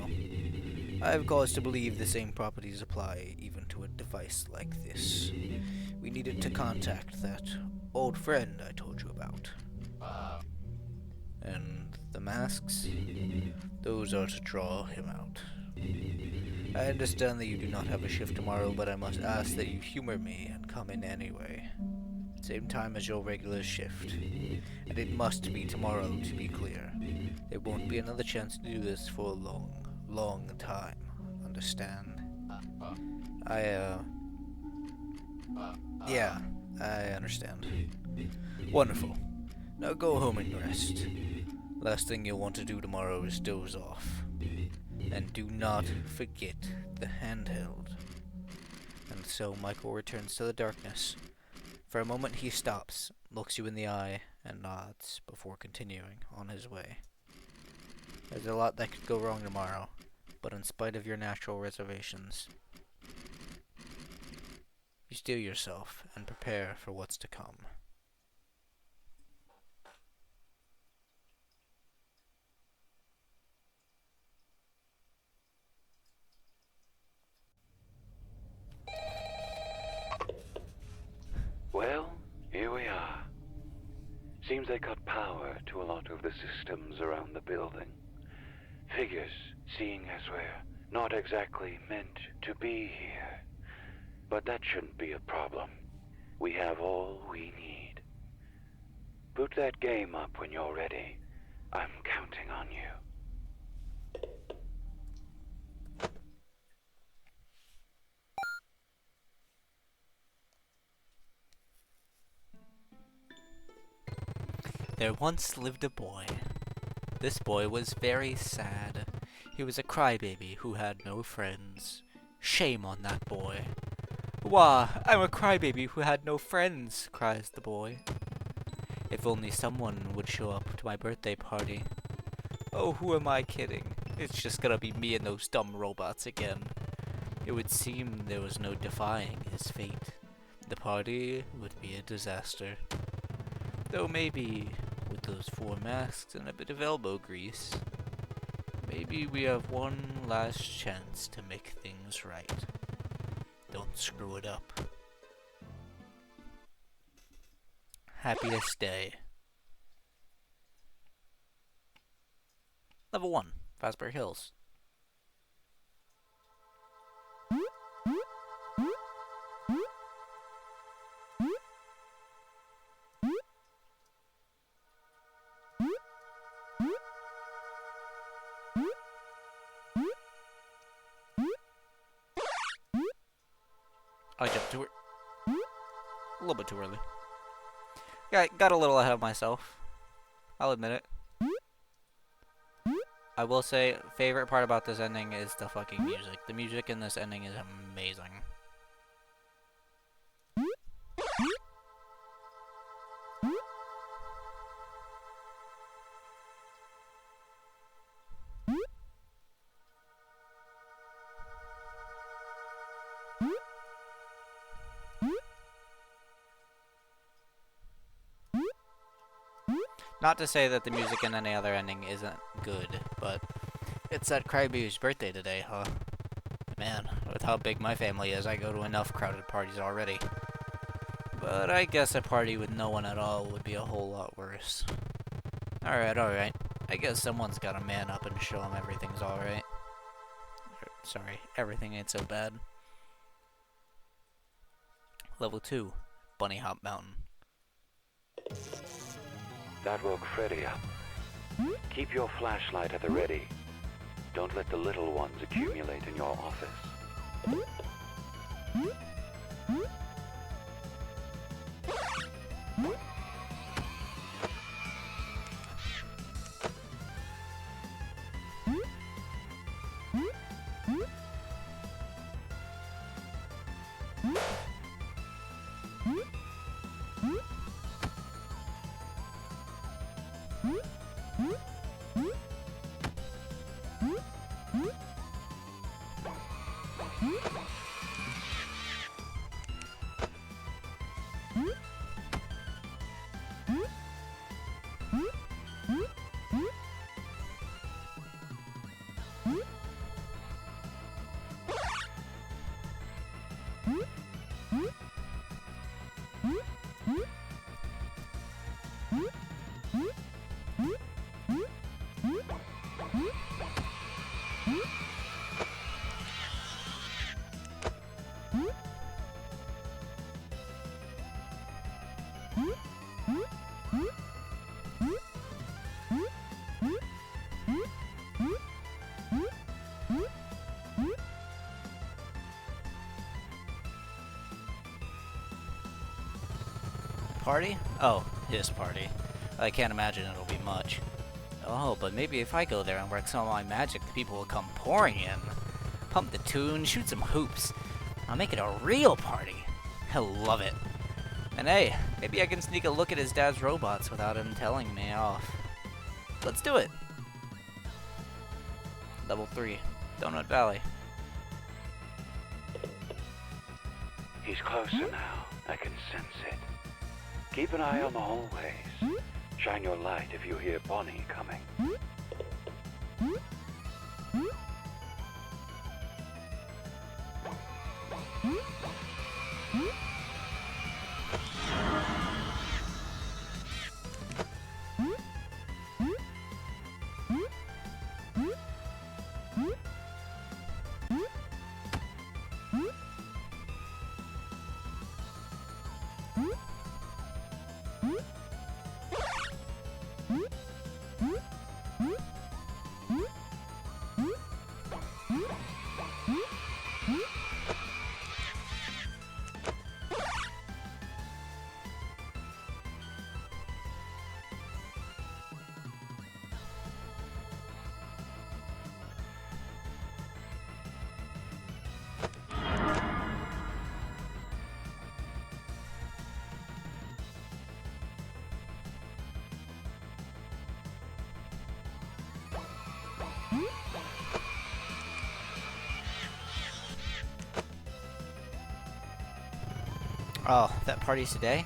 I have cause to believe the same properties apply even to a device like this. We needed to contact that old friend I told you about. And the masks? Those are to draw him out. I understand that you do not have a shift tomorrow, but I must ask that you humor me and come in anyway. Same time as your regular shift. And it must be tomorrow, to be clear. There won't be another chance to do this for a long, long time. Understand? Yeah, I understand. Wonderful. Now go home and rest. Last thing you'll want to do tomorrow is doze off. And do not forget the handheld. And so Michael returns to the darkness. For a moment he stops, looks you in the eye, and nods before continuing on his way. There's a lot that could go wrong tomorrow, but in spite of your natural reservations, you steel yourself and prepare for what's to come. Well, here we are. Seems they cut power to a lot of the systems around the building. Figures, seeing as we're not exactly meant to be here. But that shouldn't be a problem. We have all we need. Boot that game up when you're ready. I'm counting on you. There once lived a boy. This boy was very sad. He was a crybaby who had no friends. Shame on that boy. Wah, I'm a crybaby who had no friends, cries the boy. If only someone would show up to my birthday party. Oh, who am I kidding? It's just gonna be me and those dumb robots again. It would seem there was no defying his fate. The party would be a disaster. Though maybe, with those 4 masks and a bit of elbow grease, maybe we have one last chance to make things right. Don't screw it up. Happiest day. Level 1, Fazbear Hills. I jumped too a little bit too early. Yeah, got a little ahead of myself. I'll admit it. I will say, favorite part about this ending is the fucking music. The music in this ending is amazing. Not to say that the music in any other ending isn't good, but it's that Crybaby's birthday today, huh? Man, with how big my family is, I go to enough crowded parties already. But I guess a party with no one at all would be a whole lot worse. Alright, alright. I guess someone's gotta man up and show him everything's alright. Sorry, everything ain't so bad. Level 2, Bunny Hop Mountain. That woke Freddy up. Keep your flashlight at the ready. Don't let the little ones accumulate in your office. Party? Oh, his party. I can't imagine it'll be much. Oh, but maybe if I go there and work some of my magic, the people will come pouring in. Pump the tune, shoot some hoops. I'll make it a real party. He'll love it. And hey, maybe I can sneak a look at his dad's robots without him telling me off. Let's do it! Level 3, Donut Valley. He's closer now. I can sense it. Keep an eye on the hallways. Shine your light if you hear Bonnie coming. Oh, that party's today?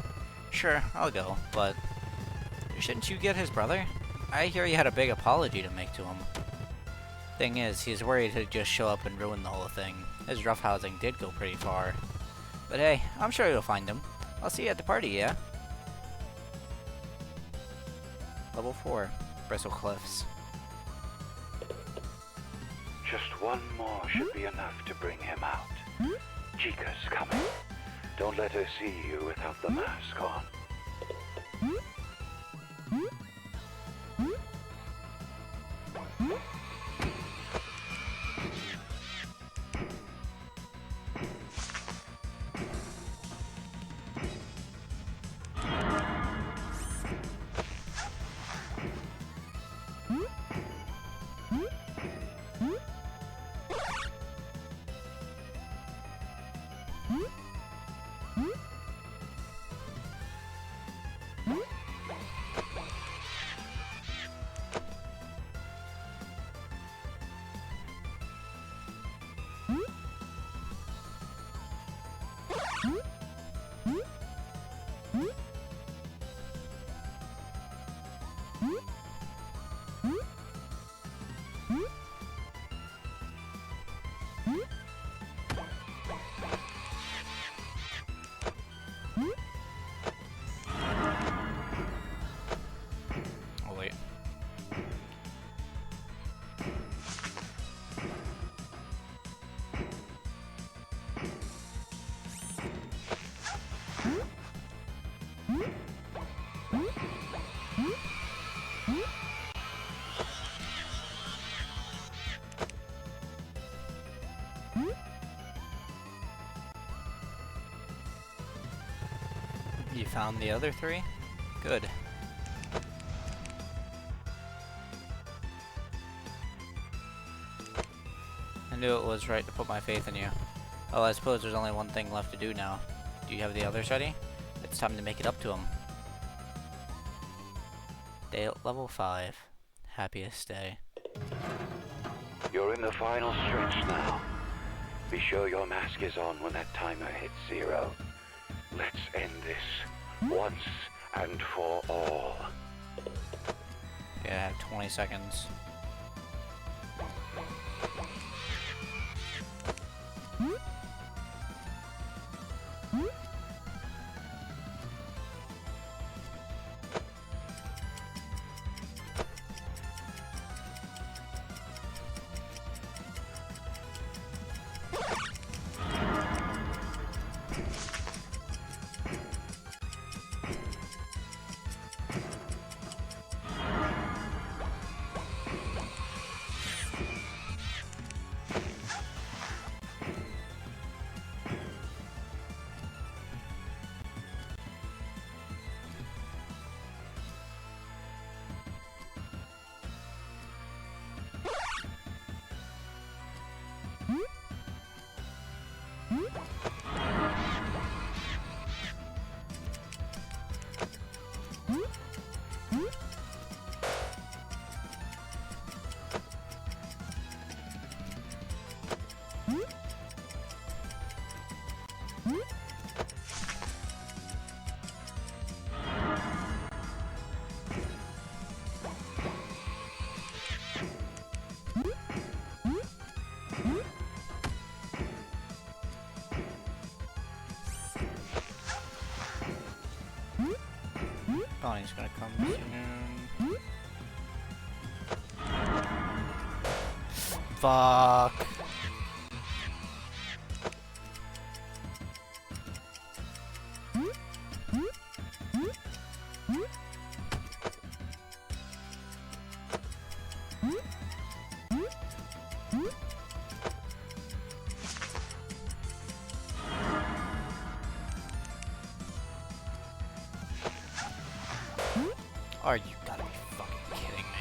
Sure, I'll go, but shouldn't you get his brother? I hear he had a big apology to make to him. Thing is, he's worried he'd just show up and ruin the whole thing. His roughhousing did go pretty far. But hey, I'm sure you'll find him. I'll see you at the party, yeah? Level 4, Bristle Cliffs. Just one more should be enough to bring him out. Chica's coming. Don't let her see you without the mask on. Oh wait. You found the other three? Good. I knew it was right to put my faith in you. Oh, I suppose there's only one thing left to do now. Do you have the others ready? It's time to make it up to him. Day at level 5. Happiest day. You're in the final stretch now. Be sure your mask is on when that timer hits 0. Let's end this once and for all. Yeah, I have 20 seconds. Bonnie's gonna come soon. Fuck. Are you gotta be fucking kidding me?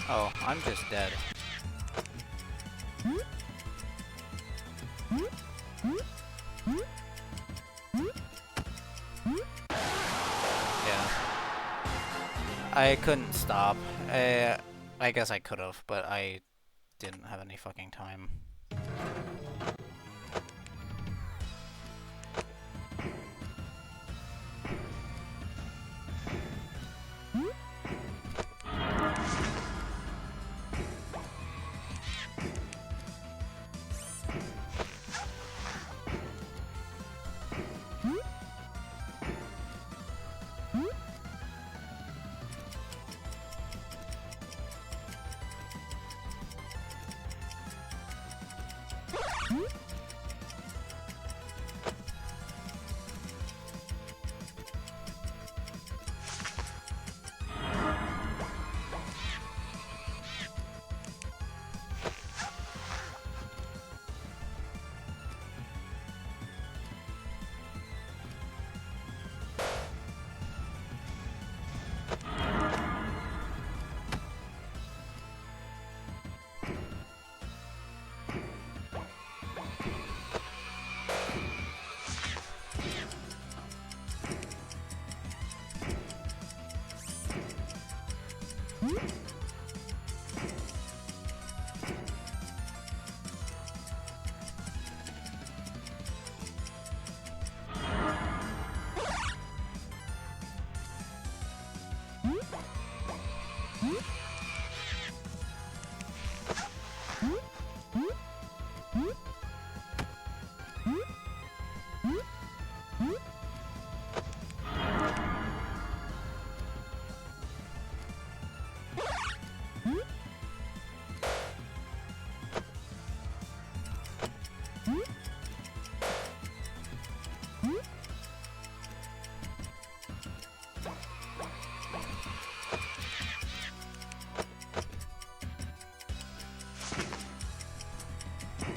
Oh, I'm just dead. I couldn't stop. I guess I could have, but I didn't have any fucking time.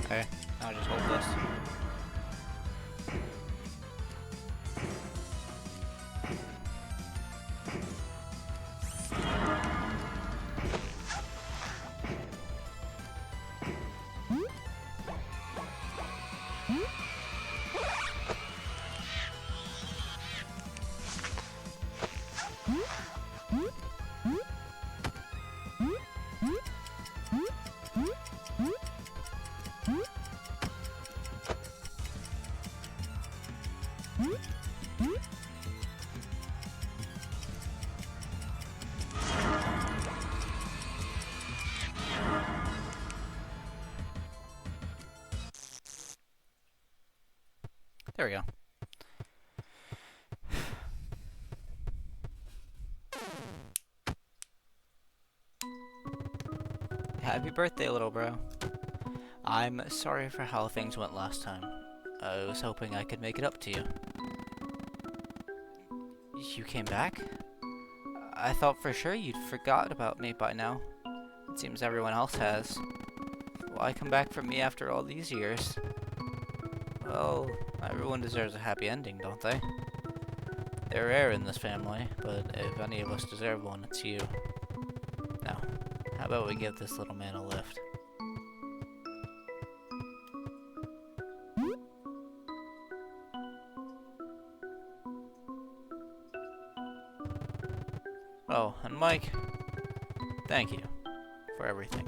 Okay, I'll just hold this. There we go. Happy birthday, little bro. I'm sorry for how things went last time. I was hoping I could make it up to you. You came back? I thought for sure you'd forgot about me by now. It seems everyone else has. Why come back for me after all these years? Well, everyone deserves a happy ending, don't they? They're rare in this family, but if any of us deserve one, it's you. Now, how about we give this little man a lift? Oh, and Mike, thank you for everything.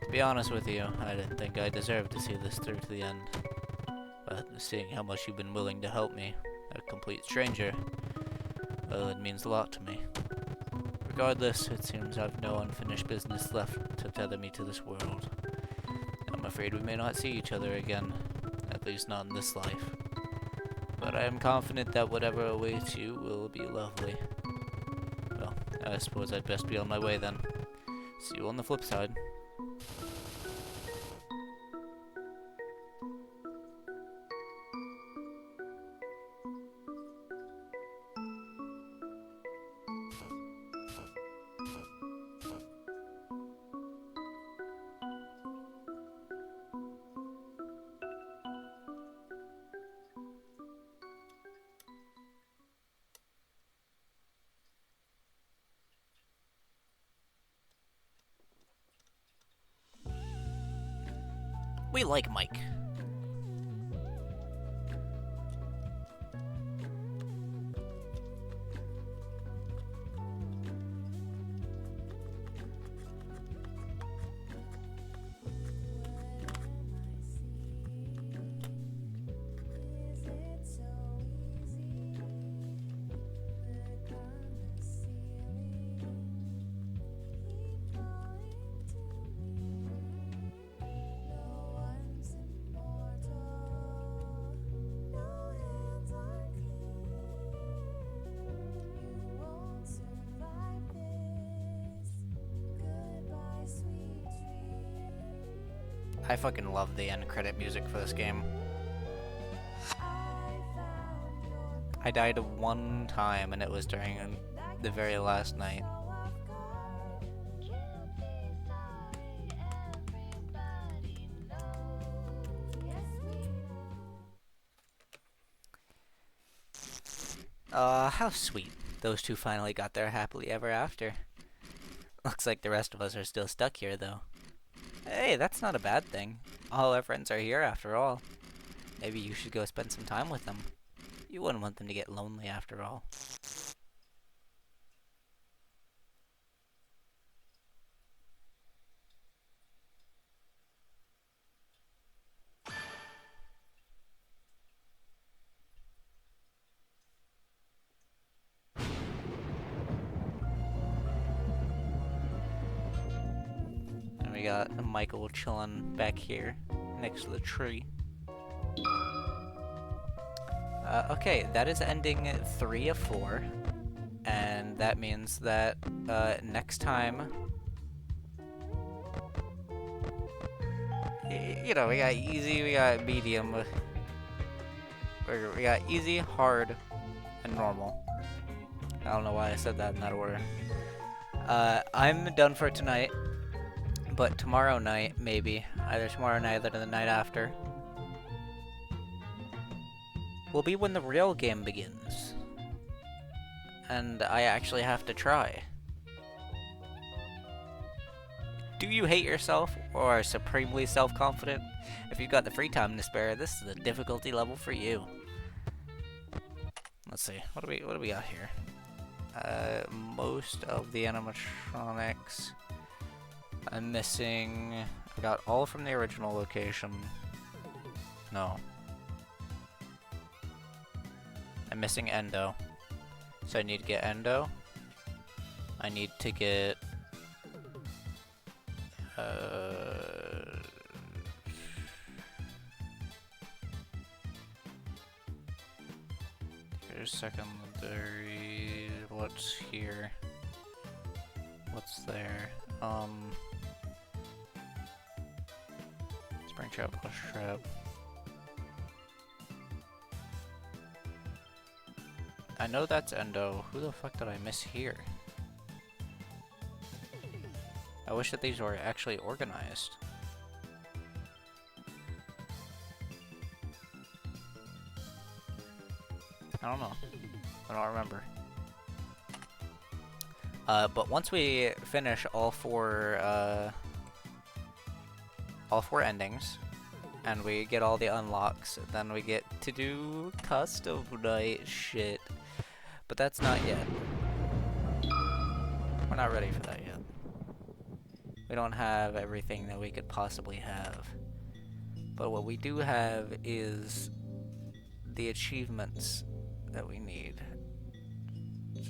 To be honest with you, I didn't think I deserved to see this through to the end. But seeing how much you've been willing to help me, a complete stranger, well, it means a lot to me. Regardless, it seems I've no unfinished business left to tether me to this world. I'm afraid we may not see each other again, at least not in this life. But I am confident that whatever awaits you will be lovely. Well, I suppose I'd best be on my way then. See you on the flip side. We like Mike. I fucking love the end credit music for this game. I died one time and it was during the very last night. How sweet. Those two finally got their happily ever after. Looks like the rest of us are still stuck here though. Hey, that's not a bad thing. All our friends are here after all. Maybe you should go spend some time with them. You wouldn't want them to get lonely after all. We got Michael chilling back here next to the tree. Okay, that is ending 3 of 4, and that means that next time, you know, we got easy, we got medium. We got easy, hard, and normal. I don't know why I said that in that order. I'm done for tonight, but tomorrow night, maybe, either tomorrow night or the night after, will be when the real game begins. And I actually have to try. Do you hate yourself or are supremely self-confident? If you've got the free time to spare, this is the difficulty level for you. Let's see, what do we got here? Most of the animatronics. I'm missing. I got all from the original location. No. I'm missing Endo. So I need to get Endo. I need to get here's secondary. What's here? What's there? Springtrap, Plush Trap. I know that's Endo. Who the fuck did I miss here? I wish that these were actually organized. I don't know. I don't remember. But once we finish all four endings, and we get all the unlocks, then we get to do custom night shit. But that's not yet. We're not ready for that yet. We don't have everything that we could possibly have. But what we do have is the achievements that we need.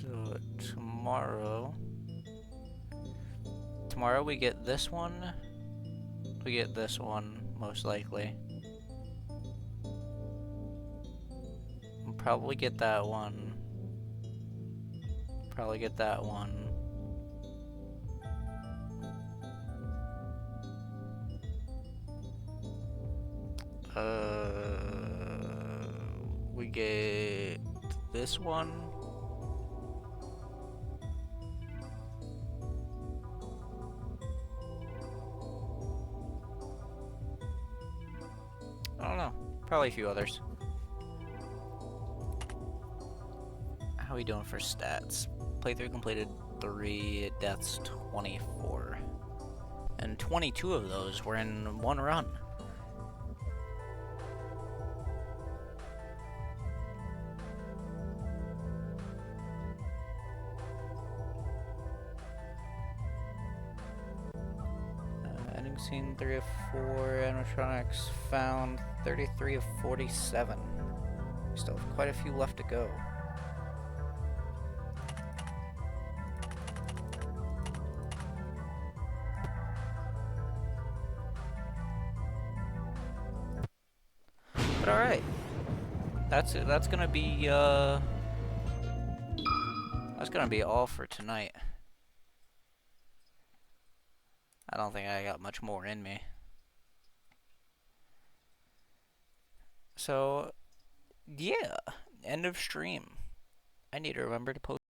So tomorrow we get this one. We get this one, most likely. We'll probably get that one. Probably get that one. We get this one. I don't know. Probably a few others. How are we doing for stats? Playthrough completed 3, deaths 24. And 22 of those were in one run. Ending scene 3 of 4, animatronics found 33 of 47. We still have quite a few left to go. But alright. That's it. That's gonna be all for tonight. I don't think I got much more in me. So, yeah, end of stream. I need to remember to post